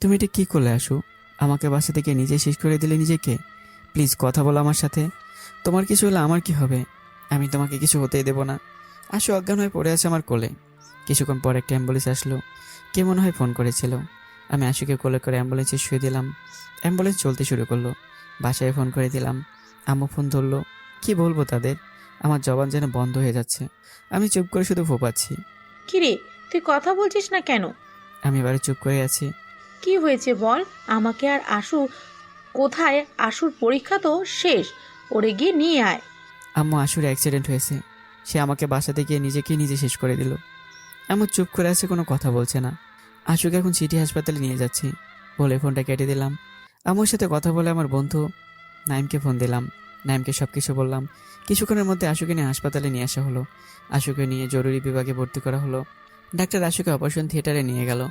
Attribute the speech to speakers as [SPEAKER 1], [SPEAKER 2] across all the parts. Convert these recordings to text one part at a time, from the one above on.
[SPEAKER 1] তুমি এটা কি করলে আশু? আমাকে বাসা থেকে নিজে শেষ করে দিলে নিজেকে। প্লিজ কথা বলো আমার সাথে। তোমার কিছু হলে আমার কি হবে? আমি তোমাকে কিছু হতেই দেব না। আশু অজ্ঞান হয়ে পড়ে আছে আমার কোলে। কিছুক্ষণ পর একটা অ্যাম্বুলেন্স আসলো। কে মনে হয় ফোন করেছিল। আমি আশুকে কোলে করে অ্যাম্বুলেন্সে শুয়ে দিলাম। অ্যাম্বুলেন্স চলতে শুরু করলো। বাসায় ফোন করে দিলাম। আম্মু ফোন ধরলো। কি বলবো তাদের? আমার জবান যেন বন্ধ হয়ে যাচ্ছে। আমি চুপ করে শুধু ফোপাচ্ছি।
[SPEAKER 2] কিরে, তুই কথা বলছিস না কেন?
[SPEAKER 1] আমি এবারে চুপ করে আছি।
[SPEAKER 2] কি হয়েছে বল আমাকে। আর আশু কোথায়? আশুর পরীক্ষা তো শেষ, ওরে গিয়ে নিয়ে আয়।
[SPEAKER 1] আম্মু আশুর অ্যাক্সিডেন্ট হয়েছে। সে আমাকে বাসাতে গিয়ে নিজেকে নিজে শেষ করে দিল। আম্মু চুপ করে আছে, কোনো কথা বলছে না। আশুকে এখন সিটি হাসপাতালে নিয়ে যাচ্ছি বলে ফোনটা কেটে দিলাম। আম্মুর সাথে কথা বলে আমার বন্ধু নাইমকে ফোন দিলাম। নাইমকে সব কিছু বললাম। কিছুক্ষণের মধ্যে আশুকে নিয়ে হাসপাতালে নিয়ে আসা হলো। আশুকে নিয়ে জরুরি বিভাগে ভর্তি করা হলো। ডাক্তার আশুকে অপারেশন থিয়েটারে নিয়ে গেল।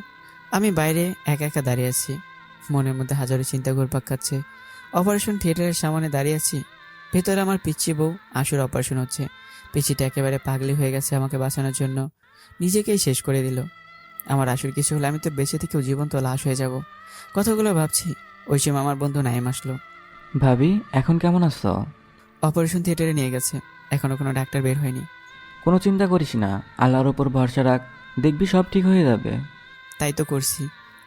[SPEAKER 1] আমি বাইরে একা একা দাঁড়িয়ে আছি। মনের মধ্যে হাজারো চিন্তা ঘুরপাক খাচ্ছে। অপারেশন থিয়েটারের সামনে দাঁড়িয়ে আছি। ভেতরে আমার পিচ্চি বউ আশুর অপারেশন হচ্ছে। পিচ্চিটা একেবারে পাগলি হয়ে গেছে আমাকে বাঁচানোর জন্য। নিজেকেই শেষ করে দিল। আমার আশুর কিছু হলে আমি তো বেঁচে থেকেও জীবন্ত লাশ হয়ে যাব। কথাগুলো ভাবছি, ওই সময় আমার বন্ধু নাইম আসলো।
[SPEAKER 3] ভাবি, এখন কেমন আছো?
[SPEAKER 1] অপারেশন থিয়েটারে নিয়ে গেছে। এখনো কোনো ডাক্তার বের হয়নি।
[SPEAKER 3] কোনো চিন্তা করিস না, আল্লাহর ওপর ভরসা রাখ, দেখবি সব ঠিক হয়ে যাবে।
[SPEAKER 1] তাই তো করছি।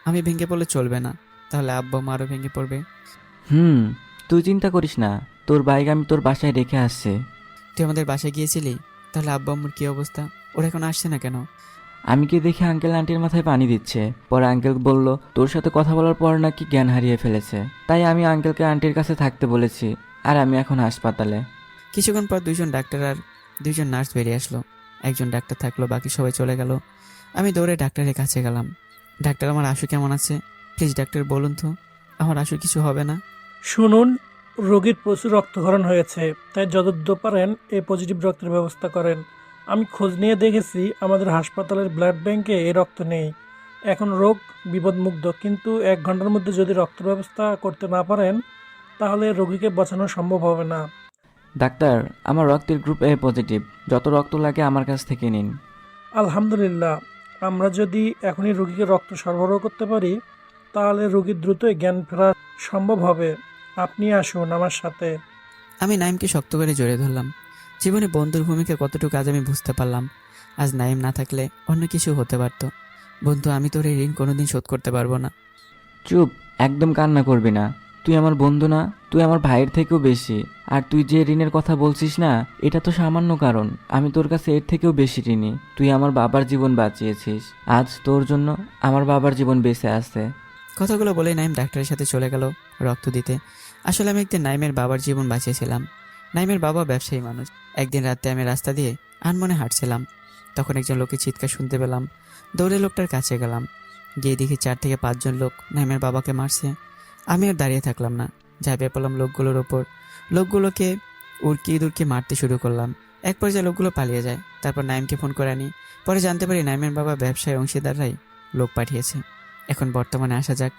[SPEAKER 1] আমি ভেঙে পড়লে চলবে না, তাহলে আব্বা মা আরও ভেঙে পড়বে।
[SPEAKER 3] হুম, তুই চিন্তা করিস না, তোর বাইক আমি তোর বাসায় রেখে আসছি।
[SPEAKER 1] তুই আমাদের বাসায় গিয়েছিলি? তাহলে আব্বা আম্মুর কি অবস্থা? ওরা এখন আসছে না কেন?
[SPEAKER 3] আমি কি দেখে আঙ্কেল আন্টির মাথায় পানি দিচ্ছে। পরে আঙ্কেল বলল তোর সাথে কথা বলার পর নাকি জ্ঞান হারিয়ে ফেলেছে। তাই আমি আঙ্কেলকে আন্টির কাছে থাকতে বলেছি। আর আমি এখন হাসপাতালে।
[SPEAKER 1] কিছুক্ষণ পর দুইজন ডাক্তার আর দুইজন নার্স বেরিয়ে আসলো। একজন ডাক্তার থাকলো, বাকি সবাই চলে গেল। আমি দৌড়ে ডাক্তারের কাছে গেলাম। ডাক্তার, আমার আশু কেমন আছে? প্লিজ ডাক্তার বলুন তো, আমার আশুর কিছু হবে না?
[SPEAKER 4] শুনুন, রোগীর প্রচুর রক্তক্ষরণ হয়েছে, তাই যতদ্রুত পারেন এ পজিটিভ রক্তের ব্যবস্থা করেন। আমি খোঁজ নিয়ে দেখেছি আমাদের হাসপাতালের ব্লাড ব্যাংকে এই রক্ত নেই। এখন রোগ বিপদমুক্ত, কিন্তু 1 ঘন্টার মধ্যে যদি রক্তের ব্যবস্থা করতে না পারেন তাহলে রোগীকে বাঁচানো সম্ভব হবে না।
[SPEAKER 3] ডাক্তার, আমার রক্তের গ্রুপ এ পজিটিভ। যত রক্ত লাগে আমার কাছ থেকে নিন।
[SPEAKER 4] আলহামদুলিল্লাহ, আমরা যদি এখনই রোগীকে রক্ত সরবরাহ করতে পারি তাহলে রোগীর দ্রুতই জ্ঞান ফেরা সম্ভব হবে। আপনি আসুন আমার সাথে।
[SPEAKER 1] আমি নাইমকে শক্ত করে জড়িয়ে ধরলাম। জীবনে বন্ধুর ভূমিকা কতটুকু আজ আমি বুঝতে পারলাম। আজ নাইম না থাকলে অন্য কিছু হতে পারত। বন্ধু, আমি তোর এই ঋণ কোনোদিন শোধ করতে পারবো না।
[SPEAKER 3] চুপ, একদম কান্না করবি না। তুই আমার বন্ধু না, তুই আমার ভাইয়ের থেকেও বেশি। আর তুই যে ঋণের কথা বলছিস না, এটা তো সামান্য কারণ। আমি তোর কাছে এর থেকেও বেশি ঋণী। তুই আমার বাবার জীবন বাঁচিয়েছিস। আজ তোর জন্য আমার বাবার জীবন বেঁচে আছে।
[SPEAKER 1] কথাগুলো বলে নাইম ডাক্তারের সাথে চলে গেল রক্ত দিতে। আসলে আমি একদিন নাইমের বাবার জীবন বাঁচিয়েছিলাম। নাইমের বাবা ব্যবসায়ী মানুষ। একদিন রাতে আমি রাস্তা দিয়ে আনমনে হাঁটছিলাম। তখন একজন লোকের চিৎকার শুনতে পেলাম। দৌড়ে লোকটার কাছে গেলাম। গিয়ে দেখি 4 থেকে 5 জন লোক নাইমের বাবাকে মারছে। আমি আর দাঁড়িয়ে থাকলাম না, ঝাঁপিয়ে পড়লাম লোকগুলোর ওপর। লোকগুলোকে উড়কিয়ে দুড়কিয়ে মারতে শুরু করলাম। এক পর্যায়ে লোকগুলো পালিয়ে যায়। তারপর নাইমকে ফোন করে আনি। পরে জানতে পারি নাইমের বাবা ব্যবসায়ী অংশীদাররাই লোক পাঠিয়েছে। এখন বর্তমানে আসা যাক।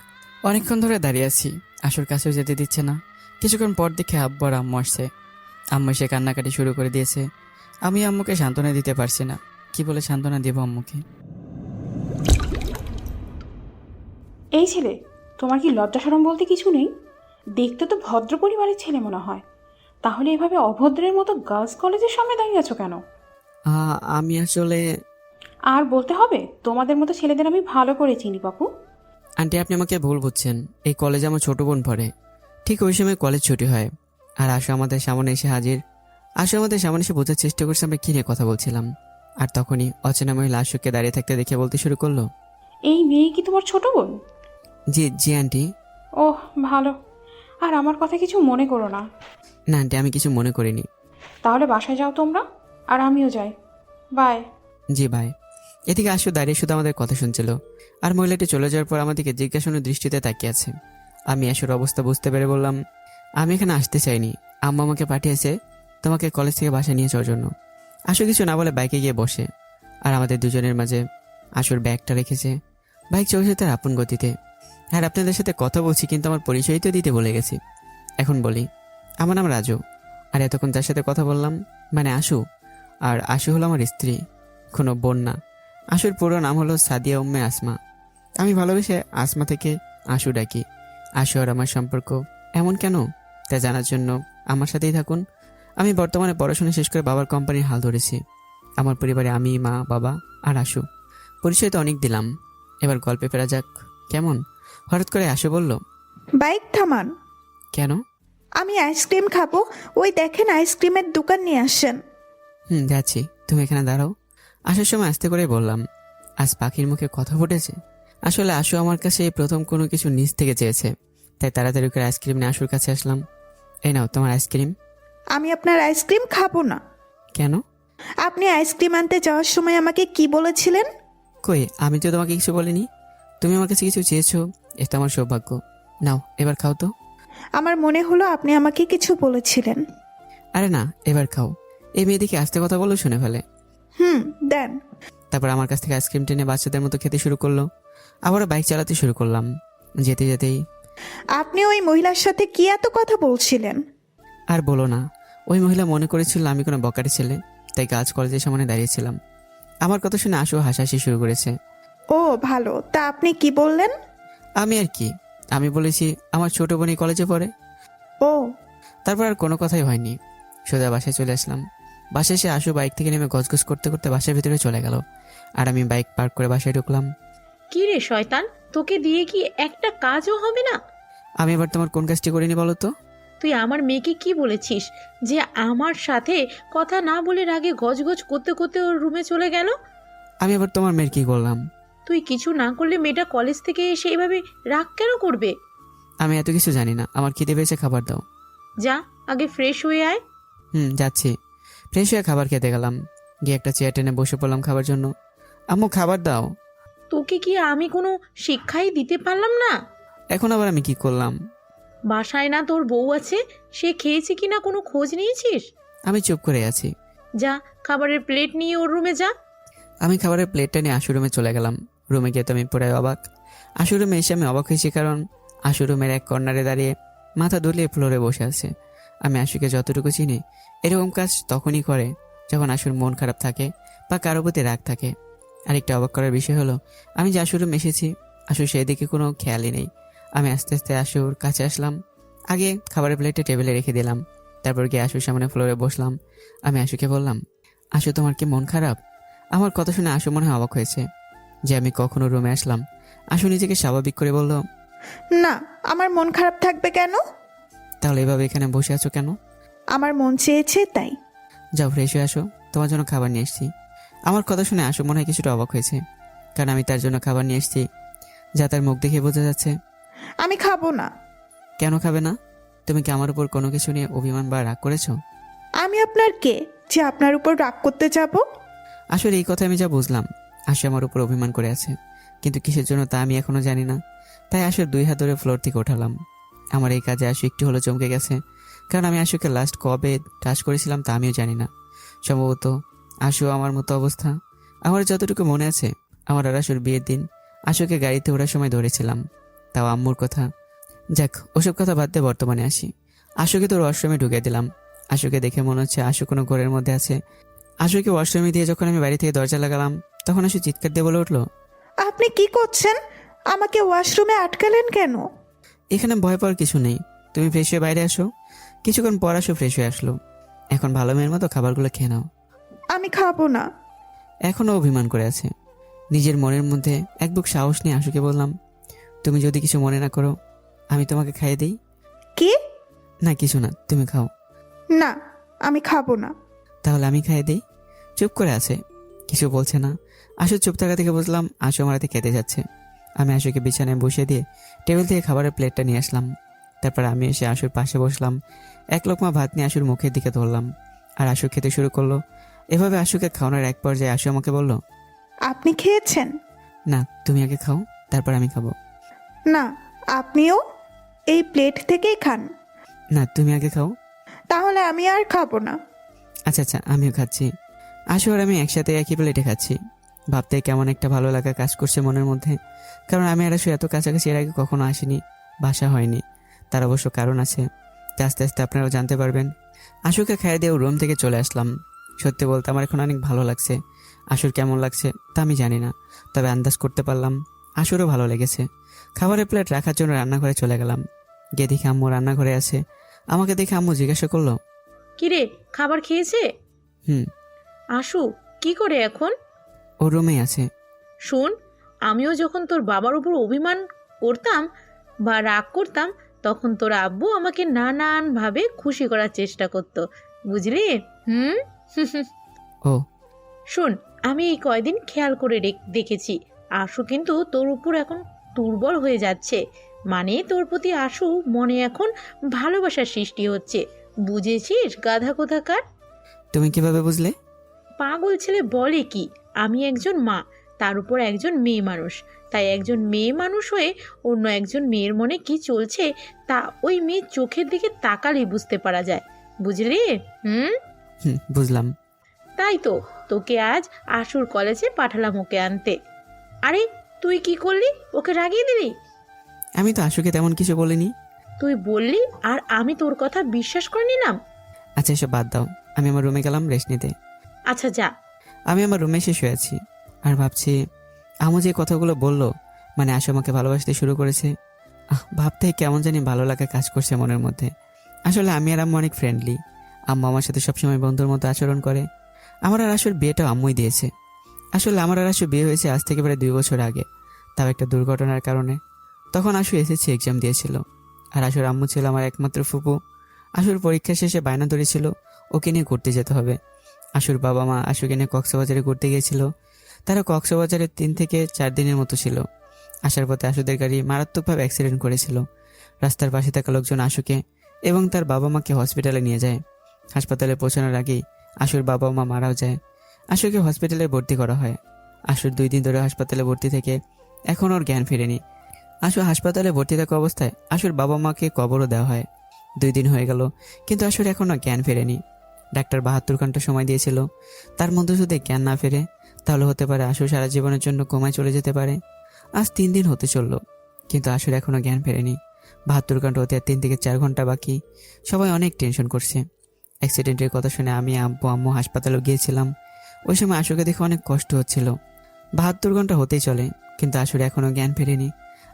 [SPEAKER 1] অনেকক্ষণ ধরে দাঁড়িয়ে আছি, আশুর কাছেও যেতে দিচ্ছে না। কিছুক্ষণ পর দেখে আব্বু আর আম্মু আসছে। আম্মু এসে কান্নাকাটি শুরু করে দিয়েছে। আমি আম্মুকে সান্ত্বনা দিতে পারছি না। কি বলে সান্ত্বনা দেব আম্মুকে?
[SPEAKER 5] এই ছেলে, তোমার কি লজ্জা শরম বলতে কিছু নেই? দেখতে তো ভদ্র পরিবারের ছেলে মনে হয়, তাহলে এভাবে অভদ্রের মতো গার্লস কলেজের সামনে দাঁড়িয়ে আছো কেন?
[SPEAKER 1] আমি আসলে...
[SPEAKER 5] আর বলতে হবে? তোমাদের মতো ছেলেদের আমি ভালো করে চিনি বাপু।
[SPEAKER 1] আন্টি, আপনি আমাকে ভুল বুঝছেন। এই কলেজে আমার ছোট বোন পড়ে। ঠিক ওই সময় কলেজ ছুটি হয়। আর আশু আমাদের সামনে এসে হাজির। আশু আমাদের সামনে এসে বোঝার চেষ্টা করছে আমরা কী নিয়ে কথা বলছিলাম। আর তখনই অচেনা মহিলা আশুকে দাঁড়িয়ে থাকতে দেখে বলতে শুরু করলো,
[SPEAKER 5] এই মেয়ে কি তোমার ছোট বোন?
[SPEAKER 1] জি জি আন্টি।
[SPEAKER 5] ওহ, ভালো। আর আমার কথা কিছু মনে করো না।
[SPEAKER 1] না আন্টি, আমি কিছু মনে করিনি।
[SPEAKER 5] তাহলে বাসায় যাও তোমরা, আর আমিও যাই। বাই।
[SPEAKER 1] জি ভাই। এদিকে আশু দাঁড়িয়ে শুধু আমাদের কথা শুনছিল। আর মহিলাটি চলে যাওয়ার পর আমাদেরকে জিজ্ঞাসানোর দৃষ্টিতে তাকিয়ে আছে। আমি আশুর অবস্থা বুঝতে পেরে বললাম, আমি এখানে আসতে চাইনি। আম্মা আমাকে পাঠিয়েছে তোমাকে কলেজ থেকে বাসায় নিয়ে যাওয়ার জন্য। আশু কিছু না বলে বাইকে গিয়ে বসে। আর আমাদের দুজনের মাঝে আশুর ব্যাগটা রেখেছে। বাইক চলছে তার আপন গতিতে। আর আপনাদের সাথে কথা বলছি, কিন্তু আমার পরিচয় তো দিতে ভুলে গেছি। এখন বলি, আমার নাম রাজু। আর এতক্ষণ যার সাথে কথা বললাম মানে আশু। আর আশু হলো আমার স্ত্রী, কোনো বোন না। আশুর পুরো নাম হলো সাদিয়া উম্মে আসমা। আমি ভালোবেসে আসমা থেকে আশু ডাকি। আশু আর আমার সম্পর্ক এমন কেন তা জানার জন্য আমার সাথেই থাকুন। আমি বর্তমানে পড়াশোনা শেষ করে বাবার কোম্পানির হাল ধরেছি। আমার পরিবারে আমি, মা, বাবা আর আশু। পরিচয় তো অনেক দিলাম, এবার গল্পে ফেরা যাক। কেমন? হঠাৎ করে আশু বলল।
[SPEAKER 6] বাইক থামান।
[SPEAKER 1] কেন?
[SPEAKER 6] আমি আইসক্রিম খাবো, ওই দেখেন আইসক্রিমের দোকান নিয়ে আসেন।
[SPEAKER 1] যাচ্ছি, তুমি এখানে দাঁড়াও। আসার সময় আস্তে করে বললাম, আজ পাখির মুখে কথা ফুটেছে। আসলে আশু আমার কাছে এই প্রথম কোনো কিছু নিজ থেকে চেয়েছে, তাই তাড়াতাড়ি করে আইসক্রিম নিয়ে আশুর কাছে আসলাম। এই নাও তোমার আইসক্রিম।
[SPEAKER 6] আমি আপনার আইসক্রিম খাবো না।
[SPEAKER 1] কেন?
[SPEAKER 6] আপনি আইসক্রিম আনতে যাওয়ার সময় আমাকে কি বলেছিলেন?
[SPEAKER 1] কই, আমি তো তোমাকে কিছু বলিনি। তুমি আমার কাছে কিছু চেয়েছো, এটা আমার সৌভাগ্য। নাও এবার খাও তো।
[SPEAKER 6] আমার মনে হলো আপনি আমাকে কিছু বলেছিলেন।
[SPEAKER 1] আরে না, এবার খাও। এই মেয়েদিকে আস্তে কথা বলো, শুনে ফেলে।
[SPEAKER 6] দেন।
[SPEAKER 1] তারপর আমার কাছ থেকে আইসক্রিম টেনে বাচ্চাদের মতো খেতে শুরু করলো। আবারও বাইক চালাতে শুরু করলাম। যেতে যেতেই,
[SPEAKER 6] আপনি ওই মহিলার সাথে কি এত কথা বলছিলেন?
[SPEAKER 1] আর বলো না, ওই মহিলা মনে করেছিল আমি কোনো বকারি ছেলে, তাই গার্লস কলেজের সামনে দাঁড়িয়েছিলাম। আমার কথা শুনে আশু হাসাহাসি শুরু করেছে।
[SPEAKER 6] ও ভালো, তা আপনি কি বললেন?
[SPEAKER 1] আমি আর কি, আমি বলেছি আমার ছোট বোনই কলেজে পড়ে।
[SPEAKER 6] ও
[SPEAKER 1] তারপর আর কোনো কথাই হয়নি, সোজা বাসায় চলে আসলাম। বাসায় এসে আশু বাইক থেকে নেমে গজগজ করতে করতে বাসার ভিতরে চলে গেল, আর আমি বাইক পার্ক করে বাসায় ঢুকলাম।
[SPEAKER 2] কি রে শয়তান, তোকে দিয়ে কি একটা কাজও হবে না?
[SPEAKER 1] আমি এবার তোমার কোন কাজটি করিনি বলো তো?
[SPEAKER 2] তুই আমার মেয়েকে কি বলেছিস যে আমার সাথে কথা না বলে রাগে গজগজ করতে করতে ওর রুমে চলে গেল?
[SPEAKER 1] আমি এবার তোমার মেয়ের কি করলাম?
[SPEAKER 2] তুই কিছু না করলে মেয়েটা কলেজ থেকে এসে এইভাবে রাগ কেন করবে?
[SPEAKER 1] আমি এত কিছু জানি না, আমার খিদে পেয়েছে, খাবার দাও।
[SPEAKER 2] যা আগে ফ্রেশ হয়ে আয়।
[SPEAKER 1] যাচ্ছি। ফ্রেশ হয়ে খাবার খেতে গেলাম, গিয়ে একটা চেয়ার টেনে বসে পড়লাম খাবার জন্য। আম্মু খাবার দাও।
[SPEAKER 2] তোকে কি আমি কোনো শিক্ষাই দিতে পারলাম না?
[SPEAKER 1] এখন আবার আমি কি করলাম?
[SPEAKER 2] বাসায় না তোর বউ আছে, সে খেয়েছে কিনা কোনো খোঁজ নিয়েছিস?
[SPEAKER 1] আমি চুপ করে আছি।
[SPEAKER 2] যা খাবারের প্লেট নিয়ে ওর রুমে যা।
[SPEAKER 1] আমি খাবারের প্লেটটা নিয়ে আশু রুমে চলে গেলাম। রুমে গিয়ে তো আমি পুরাই অবাক। আশু রুমে এসে আমি অবাক হয়েছি, কারণ আশু রুমের এক কর্নারে দাঁড়িয়ে মাথা দুলিয়ে ফ্লোরে বসে আছে। আমি আশুকে যতটুকু চিনি, এরকম কাজ তখনই করে যখন আশুর মন খারাপ থাকে বা কারো প্রতি রাগ থাকে। আরেকটা অবাক করার বিষয় হলো, আমি যে আশুর রুমে এসেছি, আশু সেই দিকে কোনো খেয়ালই নেই। আমি আস্তে আস্তে আশুর কাছে আসলাম। আগে খাবারের প্লেটটা টেবিলে রেখে দিলাম, তারপর গিয়ে আশুর সামনে ফ্লোরে বসলাম। আমি আশুকে বললাম, আশু তোমার কি মন খারাপ? আমার কথা শুনে আশু মনে হয় অবাক হয়েছে যে আমি কখনো রুমে আসলাম। আশু নিজেকে স্বাভাবিক করে বলল,
[SPEAKER 6] না, আমার মন খারাপ থাকবে কেন?
[SPEAKER 1] তাহলে এভাবে এখানে বসে আছো কেন?
[SPEAKER 6] আমার মন চেয়েছে তাই।
[SPEAKER 1] যাও ফ্রেশ হয়ে আসো, তোমার জন্য খাবার নিয়ে এসেছি। আমার কথা শুনে আশু মনে হয় কিছুটা অবাক হয়েছে, কারণ আমি তার জন্য খাবার নিয়ে এসেছি, যা তার মুখ দেখে বোঝা যাচ্ছে।
[SPEAKER 6] আমি খাবো না।
[SPEAKER 1] কেন খাবে না? তুমি কি আমার উপর কোনো কিছু নিয়ে অভিমান বা রাগ করেছো?
[SPEAKER 6] আমি আপনার কে যে আপনার উপর রাগ করতে যাব?
[SPEAKER 1] আসলে এই কথা আমি যা বুঝলাম, আশু আমার উপর অভিমান করে আছে, কিন্তু কিসের জন্য তা আমি এখনো জানি না। তাই আশুর 2 হাত ধরে ফ্লোর থেকে ওঠালাম। আমার এই কাজে আশু একটু হলো চমকে গেছে, কারণ আমি আশুকে লাস্ট কবে টাচ করেছিলাম তা আমিও জানি না। সম্ভবত আশু আমার মতো অবস্থা। আমার যতটুকু মনে আছে, আমার আর আশুর বিয়ের দিন আশুকে গাড়িতে ওঠার সময় ধরেছিলাম, তাও আম্মুর কথা। যাক, ওসব কথা বাদ দিয়ে বর্তমানে আসি। আশুকে তো ওয়াশরুমে ঢুকিয়ে দিলাম। আশুকে দেখে মনে হচ্ছে আশু কোনো ঘরের মধ্যে আছে। আশুকে ওয়াশরুমে দিয়ে যখন আমি বাড়ি থেকে দরজা লাগালাম, তখন আশু চিৎকার দিয়ে বলে উঠলো,
[SPEAKER 6] আপনি কি করছেন? আমাকে ওয়াশরুমে আটকালেন কেন?
[SPEAKER 1] এখানে ভয় পাওয়ার কিছু নেই, তুমি ফ্রেশ হয়ে বাইরে আসো। কিছুক্ষণ পর আশু ফ্রেশ হয়ে আসলো। এখন ভালো মেয়ের মতো খাবারগুলো খেয়ে নাও।
[SPEAKER 6] আমি খাবো না।
[SPEAKER 1] এখনও অভিমান করে আছে। নিজের মনের মধ্যে এক বুক সাহস নিয়ে আশুকে বললাম, তুমি যদি কিছু মনে না করো, আমি তোমাকে খাইয়ে দিই।
[SPEAKER 6] কি?
[SPEAKER 1] না কিছু না, তুমি খাও।
[SPEAKER 6] না, আমি খাবো না।
[SPEAKER 1] তাহলে আমি খাইয়ে দিই। চুপ করে আছে, কিছু বলছে না। আশু চুপ থাকা থেকে বুঝলাম আশু আমার হাতে খেতে যাচ্ছে। আমি আশুকে বিছানায় বসিয়ে দিয়ে টেবিল থেকে খাবারের প্লেটটা নিয়ে আসলাম। তারপর আমি এসে আশুর পাশে বসলাম। এক লোকমা ভাত নিয়ে আশুর মুখের দিকে ধরলাম, আর আশু খেতে শুরু করলো। এভাবে আশুকে খাওয়ানোর এক পর্যায়ে আশু আমাকে বলল,
[SPEAKER 6] আপনি খেয়েছেন?
[SPEAKER 1] না তুমি আগে খাও, তারপর আমি খাবো।
[SPEAKER 6] না, আপনিও এই প্লেট থেকেই খান।
[SPEAKER 1] না তুমি আগে খাও।
[SPEAKER 6] তাহলে আমি আর খাবো না।
[SPEAKER 1] আচ্ছা আচ্ছা, আমিও খাচ্ছি। আশু আর আমি একসাথে একই প্লেটে খাচ্ছি। ভাবতে কেমন একটা ভালো লাগা কাজ করছে মনের মধ্যে, কারণ আমি আর আশু এত কাছাকাছি এর আগে কখনো আসিনি, বাসা হয়নি। তার অবশ্য কারণ আছে, তা আস্তে আস্তে আপনারাও জানতে পারবেন। আশুকে খাইয়ে দিয়ে রুম থেকে চলে আসলাম। সত্যি বলতে আমার এখন অনেক ভালো লাগছে। আশুর কেমন লাগছে তা আমি জানি না, তবে আন্দাজ করতে পারলাম আশুরও ভালো লেগেছে। খাবারের প্লেট রাখার জন্য রান্নাঘরে চলে গেলাম। গিয়ে দেখি আম্মু রান্নাঘরে আছে। আমাকে দেখে আম্মু জিজ্ঞাসা করলো,
[SPEAKER 2] কিরে, খাবার খেয়েছে?
[SPEAKER 1] হুম।
[SPEAKER 2] আশু কি করে এখন?
[SPEAKER 1] ও রুমেই আছে।
[SPEAKER 2] শোন, আমিও যখন তোর বাবার উপর অভিমান করতাম বা রাগ করতাম, তখন তোর আব্বু আমাকে নানানভাবে খুশি করার চেষ্টা করতো, বুঝলি? হুম।
[SPEAKER 1] ও
[SPEAKER 2] শোন, আমি এই কয়দিন খেয়াল করে দেখেছি আশু কিন্তু তোর উপর এখন দুর্বল হয়ে যাচ্ছে। মানে তোর প্রতি আশু মনে এখন ভালোবাসার সৃষ্টি হচ্ছে, বুঝেছিস গাধা কোথাকার?
[SPEAKER 1] তুমি কিভাবে বুঝলে?
[SPEAKER 2] পাগল ছেলে বলে কি, আমি একজন মা, তার উপর একজন মেয়ে মানুষ। তাই একজন মেয়ে মানুষ হয়ে অন্য একজন মেয়ের মনে কি চলছে তা ওই মেয়ের চোখের দিকে তাকালেই বুঝতে পারা যায়, বুঝলি? হুম।
[SPEAKER 1] হুম, বুঝলাম।
[SPEAKER 2] তাই তো তোকে আজ আশুর কলেজে পাঠালাম ওকে আনতে। আরে তুই কি করলি? ওকে রাগিয়ে দিলি?
[SPEAKER 1] আমি তো আশুকে তেমন কিছু বলিনি।
[SPEAKER 2] তুই বললি আর আমি তোর কথা বিশ্বাস করে নিলাম।
[SPEAKER 1] আচ্ছা, এসব বাদ দাও। আমি আমার রুমে গেলাম রেস্ট নিতে।
[SPEAKER 2] আচ্ছা যা।
[SPEAKER 1] আমি আমার রুমে এসে শুয়ে আছি আর ভাবছি, আমু যে কথাগুলো বললো, মানে আশু আমাকে ভালোবাসতে শুরু করেছে, ভাবতে কেমন জানি ভালো লাগা কাজ করছে মনের মধ্যে। আসলে আমি আর আম্মু অনেক ফ্রেন্ডলি। আম্মু আমার সাথে সবসময় বন্ধুর মতো আচরণ করে। আমার আর আশুর বিয়েটাও আম্মুই দিয়েছে। আসলে আমার আর আশু বিয়ে হয়েছে আজ থেকে প্রায় 2 বছর আগে, তাও একটা দুর্ঘটনার কারণে। তখন আশু এসএসসি এক্সাম দিয়েছিল আর আশুর আম্মু ছিল আমার একমাত্র ফুপু। আশুর পরীক্ষা শেষে বায়না ধরেছিল ওকে নিয়ে ঘুরতে যেতে হবে। আশুর বাবা মা আশুকে নিয়ে কক্সবাজারে ঘুরতে গিয়েছিল। তারা কক্সবাজারে 3 থেকে 4 দিনের মতো ছিল। আসার পথে আশুদের গাড়ি মারাত্মকভাবে অ্যাক্সিডেন্ট করেছিল। রাস্তার পাশে থাকা লোকজন আশুকে এবং তার বাবা মাকে হসপিটালে নিয়ে যায়। হাসপাতালে পৌঁছানোর আগেই আশুর বাবা মা মারাও যায়। আশুকে হসপিটালে ভর্তি করা হয়। আশুর 2 দিন ধরে হাসপাতালে ভর্তি থেকে এখন ওর জ্ঞান ফিরেনি। আশু হাসপাতালে ভর্তি থাকা অবস্থায় আশুর বাবা মাকে কবরও দেওয়া হয়। 2 দিন হয়ে গেল, কিন্তু আশুর এখনও জ্ঞান ফেরেনি। ডাক্তার 72 ঘন্টা সময় দিয়েছিল। তার মধ্যে যদি জ্ঞান না ফেরে তাহলে হতে পারে আশু সারা জীবনের জন্য কোমায় চলে যেতে পারে। আজ 3 দিন হতে চলল, কিন্তু আশুর এখনও জ্ঞান ফেরেনি। 72 ঘন্টা হতে আর 3 থেকে 4 ঘন্টা বাকি। সবাই অনেক টেনশন করছে। অ্যাক্সিডেন্টের কথা শুনে আমি আম্মু হাসপাতালেও গিয়েছিলাম। ওই সময় আশুকে দেখে অনেক কষ্ট হচ্ছিল। 72 ঘন্টা হতেই চলে, কিন্তু আশুর এখনও জ্ঞান ফেরেনি।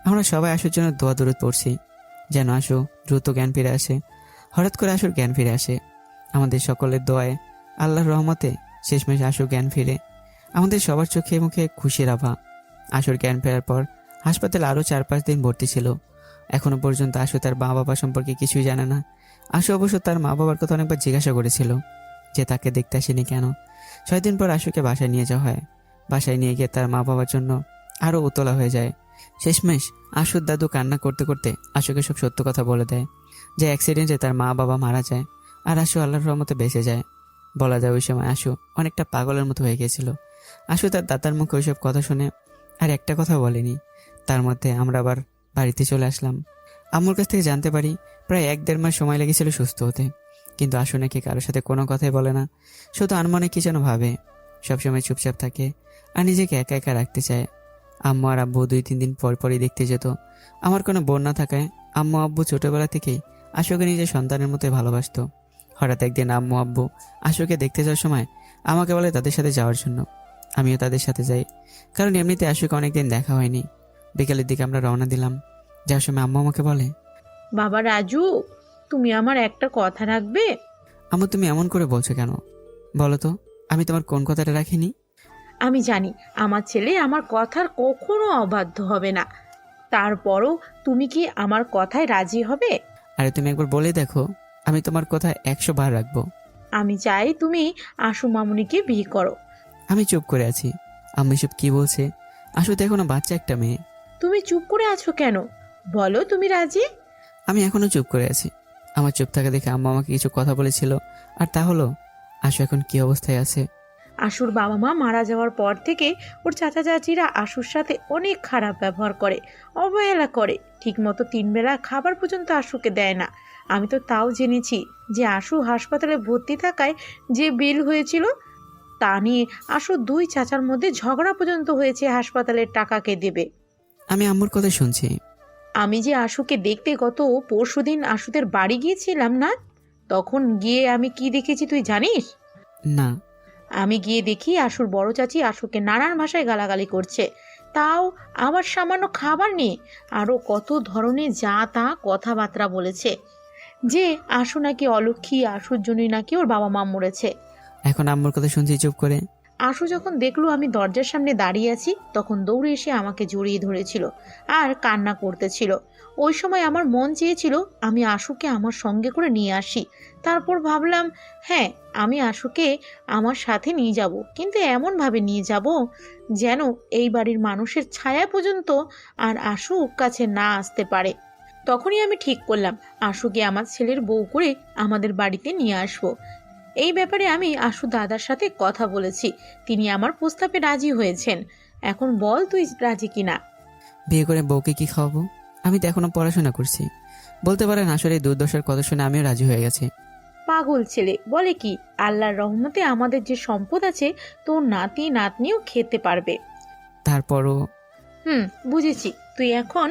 [SPEAKER 1] আমরা সবাই আশুর জন্য দোয়া দরুদ পড়ছি যেন আশু দ্রুত জ্ঞান ফিরে আসে। হঠাৎ করে আশুর জ্ঞান ফিরে আসে। আমাদের সকলের দোয়ায়, আল্লাহর রহমতে শেষমেশ আশু জ্ঞান ফিরে। আমাদের সবার চোখে মুখে খুশির আভা। আশুর জ্ঞান ফেরার পর হাসপাতালে আরও 4-5 দিন ভর্তি ছিল। এখনো পর্যন্ত আশু তার মা বাবা সম্পর্কে কিছুই জানে না। আশু অবশ্য তার মা বাবার কথা অনেকবার জিজ্ঞাসা করেছিল যে তাকে দেখতে আসেনি কেন। 6 দিন পর আশুকে বাসায় নিয়ে যাওয়া হয়। বাসায় নিয়ে গিয়ে তার মা বাবার জন্য আরও উতলা হয়ে যায়। শেষমেশ আশুর দাদু কান্না করতে করতে আশুকে সব সত্য কথা বলে দেয় যে অ্যাক্সিডেন্টে তার মা বাবা মারা যায় আর আশু আল্লাহর রহমতে বেঁচে যায়। বলা যায় ওই সময় আশু অনেকটা পাগলের মতো হয়ে গিয়েছিল। আশু তার দাদার মুখে ওইসব কথা শুনে আর একটা কথা বলেনি। তার মধ্যে আমরা আবার বাড়িতে চলে আসলাম। আম্মুর কাছ থেকে জানতে পারি প্রায় 1-1.5 মাস সময় লেগেছিল সুস্থ হতে, কিন্তু আশু নাকি কারোর সাথে কোনো কথাই বলে না, শুধু আনমনে কি যেন ভাবে। সবসময় চুপচাপ থাকে আর নিজেকে একা একা রাখতে চায়। আম্মু আর আব্বু 2-3 দিন পর পরই দেখতে যেত। আমার কোনো বোন না থাকায় আম্মু আব্বু ছোটবেলা থেকেই আশুকে নিজের সন্তানের মতোই ভালোবাসতো। হঠাৎ একদিন আম্মু আব্বু আশুকে দেখতে যাওয়ার সময় আমাকে বলে তাদের সাথে যাওয়ার জন্য। আমিও তাদের সাথে যাই, কারণ এমনিতে আশুকে অনেকদিন দেখা হয়নি। বিকেলের দিকে আমরা রওনা দিলাম। যাওয়ার সময় আম্মু আমাকে বলে,
[SPEAKER 2] বাবা রাজু, তুমি আমার একটা কথা রাখবে?
[SPEAKER 1] আম্মু তুমি এমন করে বলছো কেন? বলো তো, আমি তোমার কোন কথাটা রাখিনি?
[SPEAKER 2] আমি জানি আমার ছেলে আমার কথার কখনো অবাধ্য হবে না, তারপরও তুমি কি আমার কথায় রাজি হবে?
[SPEAKER 1] আরে তুমি একবার বলে দেখো, আমি তোমার কথা 100 বার রাখবো।
[SPEAKER 2] আমি চাই তুমি আশু মামুনিকে বিয়ে করো।
[SPEAKER 1] আমি চুপ করে আছি। আম্মু এসব কি বলছে? আশু তো এখনো বাচ্চা একটা মেয়ে।
[SPEAKER 2] তুমি চুপ করে আছো কেন? বলো তুমি রাজি।
[SPEAKER 1] আমি এখনো চুপ করে আছি। আমার চুপ থাকা দেখে আম্মু আমাকে কিছু কথা বলেছিল, আর তা হলো আশু এখন কি অবস্থায় আছে।
[SPEAKER 2] আশুর বাবা মা মারা যাওয়ার পর থেকে ওর চাচা চাচিরা আশুর সাথে অনেক খারাপ ব্যবহার করে, অবহেলা করে, ঠিকমতো 3 বেলা খাবার পর্যন্ত আশুকে দেয় না। আমি তো তাও জেনেছি যে আশু হাসপাতালে ভর্তি থাকায় যে বিল হয়েছিল তা নিয়ে আশুর 2 চাচার মধ্যে ঝগড়া পর্যন্ত হয়েছে হাসপাতালের টাকা কে দেবে।
[SPEAKER 1] আমি আম্মুর কথা শুনছি।
[SPEAKER 2] আমি যে আশুকে দেখতে গত পরশুদিন আশুদের বাড়ি গিয়েছিলাম না, তখন গিয়ে আমি কি দেখেছি তুই জানিস?
[SPEAKER 1] না।
[SPEAKER 2] আমি গিয়ে দেখি আশুর বড় চাচি আশুকে নানান ভাষায় গালাগালি করছে। তাও আবার সামান্য খাবার নিয়ে আরও কত ধরনের যা তা কথাবার্তা বলেছে, যে আশু নাকি অলক্ষী, আশুর জন্যই নাকি ওর বাবা মা মরেছে।
[SPEAKER 1] এখন আম্মুর কথা শুনছি চুপ করে।
[SPEAKER 2] আশু যখন দেখলো আমি দরজার সামনে দাঁড়িয়ে আছি, তখন দৌড়ে এসে আমাকে জড়িয়ে ধরেছিল আর কান্না করতেছিল। ওই সময় আমার মন চেয়েছিল আমি আশুকে আমার সঙ্গে করে নিয়ে আসি। তারপর ভাবলাম, হ্যাঁ, আমি আশুকে আমার সাথে নিয়ে যাব, কিন্তু এমনভাবে নিয়ে যাব যেন এই বাড়ির মানুষের ছায়া পর্যন্ত আর আশু কাছে না আসতে পারে। তখনই আমি ঠিক করলাম আশুকে আমার ছেলের বউ করে আমাদের বাড়িতে নিয়ে আসবো। এই ব্যাপারে আমি আশু দাদার সাথে কথা বলেছি, তিনি আমার প্রস্তাবে রাজি হয়েছেন। এখন বল তুই রাজি কিনা।
[SPEAKER 1] বিয়ে করে বউকে কি খাওয়াবো? আমি তো এখনো পড়াশোনা করছি। বলতে পারেন আসলে এই দুর্দশার কথা শুনে আমিও রাজি হয়ে গেছি।
[SPEAKER 2] পাগল ছেলে, বলে কি? আল্লাহর রহমতে আমাদের যে সম্পদ আছে তোর নাতি নাতনিও খেতে পারবে।
[SPEAKER 1] তারপরও
[SPEAKER 2] বুঝেছি, তুই এখন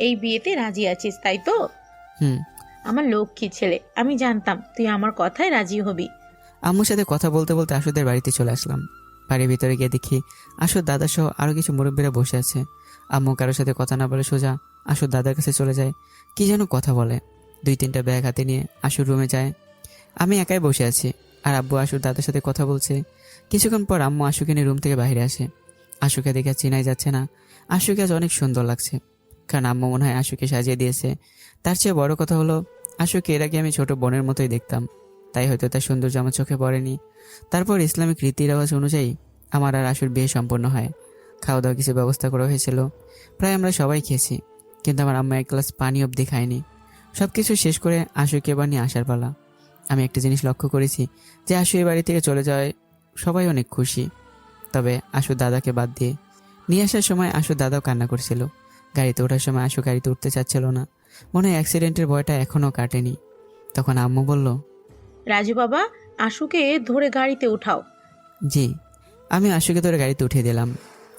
[SPEAKER 2] এই বিয়েতে রাজি আছিস, তাই তো?
[SPEAKER 1] হুম।
[SPEAKER 2] আমার লক্ষ্মী ছেলে, আমি জানতাম তুই আমার কথায় রাজি হবি।
[SPEAKER 1] আম্মুর সাথে কথা বলতে বলতে আশুদের বাড়িতে চলে আসলাম। বাড়ির ভিতরে গিয়ে দেখি আশুর দাদা সহ আরও কিছু মুরব্বীরা বসে আছে। আম্মু কারোর সাথে কথা না বলে সোজা আশুর দাদার কাছে চলে যায়, কি যেন কথা বলে। 2-3টা ব্যাগ হাতে নিয়ে আশুর রুমে যায়। আমি একাই বসে আছি আর আব্বু আশুর দাদার সাথে কথা বলছে। কিছুক্ষণ পর আম্মু আশুকে নিয়ে রুম থেকে বাইরে আসে। আশুকে দেখে চেনাই যাচ্ছে না। আশুকে আজ অনেক সুন্দর লাগছে, কারণ আম্মু মনে হয় আশুকে সাজিয়ে দিয়েছে। তার চেয়ে বড় কথা হলো আশুকে এর আগে আমি ছোট বোনের মতোই দেখতাম, তাই হয়তো তার সৌন্দর্য আমার চোখে পড়েনি। তারপর ইসলামিক রীতি রেওয়াজ অনুযায়ী আমার আর আশুর বিয়ে সম্পন্ন হয়। খাওয়া দাওয়া কিছু ব্যবস্থা করা হয়েছিল, প্রায় আমরা সবাই খেয়েছি, কিন্তু আমার আম্মা এক গ্লাস পানি অবধি খায়নি। সব কিছু শেষ করে আশুকে এবার নিয়ে আসার পালা। আমি একটা জিনিস লক্ষ্য করেছি যে আশু এই বাড়ি থেকে চলে যাওয়ায় সবাই অনেক খুশি, তবে আশুর দাদাকে বাদ দিয়ে। নিয়ে আসার সময় আশুর দাদাও কান্না করছিল। গাড়িতে ওঠার সময় আশু গাড়িতে উঠতে চাচ্ছিল না, মনে হয় অ্যাক্সিডেন্টের ভয়টা এখনও কাটেনি। তখন আম্মু বলল,
[SPEAKER 2] রাজু বাবা, আশুকে ধরে গাড়িতে উঠাও।
[SPEAKER 1] জি। আমি আশুকে ধরে গাড়িতে উঠিয়ে দিলাম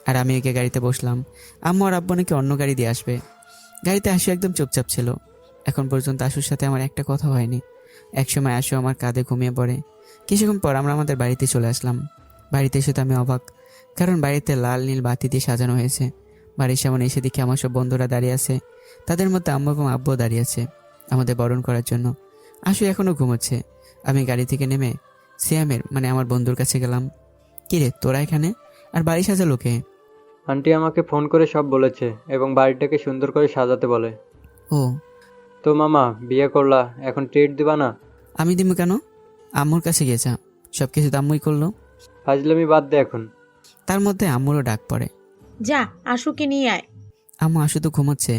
[SPEAKER 1] আর আমি একে গাড়িতে বসলাম। আম্মু আর আব্বু নাকি অন্য গাড়ি দিয়ে আসবে। গাড়িতে আশু একদম চুপচাপ ছিল। এখন পর্যন্ত আশুর সাথে আমার একটা কথা হয়নি। একসময় আশু আমার কাঁধে ঘুমিয়ে পড়ে। কিছুক্ষণ পর আমরা আমাদের বাড়িতে চলে আসলাম। বাড়িতে এসে তো আমি অবাক, কারণ বাড়িতে লাল নীল বাতি দিয়ে সাজানো হয়েছে। বাড়ির সামনে এসে দেখি আমার সব বন্ধুরা দাঁড়িয়ে আছে, তাদের মধ্যে আম্মু এবং আব্বুও দাঁড়িয়ে আছে আমাদের বরণ করার জন্য। আশু এখনও ঘুমোচ্ছে। আমি গাড়ি থেকে নেমে সিয়ামের মানে আমার বন্ধুর কাছে গেলাম। কিরে, তোরা এখানে? আর বাড়ি সাজালো কে?
[SPEAKER 7] আন্টি আমাকে ফোন করে সব বলেছে এবং বাড়িটাকে সুন্দর করে সাজাতে বলে।
[SPEAKER 1] ও,
[SPEAKER 7] তো মামা, বিয়ে করলা, এখন ট্রিট দিবা না?
[SPEAKER 1] আমি দিব কেন? আম্মুর কাছে গিয়েছা, সব কিছু তো আম্মুই করলো।
[SPEAKER 7] ফাজলামি বাদ দে এখন।
[SPEAKER 1] তার মধ্যে আম্মুরও ডাক পড়ে,
[SPEAKER 2] যা আশুকে নিয়ে আয়।
[SPEAKER 1] আম্মু আশু তো ঘুমোচ্ছে।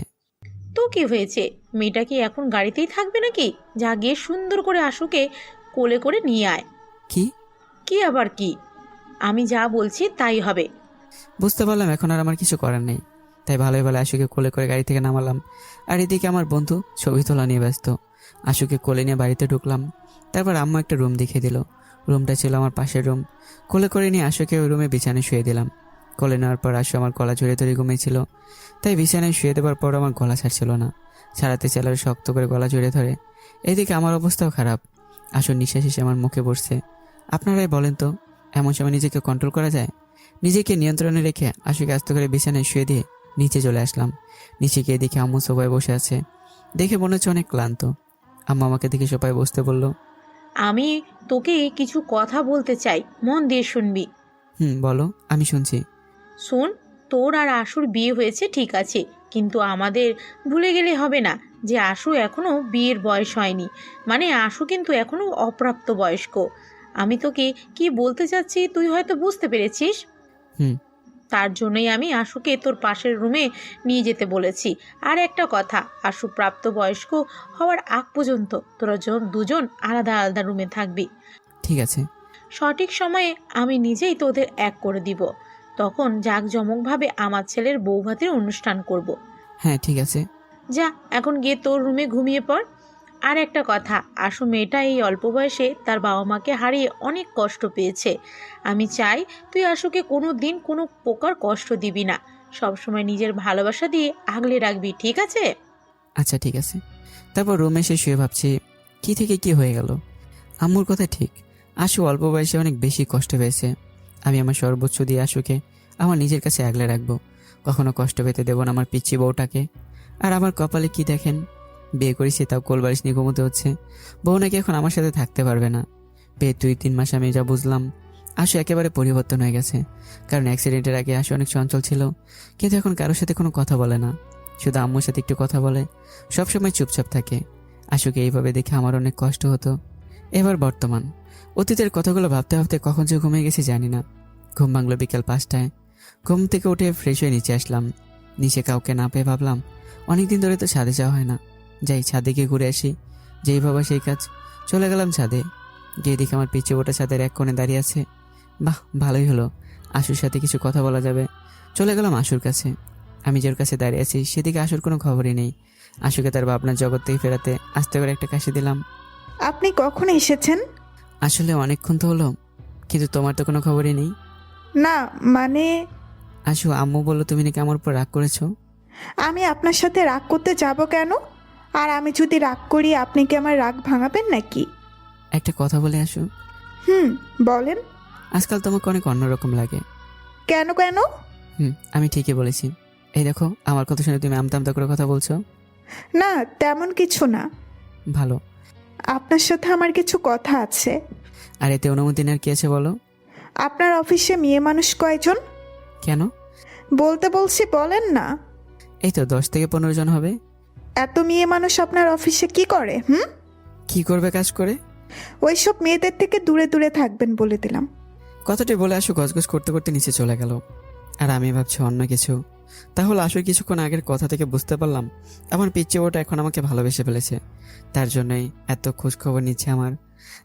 [SPEAKER 2] তো কি হয়েছে, মেয়েটা কি এখন গাড়িতেই থাকবে নাকি? যা গিয়ে সুন্দর করে আশুকে কোলে করে নিয়ে আয়।
[SPEAKER 1] কি?
[SPEAKER 2] কি আবার কি? আমি যা বলছি তাই হবে।
[SPEAKER 1] বুঝতে পারলাম এখন আর আমার কিছু করার নেই, তাই ভালোই ভালো আশুকে কোলে করে গাড়ি থেকে নামালাম। আর এদিকে আমার বন্ধু ছবি তোলা নিয়ে ব্যস্ত। আশুকে কোলে নিয়ে বাড়িতে ঢুকলাম। তারপর আম্মু একটা রুম দেখিয়ে দিল। রুমটা ছিল আমার পাশের রুম। কোলে করে নিয়ে আশুকে ওই রুমে বিছানায় শুয়ে দিলাম। কোলে নেওয়ার পর আশু আমার গলা জড়িয়ে ধরে ঘুমিয়েছিল, তাই বিছানায় শুয়ে দেওয়ার পর আমার গলা ছাড়ছিল না। ছাড়াতে চাইলে শক্ত করে গলা জড়িয়ে ধরে। এদিকে আমার অবস্থাও খারাপ। আশুর নিঃশ্বাস এসে আমার মুখে পড়ছে। আপনারাই বলেন তো, এমন সময় নিজেকে কন্ট্রোল করা যায়? নিজেকে নিয়ন্ত্রণে রেখে আশুকে আস্তে করে বিছানায় শুয়ে দিয়ে নিচে চলে আসলাম। নিচে গিয়ে দেখে আম্মু সোফায় বসে আছে। দেখে মনে হচ্ছে অনেক ক্লান্ত। আম্মু আমাকে দেখে সোফায় বসতে বলল,
[SPEAKER 2] আমি তোকে কিছু কথা বলতে চাই, মন দিয়ে শুনবি।
[SPEAKER 1] বলো, আমি শুনছি।
[SPEAKER 2] শোন, তোর আর আশুর বিয়ে হয়েছে ঠিক আছে, কিন্তু আমাদের ভুলে গেলে হবে না যে আশু এখনো বিয়ের বয়স হয়নি। মানে আশু কিন্তু এখনো অপ্রাপ্ত বয়স্ক। আমি তোকে কি বলতে চাচ্ছি তুই হয়তো বুঝতে পেরেছিস।
[SPEAKER 1] হুম।
[SPEAKER 2] তার জন্যই আমি আশুকে তোর পাশের রুমে নিয়ে যেতে বলেছি। আর একটা কথা, আশু প্রাপ্ত বয়স্ক হওয়ার আগ পর্যন্ত তোরা দুজন আলাদা আলাদা রুমে থাকবি।
[SPEAKER 1] ঠিক আছে।
[SPEAKER 2] সঠিক সময়ে আমি নিজেই তোদের এক করে দিব। তখন জাঁকজমকভাবে আমার ছেলের বৌভাতের অনুষ্ঠান করব।
[SPEAKER 1] হ্যাঁ, ঠিক আছে।
[SPEAKER 2] যা এখন গিয়ে তোর রুমে ঘুমিয়ে পড়। আর একটা কথা, আশু মেয়েটা এই অল্প বয়সে তার বাবা মাকে হারিয়ে অনেক কষ্ট পেয়েছে। আমি চাই তুই আশুকে কোনো দিন কোনো প্রকার কষ্ট দিবি না, সবসময় নিজের ভালোবাসা দিয়ে আগলে রাখবি, ঠিক আছে?
[SPEAKER 1] আচ্ছা, ঠিক আছে। তারপর রুমে এসে শুয়ে ভাবছি কি থেকে কি হয়ে গেল। আম্মুর কথা ঠিক, আশু অল্প বয়সে অনেক বেশি কষ্ট পেয়েছে। আমি আমার সর্বোচ্চ দিয়ে আশুকে আমার নিজের কাছে আগলে রাখবো। কখনো কষ্ট পেতে দেব না আমার পিচ্ছি বউটাকে। আর আমার কপালে কি দেখেন, বিয়ে করেছি তাও কোলবালিশ নিয়ে ঘুমোতে হচ্ছে। বউ নাকি এখন আমার সাথে থাকতে পারবে না। বিয়ে 2-3 মাস আমি যা বুঝলাম, আশু একেবারে পরিবর্তন হয়ে গেছে। কারণ অ্যাক্সিডেন্টের আগে আশু অনেক চঞ্চল ছিল, কিন্তু এখন কারোর সাথে কোনো কথা বলে না, শুধু আম্মুর সাথে একটু কথা বলে, সবসময় চুপচাপ থাকে। আশুকে এইভাবে দেখে আমার অনেক কষ্ট হতো। এবার বর্তমান, অতীতের কথাগুলো ভাবতে ভাবতে কখন যে ঘুমিয়ে গেছি জানি না। ঘুম ভাঙলো বিকেল 5টায়। ঘুম থেকে উঠে ফ্রেশ হয়ে নিচে আসলাম। নিচে কাউকে না পেয়ে ভাবলাম অনেকদিন ধরে তো ছাদে যাওয়া হয় না, যাই ছাদে গিয়ে ঘুরে আসি। যেই ভাবা সেই কাজ, চলে গেলাম ছাদে। গিয়ে দেখি আমার পিছিয়ে ওটা ছাদের এক কোণে দাঁড়িয়ে আছে। বাহ, ভালোই হলো, আশুর সাথে কিছু কথা বলা যাবে। চলে গেলাম আশুর কাছে। আমি যার কাছে দাঁড়িয়ে আছি সেদিকে আশুর কোনো খবরই নেই। আশুকে তার ভাবনার জগৎ থেকে ফেরাতে আস্তে করে একটা কাশি দিলাম।
[SPEAKER 6] আপনি কখন এসেছেন?
[SPEAKER 1] আসলে অনেকক্ষণ তো হলো, কিন্তু তোমার তো কোনো খবরই নেই।
[SPEAKER 6] না মানে,
[SPEAKER 1] আশু, আম্মু বললো তুমি নাকি আমার উপর রাগ করেছো।
[SPEAKER 6] আমি আপনার সাথে রাগ করতে যাব কেন? আর আমি যদি রাগ করি আপনি কি আমার রাগ ভাঙাবেন নাকি?
[SPEAKER 1] একটা কথা বলে আশু,
[SPEAKER 6] বলেন।
[SPEAKER 1] আজকাল তোমাকে অনেক অন্যরকম লাগে।
[SPEAKER 6] কেন কেন?
[SPEAKER 1] আমি ঠিকই বলেছি। এই দেখো, আমার কথা শুনে তুমি আমতা আমতা করে কথা বলছো।
[SPEAKER 6] না, তেমন কিছু না।
[SPEAKER 1] ভালো।
[SPEAKER 6] আপনার সাথে আমার কিছু কথা আছে।
[SPEAKER 1] আর এতে অনুমতি নেওয়ার কি আছে বলো।
[SPEAKER 6] আপনার অফিসে মেয়ে মানুষ কয়জন?
[SPEAKER 1] কেন?
[SPEAKER 6] বলতে বলছি, বলেন না।
[SPEAKER 1] এই তো 10 থেকে 15 জন হবে।
[SPEAKER 6] এত মেয়ে মানুষ আপনার অফিসে কি করে?
[SPEAKER 1] কি করবে কাজ করে?
[SPEAKER 6] ওইসব মেয়েদের থেকে দূরে দূরে থাকবেন বলে দিলাম।
[SPEAKER 1] কথাটি বলে আশু গজগজ করতে করতে নিচে চলে গেল। আর আমি ভাবছি অন্য কিছু। তাহলে আশু কিছুক্ষণ আগের কথা থেকে বুঝতে পারলাম আমার পিচ্চি ওটা এখন আমাকে ভালোবেসে ফেলেছে। তার জন্যই এত খোঁজ খবর নিচ্ছে আমার।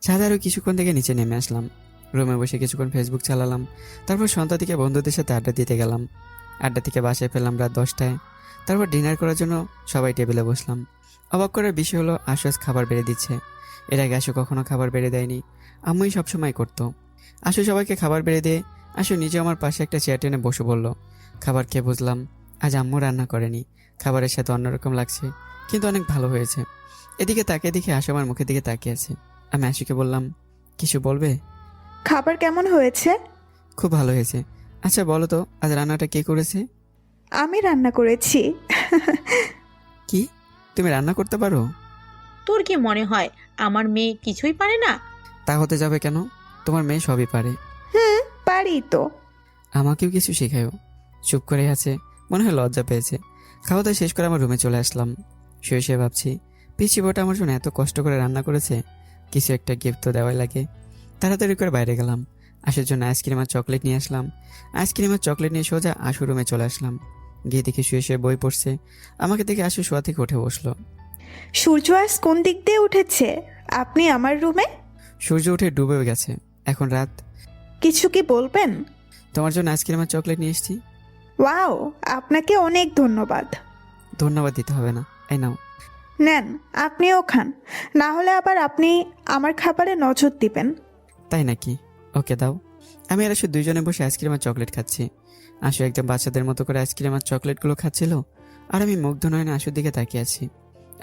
[SPEAKER 1] ছাদে আরও কিছুক্ষণ থেকে নিচে নেমে আসলাম। রুমে বসে কিছুক্ষণ ফেসবুক চালালাম। তারপর সন্ধ্যা থেকে বন্ধুদের সাথে আড্ডা দিতে গেলাম। আড্ডা থেকে বাসায় ফেললাম রাত 10টায়। তারপর ডিনার করার জন্য সবাই টেবিলে বসলাম। অবাক করার বিষয় হলো আশু আজ খাবার বেড়ে দিচ্ছে। এর আগে আশু কখনো খাবার বেড়ে দেয়নি, আম্মুই সবসময় করতো। আশু সবাইকে খাবার বেড়ে দিয়ে আশু নিজে আমার পাশে একটা চেয়ার টেনে বসে বলল। খাবার খেয়ে বুঝলাম আজ আম্মু রান্না করেনি। খাবারের সাথে অন্যরকম লাগছে, কিন্তু অনেক ভালো হয়েছে। এদিকে তাকিয়ে দেখে আশু আমার মুখের দিকে তাকিয়ে আছে। আমি আশুকে বললাম, কিছু বলবে?
[SPEAKER 6] খাবার কেমন হয়েছে?
[SPEAKER 1] খুব ভালো হয়েছে। আচ্ছা বলো তো, আজ রান্নাটা কে করেছে?
[SPEAKER 6] আমি রান্না করেছি।
[SPEAKER 1] কি, তুমি রান্না করতে পারো?
[SPEAKER 2] তোর কি মনে হয় আমার মেয়ে কিছুই পারে না?
[SPEAKER 1] তা হতে যাবে কেন, তোমার মেয়ে সবই পারে।
[SPEAKER 6] পারি তো।
[SPEAKER 1] আমাকেও কিছু শেখায়ও। চুপ করে আছে, মনে হয় লজ্জা পেয়েছে। খাওয়া দাওয়া শেষ করে আমার রুমে চলে আসলাম। শুয়ে শুয়ে ভাবছি পিচি বউটা আমার জন্য এত কষ্ট করে রান্না করেছে, কিছু একটা গিফট তো দেওয়াই লাগে। তাড়াতাড়ি করে বাইরে গেলাম, আশুর জন্য আইসক্রিম আর চকলেট নিয়ে আসলাম। আইসক্রিম আর চকলেট নিয়ে সোজা আশু রুমে চলে আসলাম। গিয়ে দেখি শুয়ে শুয়ে বই পড়ছে। আমাকে দেখে আশু শোয়া থেকে উঠে বসলো।
[SPEAKER 6] সূর্য আজ কোন দিক দিয়ে উঠেছে? আপনি আমার রুমে?
[SPEAKER 1] সূর্য উঠে ডুবে গেছে, এখন রাত।
[SPEAKER 6] কিছু কি বলবেন?
[SPEAKER 1] তোমার জন্য আইসক্রিম আর চকলেট নিয়ে এসেছি।
[SPEAKER 6] ওয়াও, আপনাকে অনেক ধন্যবাদ।
[SPEAKER 1] ধন্যবাদ দিতে হবে না, এই নাও।
[SPEAKER 6] নেন, আপনিও খান, না হলে আবার আপনি আমার খাবারে নজর দিবেন।
[SPEAKER 1] তাই নাকি? ওকে দাও। আমি আর আশু দুইজনে বসে আইসক্রিম আর চকলেট খাচ্ছি। আশু একদম বাচ্চাদের মতো করে আইসক্রিম আর চকলেটগুলো খাচ্ছিল, আর আমি মুগ্ধ নয়নে আশুর দিকে তাকিয়ে আছি।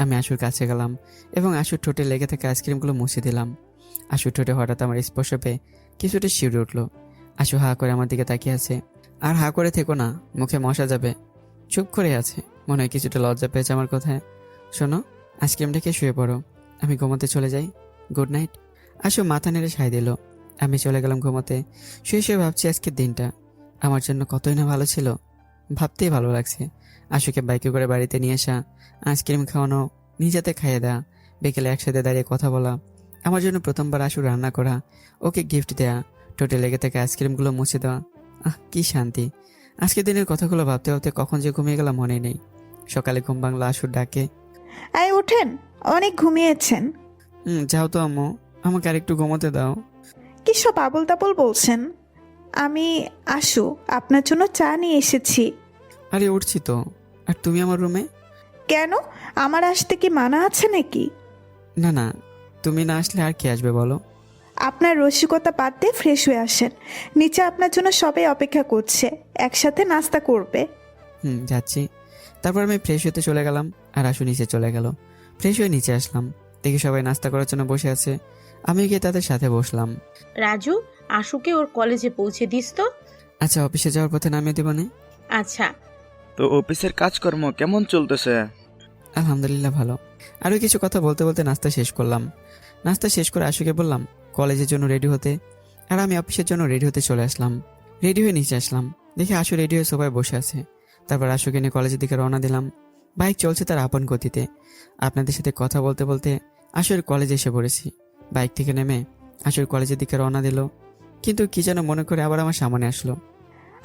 [SPEAKER 1] আমি আশুর কাছে গেলাম এবং আশুর ঠোঁটে লেগে থাকা আইসক্রিমগুলো মুছে দিলাম। আশুর ঠোঁটে হঠাৎ আমার স্পর্শ পেয়ে কিছুটা শিউরে উঠল। আশু হা করে আমার দিকে তাকিয়ে আছে। আর হা করে থেকো না, মুখে মশা যাবে। চুপ করে আছে, মনে হয় কিছুটা লজ্জা পেয়েছে আমার কথায়। শোনো, আইসক্রিমটা খেয়ে শুয়ে পড়ো, আমি ঘুমোতে চলে যাই। Good night. আশু মাথা নেড়ে সায় দিল। আমি চলে গেলাম ঘুমোতে। শুয়ে শুয়ে ভাবছি আজকের দিনটা আমার জন্য কতই না ভালো ছিল। ভাবতেই ভালো লাগছে। আশুকে বাইকে করে বাড়িতে নিয়ে আসা, আইসক্রিম খাওয়ানো, নিজেতে খাইয়ে দেওয়া, বিকেলে একসাথে দাঁড়িয়ে কথা বলা, আমার জন্য প্রথমবার আশু রান্না করা, ওকে গিফট দেয়া, টোটে লেগে থাকা আইসক্রিমগুলো মুছে দেওয়া। কি শান্তি। আজকের দিনের কথাগুলো ভাবতে ভাবতে কখন যে ঘুমিয়ে গেলাম মনে নেই। সকালে ঘুম ভাঙলো আশুর ডাকে।
[SPEAKER 6] আই ওঠেন, অনেক ঘুমিয়েছেন।
[SPEAKER 1] যাও তো আম্মু, আমাকে আরেকটু ঘুমোতে দাও।
[SPEAKER 6] কি সব আবল তাবল বলছেন? আমি আশু, আপনার জন্য চা নিয়ে এসেছি।
[SPEAKER 1] আরে উঠছি তো। আর তুমি আমার রুমে?
[SPEAKER 6] কেন, আমার আসতে কি মানা আছে নাকি?
[SPEAKER 1] না না, তুমি না আসলে আর কে আসবে বলো?
[SPEAKER 6] আপনার রসিকতা বাদ দিয়ে ফ্রেশ হয়ে আসেন, নিচে আপনার জন্য সবাই অপেক্ষা করছে, একসাথে নাস্তা করবে।
[SPEAKER 1] যাচ্ছি। তারপর আমি ফ্রেশ হতে চলে গেলাম আর আশু নিচে চলে গেল। ফ্রেশ হয়ে নিচে আসলাম, দেখি সবাই নাস্তা করার জন্য বসে আছে। আমি গিয়ে তাদের সাথে বসলাম।
[SPEAKER 2] রাজু, আশুকে ওর কলেজে পৌঁছে দিস তো।
[SPEAKER 1] আচ্ছা, অফিসে যাওয়ার পথে নামিয়ে দেবো না?
[SPEAKER 2] আচ্ছা,
[SPEAKER 8] তো অফিসের কাজকর্ম কেমন চলতেছে?
[SPEAKER 1] আলহামদুলিল্লাহ ভালো। আরও কিছু কথা বলতে বলতে নাস্তা শেষ করলাম। নাস্তা শেষ করে আশুকে বললাম কলেজের জন্য রেডি হতে, আর আমি অফিসের জন্য রেডি হতে চলে আসলাম। রেডি হয়ে নিচে আসলাম, দেখি আশু রেডি হয়ে সবাই বসে আছে। তারপর আশুকে নিয়ে কলেজের দিকে রওনা দিলাম। বাইক চলছে তার আপন গতিতে। আপনাদের সাথে কথা বলতে বলতে আশুর কলেজে এসে পড়েছি। বাইক থেকে নেমে আশুর কলেজের দিকে রওনা দিল, কিন্তু কি যেন মনে করে আবার আমার সামনে আসলো।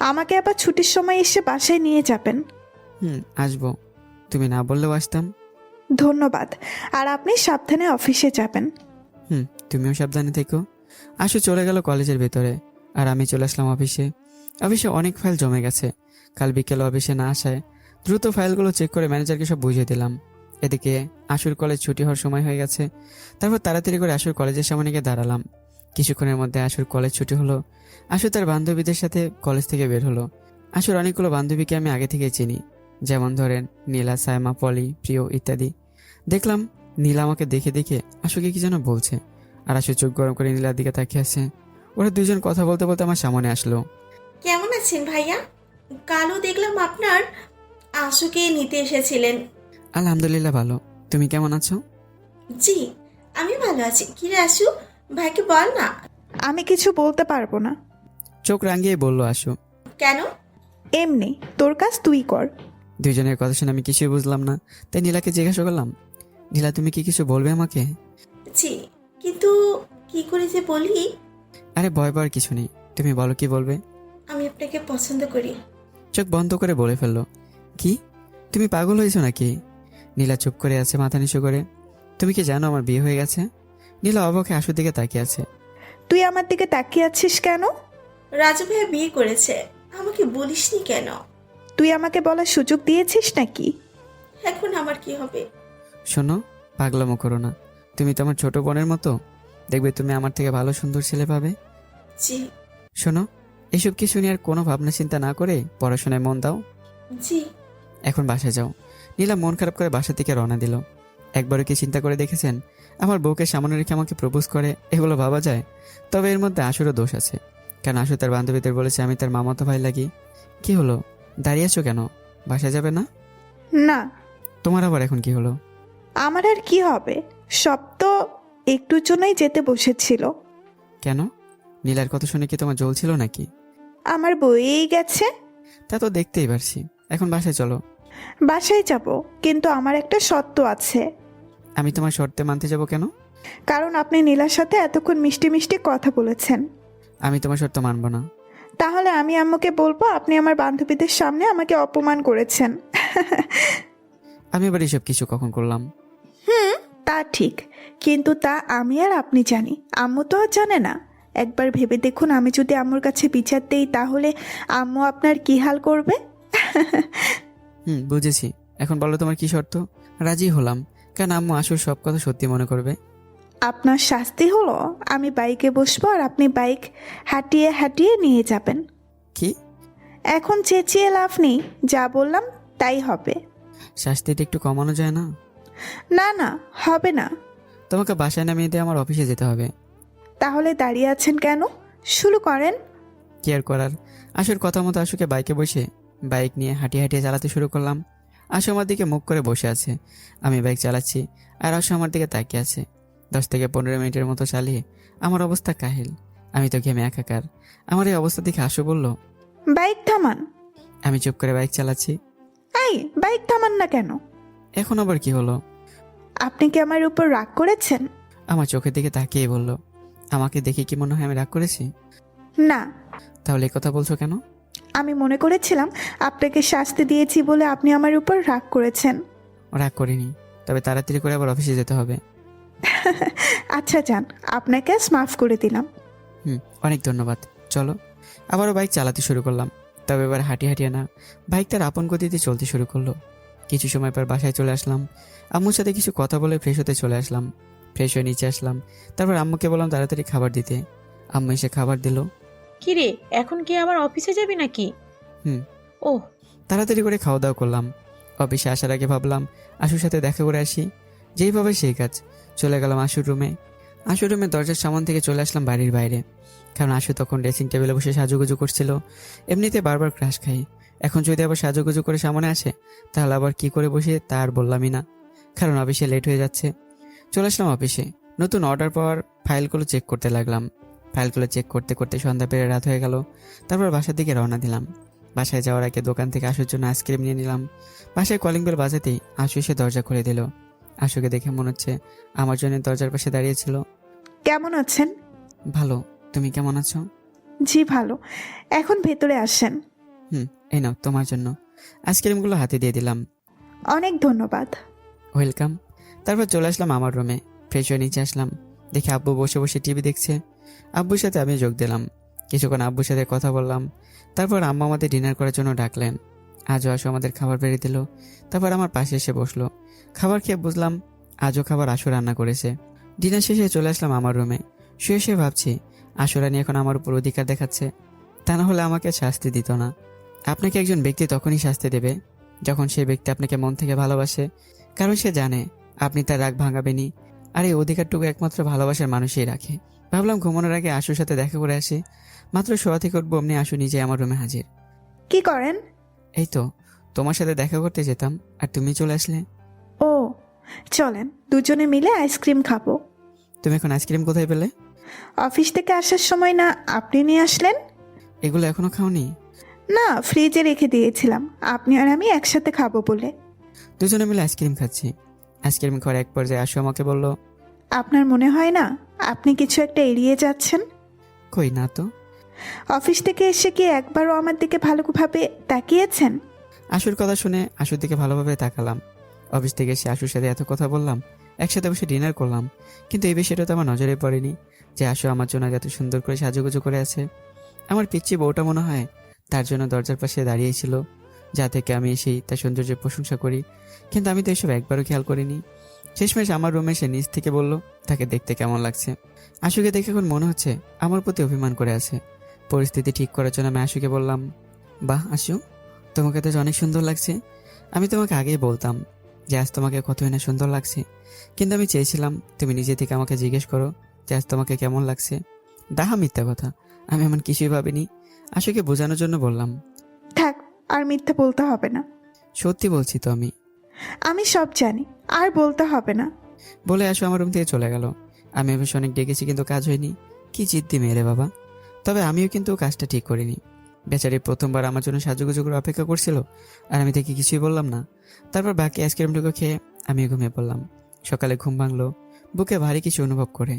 [SPEAKER 6] আমাকে আবার ছুটির সময় এসে বাসায় নিয়ে যাবেন।
[SPEAKER 1] আসবো, তুমি না বললেও আসতাম।
[SPEAKER 6] ধন্যবাদ। আর আপনি সাবধানে অফিসে যাবেন।
[SPEAKER 1] তুমিও সাবধানে থেকো। আশু চলে গেল কলেজের ভেতরে, আর আমি চলে আসলাম অফিসে। অফিসে অনেক ফাইল জমে গেছে। কাল বিকেলে অফিসে না আসায় দ্রুত ফাইলগুলো চেক করে ম্যানেজারকে সব বুঝিয়ে দিলাম। এদিকে আশুর কলেজ ছুটি হওয়ার সময় হয়ে গেছে। তারপর তাড়াতাড়ি করে আশুর কলেজের সামনে গিয়ে দাঁড়ালাম। কিছুক্ষণের মধ্যে আশুর কলেজ ছুটি হলো। আশু তার বান্ধবীদের সাথে কলেজ থেকে বের হলো। আশুর অনেকগুলো বান্ধবীকে আমি আগে থেকে চিনি, যেমন ধরেন নীলা, সায়মা, পলি, প্রিয় ইত্যাদি। দেখলাম নীলা আমাকে দেখে দেখে আশুকে কি যেন বলছে, আর আশু চোখ গরম করে নীলার দিকে তাকিয়ে আছে। ওরা দুজন কথা বলতে বলতে আমার সামনে আসলো।
[SPEAKER 9] কেমন আছেন ভাইয়া? কালও দেখলাম আপনার আশুকে নিতে এসেছিলেন।
[SPEAKER 1] আলহামদুলিল্লাহ ভালো, তুমি কেমন আছো?
[SPEAKER 9] জি, আমি ভালো আছি। কি রে আশু, ভাইকে বল না।
[SPEAKER 6] আমি কিছু বলতে পারবো না।
[SPEAKER 1] চোখ রাঙিয়ে বলল আশু।
[SPEAKER 9] কেন?
[SPEAKER 6] এমনি, তোর কাজ তুই কর।
[SPEAKER 1] দুইজনের কথা শুনে আমি কিছুই বুঝলাম না, তাই নীলাকে জিজ্ঞাসা করলাম, নীলা তুমি কি কিছু বলবে আমাকে?
[SPEAKER 9] জি, কিন্তু কি করে যে বলি।
[SPEAKER 1] আরে ভয় পাওয়ার কিছু নেই, তুমি বলো কি বলবে।
[SPEAKER 9] আমি আপনাকে পছন্দ করি।
[SPEAKER 1] চোখ বন্ধ করে বলে ফেললো। কি, তুমি পাগল হয়েছো নাকি? নীলা চুপ করে আছে মাথা নিচু করে। তুমি কি জানো আমার বিয়ে হয়ে গেছে? নীলা অবাকে আশুর দিকে তাকিয়ে আছে।
[SPEAKER 6] তুই আমার দিকে তাকিয়ে আছিস কেন?
[SPEAKER 9] রাজু ভাইয়া বিয়ে করেছে, আমাকে বলিসনি কেন?
[SPEAKER 6] তুই আমাকে বলার সুযোগ দিয়েছিস নাকি?
[SPEAKER 9] এখন আমার কি হবে?
[SPEAKER 1] শোনো, পাগলামো করো না। তুমি তো আমার ছোট বোনের মতো, দেখবে তুমি আমার থেকে ভালো সুন্দর ছেলে পাবে।
[SPEAKER 9] জি।
[SPEAKER 1] শোনো, এসব কিছু নিয়ে আর কোনো ভাবনা চিন্তা না করে পড়াশোনায় মন দাও।
[SPEAKER 9] জি।
[SPEAKER 1] এখন বাসায় যাও। নীলা মন খারাপ করে বাসা থেকে রওনা দিল। একবারও কি চিন্তা করে দেখেছেন আমার বউকে সামনে রেখে আমাকে প্রপোজ করে? এগুলো ভাবা যায়? তবে এর মধ্যে আশুরও দোষ আছে, কারণ আশু তার বান্ধবীদের বলেছে আমি তার মামাতো ভাই লাগি। কি হলো, দাঁড়িয়ে আছো কেন? বাসায় যাবে না?
[SPEAKER 6] না।
[SPEAKER 1] তোমার আবার এখন কি হলো?
[SPEAKER 6] আমার আর কি হবে, সব তো একটুর জন্যই যেতে বসেছিল।
[SPEAKER 1] কেন, নীলার কথা শুনে কি তোমার জ্বলছিল নাকি?
[SPEAKER 6] আমার বইয়েই গেছে।
[SPEAKER 1] তা তো দেখতেই পারছি। এখন বাসায় চলো।
[SPEAKER 6] বাসায় যাব, কিন্তু আমার একটা শর্ত আছে।
[SPEAKER 1] আমি তোমার শর্তে মানতে যাব কেন?
[SPEAKER 6] কারণ আপনি নীলার সাথে এতক্ষণ মিষ্টি মিষ্টি কথা বলেছেন।
[SPEAKER 1] আমি তোমার শর্ত মানব না।
[SPEAKER 6] তাহলে আমি আম্মুকে বলবো আপনি আমার বান্ধবীদের সামনে আমাকে অপমান করেছেন।
[SPEAKER 1] আমি এবার এসব কিছু কখন করলাম?
[SPEAKER 6] তা ঠিক, কিন্তু তা আমি আর আপনি জানি, আম্মু তো আর জানে না। একবার ভেবে দেখুন, আমি যদি আম্মুর কাছে বিচার দেই তাহলে আম্মু আপনার কি হাল করবে?
[SPEAKER 1] বুঝেছি। এখন বলো তোমার কি শর্ত? রাজি হলাম, কারণ আম্মু আশুর সব কথা সত্যি মনে করবে।
[SPEAKER 6] আপনার শাস্তি হলো আমি বাইকে বসবো আর আপনি বাইক হাঁটিয়ে হাঁটিয়ে নিয়ে যাবেন।
[SPEAKER 1] কি?
[SPEAKER 6] এখন চেঁচিয়ে লাভ নেই, যা বললাম তাই হবে।
[SPEAKER 1] শাস্তিটা একটু কমানো যায় না?
[SPEAKER 6] না না, হবে না।
[SPEAKER 1] তোমাকে বাসায় নামিয়ে দিয়ে আমার অফিসে যেতে হবে।
[SPEAKER 6] তাহলে দাঁড়িয়ে আছেন কেন, শুরু করেন।
[SPEAKER 1] কি আর করার, আশুর কথা মতো আশুকে বাইকে বসে বাইক নিয়ে হাঁটিয়ে হাঁটিয়ে চালাতে শুরু করলাম। আশু আমার দিকে মুখ করে বসে আছে, আমি বাইক চালাচ্ছি, আর আশু আমার দিকে তাকিয়ে আছে। 10 থেকে 15 মিনিটের মতো চালিয়ে আমার অবস্থা কাহিল। আমি তো ঘেমে একাকার। আমার এই অবস্থা দেখে আশু বলল,
[SPEAKER 6] বাইক থামান।
[SPEAKER 1] আমি চুপ করে বাইক চালাচ্ছি।
[SPEAKER 6] এই, বাইক থামান না কেন?
[SPEAKER 1] এখন আবার কি হলো?
[SPEAKER 6] আপনি কি আমার উপর রাগ করেছেন?
[SPEAKER 1] আমার চোখের দিকে তাকিয়ে বলল, আমাকে দেখে কি মনে হয় আমি রাগ করেছি?
[SPEAKER 6] না।
[SPEAKER 1] তাহলে এই কথা বলছো কেন?
[SPEAKER 6] আমি মনে করেছিলাম আপনাকে শাস্তি দিয়েছি বলে আপনি আমার উপর রাগ করেছেন।
[SPEAKER 1] রাগ করিনি, তবে তাড়াতাড়ি করে আবার অফিসে যেতে হবে।
[SPEAKER 6] আচ্ছা যান, আপনাকে আজ মাফ করে দিলাম।
[SPEAKER 1] অনেক ধন্যবাদ। চলো। আবারও বাইক চালাতে শুরু করলাম, তবে এবার হাঁটিয়ে হাঁটিয়ে না, বাইক তার আপন গতিতে চলতে শুরু করলো। কিছু সময় পর বাসায় চলে আসলাম। আম্মুর সাথে কিছু কথা বলে ফ্রেশ হতে চলে আসলাম। ফ্রেশ হয়ে নিচে আসলাম, তারপর আম্মুকে বললাম তাড়াতাড়ি খাবার দিতে। আম্মু এসে খাবার দিল।
[SPEAKER 2] কি রে, এখন কি আবার অফিসে যাবি নাকি? ও,
[SPEAKER 1] তাড়াতাড়ি করে খাওয়া দাওয়া করলাম। অফিসে আসার আগে ভাবলাম আশুর সাথে দেখা করে আসি, যেইভাবে সেই কাজ। চলে গেলাম আশুর রুমে। আশুর রুমের দরজার সামনে থেকে চলে আসলাম বাড়ির বাইরে, কারণ আশু তখন ড্রেসিং টেবিলে বসে সাজুগুজু করছিল। এমনিতে বারবার ক্রাশ খাই, এখন যদি আবার সাজুগুজু করে সামনে আসে তাহলে আবার কি করে বসে তা আর বললামই না, কারণ অফিসে লেট হয়ে যাচ্ছে। চলে আসলাম অফিসে, নতুন অর্ডার পাওয়ার ফাইলগুলো চেক করতে লাগলাম। ফাইলগুলো চেক করতে করতে সন্ধ্যা পেরে রাত হয়ে গেল। তারপর বাসার দিকে রওনা দিলাম। বাসায় যাওয়ার আগে দোকান থেকে আশুর জন্য আইসক্রিম নিয়ে নিলাম। বাসায় কলিং বেল বাজাতেই আশু এসে দরজা খুলে দিল। আশুকে দেখে মনে হচ্ছে আমার জন্য দরজার পাশে দাঁড়িয়েছিল।
[SPEAKER 6] কেমন আছেন?
[SPEAKER 1] ভালো, তুমি কেমন আছো?
[SPEAKER 6] জি ভালো। এখন ভেতরে আসেন।
[SPEAKER 1] এই নাও তোমার জন্য। আইসক্রিমগুলো হাতে দিয়ে দিলাম।
[SPEAKER 6] অনেক ধন্যবাদ।
[SPEAKER 1] ওয়েলকাম। তারপর চলে আসলাম আমার রুমে, ফ্রেশ হয়ে নিচে আসলাম। দেখি আব্বু বসে বসে টিভি দেখছে। আব্বুর সাথে আমি যোগ দিলাম। কিছুক্ষণ আব্বুর সাথে কথা বললাম। তারপর আম্মা আমাদের ডিনার করার জন্য ডাকলেন। আজও আশু আমাদের খাবার বেড়ে দিল। তারপর আমার পাশে এসে বসলো। খাবার খেয়ে বুঝলাম আজও খাবার আশু রান্না করেছে। ডিনার শেষে চলে আসলাম আমার রুমে। শুয়ে শুয়ে ভাবছি আশু রানী এখন আমার উপর অধিকার দেখাচ্ছে। তা না হলে আমাকে শাস্তি দিত না। আপনাকে একজন ব্যক্তি তখনই শাস্তি দেবে যখন সেই ব্যক্তি আপনাকে মন থেকে ভালোবাসে, কারণ সে জানে আপনি তার রাগ ভাঙাবেনি। আর এই অধিকারটুকু একমাত্র ভালোবাসার মানুষই রাখে। ভাবলাম ঘুমানোর আগে আশুর সাথে দেখা করে আসি। মাত্র শোয়া থেকে উঠবো অমনি আশু নিজে আমার রুমে হাজির।
[SPEAKER 6] কি করেন?
[SPEAKER 1] এই তো তোমার সাথে দেখা করতে যেতাম, আর তুমি চলে আসলে।
[SPEAKER 6] ও, চলেন দুজনে মিলে আইসক্রিম খাবো।
[SPEAKER 1] তুমি এখন আইসক্রিম কোথায় পেলে?
[SPEAKER 6] অফিস থেকে আসার সময় না আপনি নিয়ে আসলেন?
[SPEAKER 1] এগুলো এখনো খাওনি?
[SPEAKER 6] না, ফ্রিজে রেখে দিয়েছিলাম আপনি আর আমি একসাথে খাবো বলে।
[SPEAKER 1] দুজনে মিলে আইসক্রিম খাচ্ছি। আইসক্রিম খাওয়ার এক পর্যায়ে আশু আমাকে বলল,
[SPEAKER 6] আপনার মনে হয় না আপনি কিছু একটা এড়িয়ে যাচ্ছেন?
[SPEAKER 1] কই না তো।
[SPEAKER 6] অফিস থেকে এসে কি একবারও আমার দিকে ভালোভাবে তাকিয়েছেন?
[SPEAKER 1] আশুর কথা শুনে আশুর দিকে ভালোভাবে তাকালাম। অফিস থেকে এসে আশুর সাথে এত কথা বললাম, একসাথে বসে ডিনার করলাম, কিন্তু এই বিষয়টা তো আমার নজরে পড়েনি যে আশু আমার জন্য এত সুন্দর করে সাজুগুজু করে আছে। আমার পিচ্ছি বউটা মনে হয় তার জন্য দরজার পাশে দাঁড়িয়েছিল, যা থেকে আমি এসেই তার সৌন্দর্যের প্রশংসা করি, কিন্তু আমি তো এসব একবারও খেয়াল করিনি। শেষমেশ আমার রুমে এসে নিচ থেকে বলল তাকে দেখতে কেমন লাগছে। আশুকে দেখে এখন মনে হচ্ছে আমার প্রতি অভিমান করে আছে। পরিস্থিতি ঠিক করার জন্য আমি আশুকে বললাম, বাহ আশু, তোমাকে তো অনেক সুন্দর লাগছে। আমি তোমাকে আগেই বলতাম যে আজ তোমাকে কতই না সুন্দর লাগছে, কিন্তু আমি চেয়েছিলাম তুমি নিজে থেকে আমাকে জিজ্ঞেস করো যে আজ তোমাকে কেমন লাগছে। ডাহা মিথ্যা কথা, আমি এমন কিছুই ভাবিনি। আশুকে বোঝানোর জন্য বললাম,
[SPEAKER 6] থাক, আর মিথ্যা বলতে হবে না।
[SPEAKER 1] সত্যি বলছি তো আমি।
[SPEAKER 6] আমি সব জানি, আর বলতে হবে না।
[SPEAKER 1] বলে আশু আমার রুম থেকে চলে গেল। আমি অবশ্য অনেক ডেকেছি, কিন্তু কাজ হয়নি। কি জিদ্দি মেরে বাবা। তবে আমিও কিন্তু কাজটা ঠিক করিনি। বেচারি প্রথমবার আমার জন্য সাজুগুজু করে অপেক্ষা করছিল, আর আমি তাকে কিছুই বললাম না। তারপর বাকি আইসক্রিমটুকু খেয়ে আমিও ঘুমিয়ে পড়লাম। সকালে ঘুম ভাঙলো, বুকে ভারী কিছু অনুভব করে।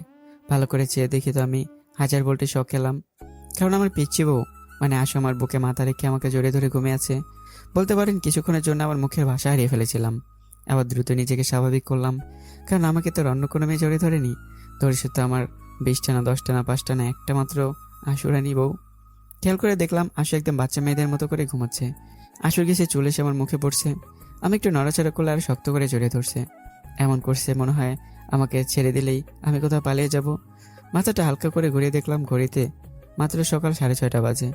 [SPEAKER 1] ভালো করে চেয়ে দেখি তো আমি 1000 ভোল্টের শক খেলাম, কারণ আমার পিচ্ছি বউ মানে আশু আমার বুকে মাথা রেখে আমাকে জড়িয়ে ধরে ঘুমিয়ে আছে। বলতে পারেন কিছুক্ষণের জন্য আমার মুখের ভাষা হারিয়ে ফেলেছিলাম। আবার দ্রুত নিজেকে স্বাভাবিক করলাম, কারণ আমাকে তো অন্য কোনো মেয়ে জড়িয়ে ধরেনি। ধরেছে তো আমার 20টা না 10টা না 5টা না একটা মাত্র আশুরানি বউ। খেয়াল করে দেখলাম আশু একদম বাচ্চা মেয়েদের মতো করে ঘুমাচ্ছে। আশুর গেছে চুল এসে আমার মুখে পড়ছে। আমি একটু নড়াচড়া করলে আর শক্ত করে জড়িয়ে ধরছে। এমন করছে মনে হয় আমাকে ছেড়ে দিলেই আমি কোথাও পালিয়ে যাব। মাথাটা হালকা করে ঘুরিয়ে দেখলাম ঘড়িতে মাত্র সকাল 6:30 বাজে।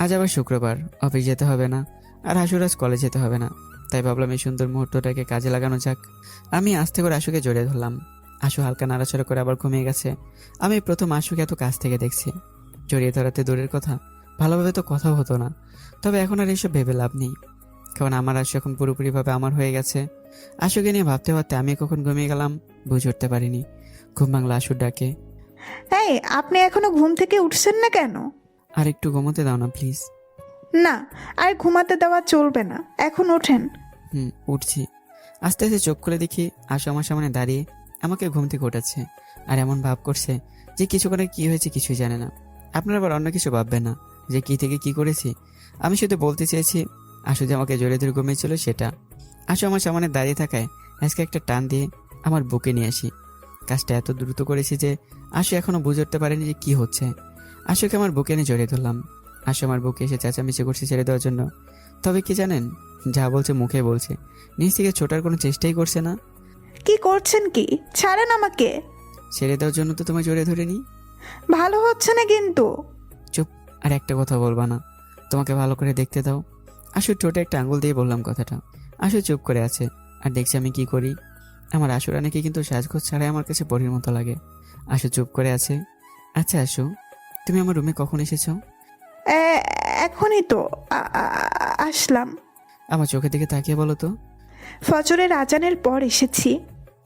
[SPEAKER 1] আজ আবার শুক্রবার, অফিস যেতে হবে না, আর আশুর আজ কলেজ যেতে হবে না। তাই ভাবলাম এই সুন্দর মুহূর্তটাকে কাজে লাগানো যাক। আমি আস্তে করে আশুকে জড়িয়ে ধরলাম। আশু হালকা নাড়াচাড়া করে আবার ঘুমিয়ে গেছে। আমি প্রথম আশুকে এত কাছ থেকে দেখছি। জড়িয়ে ধরাতে দূরের কথা, ভালোভাবে তো কথাও হতো না। তবে এখন আর এসব ভেবে লাভ নেই, কারণ আমার আশু এখন পুরোপুরিভাবে আমার হয়ে গেছে। আশুকে নিয়ে ভাবতে ভাবতে আমি কখন ঘুমিয়ে গেলাম বুঝে উঠতে পারিনি। ঘুম ভাঙলো আশুর ডাকে।
[SPEAKER 6] এই, আপনি এখনো ঘুম থেকে উঠছেন না কেন?
[SPEAKER 1] আর একটু ঘুমোতে দাও না প্লিজ।
[SPEAKER 6] না, আর ঘুমাতে দেওয়া চলবে না, এখন ওঠেন।
[SPEAKER 1] উঠছি। আস্তে আস্তে চোখ খুলে দেখি আশু আমার সামনে দাঁড়িয়ে আমাকে ঘুম থেকে ওঠাচ্ছে, আর এমন ভাব করছে যে কিছুক্ষণে কি হয়েছে কিছুই জানে না। আপনারা আবার অন্য কিছু ভাববেন না যে কি থেকে কি করেছি। আমি শুধু বলতে চেয়েছি আশু যে আমাকে জড়িয়ে ধরে ঘুমিয়েছিল সেটা। আশু আমার সামনে দাঁড়িয়ে থাকায় আজকে একটা টান দিয়ে আমার বুকে নিয়ে আসি। কাজটা এত দ্রুত করেছি যে আশু এখনো বুঝে উঠতে পারেনি যে কি হচ্ছে। আশুকে আমার বুকে এনে জড়িয়ে ধরলাম। আশু আমার বুকে এসে চেঁচামেচি করছে ছেড়ে দেওয়ার জন্য। তবে কি জানেন, যা বলছে মুখে বলছে, নিজ থেকে ছোটার কোনো চেষ্টাই করছে না।
[SPEAKER 6] কি করছেন কি? ছাড়েন আমাকে।
[SPEAKER 1] ছেড়ে দেওয়ার জন্য তো তোমায় জড়িয়ে ধরে নি।
[SPEAKER 6] ভালো হচ্ছে না কিন্তু।
[SPEAKER 1] চুপ, আর একটা কথা বলবা না। তোমাকে ভালো করে দেখতে দাও। আশুর ঠোঁটে একটা আঙুল দিয়ে বললাম কথাটা। আশু চুপ করে আছে আর দেখছি আমি কি করি। আমার আশু রানীকে কিন্তু সাজগোজ ছাড়াই আমার কাছে পরীর মতো লাগে। আশু চুপ করে আছে। আচ্ছা আশু, তুমি আমার রুমে কখন এসেছো?
[SPEAKER 6] এখন এখনই তো আসলাম।
[SPEAKER 1] আমার চোখের দিকে তাকিয়ে বলো তো।
[SPEAKER 6] ফজরের আজানের পর এসেছি।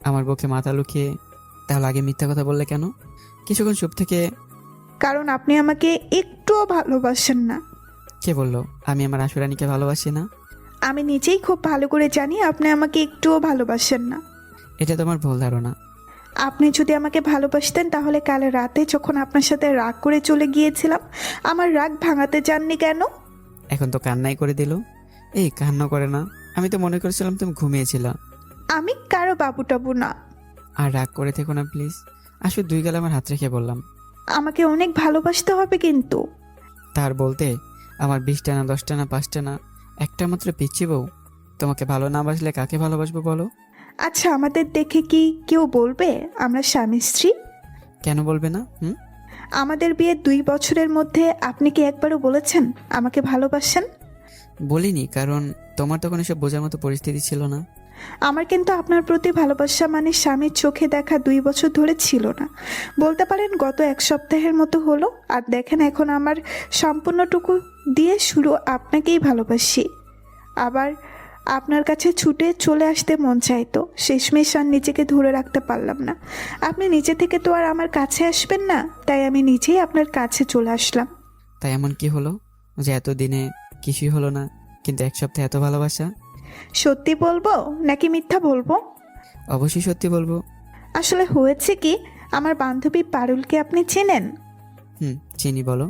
[SPEAKER 1] আমার বুকে মাথা লুকিয়ে তাহলে আগে মিথ্যা কথা বললে কেন? কিছুক্ষণ চুপ থেকে
[SPEAKER 6] কারণ আপনি আমাকে একটুও ভালোবাসেন না।
[SPEAKER 1] কে বললো আমি আমার আশুরানীকে ভালোবাসি না?
[SPEAKER 6] আমি নিজেই খুব ভালো করে জানি আপনি আমাকে একটুও ভালোবাসেন না।
[SPEAKER 1] এটা তোমার ভুল ধারণা।
[SPEAKER 6] আপনি যদি আমাকে ভালোবাসতেন তাহলে কাল রাতে যখন আপনার সাথে রাগ করে চলে গিয়েছিলাম, আমার রাগ ভাঙাতে চাননি কেন?
[SPEAKER 1] এখন তো কান্নাই করে দিল। এই কান্না করে না, আমি তো মনে করেছিলাম তুমি ঘুমিয়েছিল।
[SPEAKER 6] আমি কারো বাবু টাবু না।
[SPEAKER 1] আর রাগ করে থেকো না প্লিজ। আসলে 2 গালে আমার হাত রেখে বললাম।
[SPEAKER 6] আমাকে অনেক ভালোবাসতে হবে কিন্তু।
[SPEAKER 1] তার বলতে আমার 20টা না 10টা না 5টা না একটা মাত্র পিচ্ছি বউ। তোমাকে ভালো না বাসলে কাকে ভালোবাসবো বলো?
[SPEAKER 6] আচ্ছা, আমাদের দেখে কি কেউ বলবে আমরা স্বামী স্ত্রী?
[SPEAKER 1] কেন বলবে না?
[SPEAKER 6] আমাদের বিয়ে 2 বছরের মধ্যে আপনি কি একবারও বলেছেন আমাকে ভালোবাসেন?
[SPEAKER 1] বলিনি, কারণ তোমার তখন এসব বোঝার মতো পরিস্থিতি ছিল না।
[SPEAKER 6] আমার কিন্তু আপনার প্রতি ভালোবাসা মানে স্বামীর চোখে দেখা 2 বছর ধরে ছিল না, বলতে পারেন গত 1 সপ্তাহের মতো হলো। আর দেখেন এখন আমার সম্পূর্ণটুকু দিয়ে শুরু আপনাকেই ভালোবাসি। আবার আপনার কাছে ছুটে চলে আসতে মন চাইতো, শেষমেশ আর নিজেকে ধরে রাখতে পারলাম না। আপনি নিজে থেকে তো আর আমার কাছে আসবেন না, তাই আমি নিজেই আপনার কাছে চলে আসলাম।
[SPEAKER 1] তাই এমন কি হলো যে এতদিনে কিছুই হলো না, কিন্তু 1 সপ্তাহে এত ভালোবাসা?
[SPEAKER 6] সত্যি বলবো নাকি মিথ্যা বলবো?
[SPEAKER 1] অবশ্যই সত্যি বলবো।
[SPEAKER 6] আসলে হয়েছে কি, আমার বান্ধবী পারুলকে আপনি চেনেন?
[SPEAKER 1] চিনি, বলো।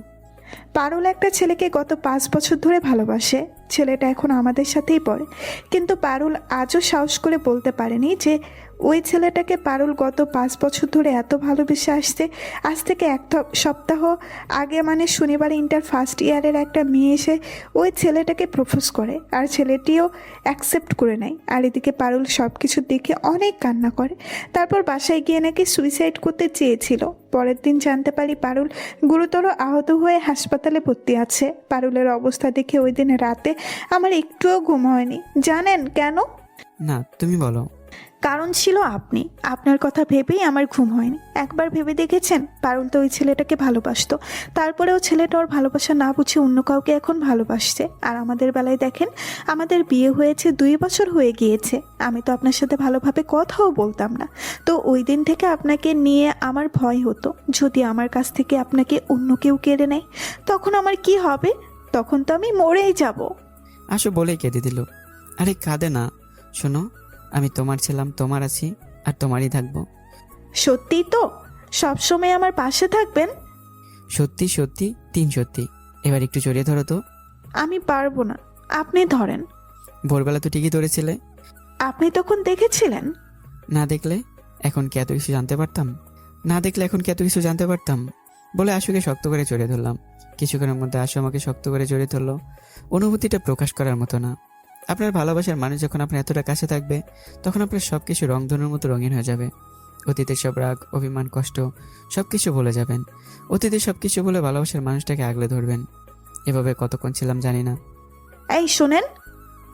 [SPEAKER 6] পারুল একটা ছেলেকে গত 5 বছর ধরে ভালোবাসে। ছেলেটা এখন আমাদের সাথেই পড়ে, কিন্তু পারুল আজও সাহস করে বলতে পারেনি যে ওই ছেলেটাকে পারুল গত 5 বছর ধরে এত ভালোবেসে আসছে। আজ থেকে 1 সপ্তাহ আগে মানে শনিবার ইন্টার ফার্স্ট ইয়ারের একটা মেয়ে এসে ওই ছেলেটাকে প্রপোজ করে, আর ছেলেটিও অ্যাকসেপ্ট করে নেয়। আর এদিকে পারুল সব কিছু দেখে অনেক কান্না করে। তারপর বাসায় গিয়ে নাকি সুইসাইড করতে চেয়েছিল। পরের দিন জানতে পারি পারুল গুরুতর আহত হয়ে হাসপাতালে ভর্তি আছে। পারুলের অবস্থা দেখে ওই দিন রাতে আমার একটুও ঘুম হয়নি। জানেন কেন?
[SPEAKER 1] না, তুমি বলো।
[SPEAKER 6] কারণ ছিল আপনি। আপনার কথা ভেবেই আমার ঘুম হয়নি। একবার ভেবে দেখেছেন পারুল তো ওই ছেলেটাকে ভালোবাসতো, তারপরেও ছেলেটা ওর ভালোবাসা না বুঝে অন্য কাউকে এখন ভালোবাসছে। আর আমাদের বেলায় দেখেন, আমাদের বিয়ে হয়েছে 2 বছর হয়ে গিয়েছে। আমি তো আপনার সাথে ভালোভাবে কথাও বলতাম না। তো ওই দিন থেকে আপনাকে নিয়ে আমার ভয় হতো, যদি আমার কাছ থেকে আপনাকে অন্য কেউ কেড়ে নেয় তখন আমার কি হবে? তখন তো আমি মরেই যাব।
[SPEAKER 1] আসো বলেই কেঁদে দিল। আরে কাঁদে না, শোনো, আমি তোমার ছিলাম, তোমার আছি, আর তোমারই থাকবো।
[SPEAKER 6] সত্যিই তো সবসময় আমার পাশে থাকবেন?
[SPEAKER 1] সত্যি সত্যি 3 সত্যি। এবার একটু জড়িয়ে ধরো তো।
[SPEAKER 6] আমি পারবো না, আপনি ধরেন।
[SPEAKER 1] ভোরবেলা তো ঠিকই ধরেছিলে।
[SPEAKER 6] আপনি তখন দেখেছিলেন?
[SPEAKER 1] না দেখলে এখন কি এত কিছু জানতে পারতাম? না দেখলে এখন কি এত কিছু জানতে পারতাম? বলে আশুকে শক্ত করে জড়িয়ে ধরলাম। কিছুক্ষণের মধ্যে আশু আমাকে শক্ত করে জড়িয়ে ধরলো। অনুভূতিটা প্রকাশ করার মতো না। আপনার ভালোবাসার মানুষ যখন আপনার এতটা কাছে থাকবে, তখন আপনার সব কিছু রংধনুর মতো রঙিন হয়ে যাবে। অতীতের সব রাগ, অভিমান, কষ্ট সব কিছু ভুলে যাবেন। অতীতের সব কিছু বলে ভালোবাসার মানুষটাকে আগলে ধরবেন। এভাবে কতক্ষণ ছিলাম জানি না।
[SPEAKER 6] এই শোনেন।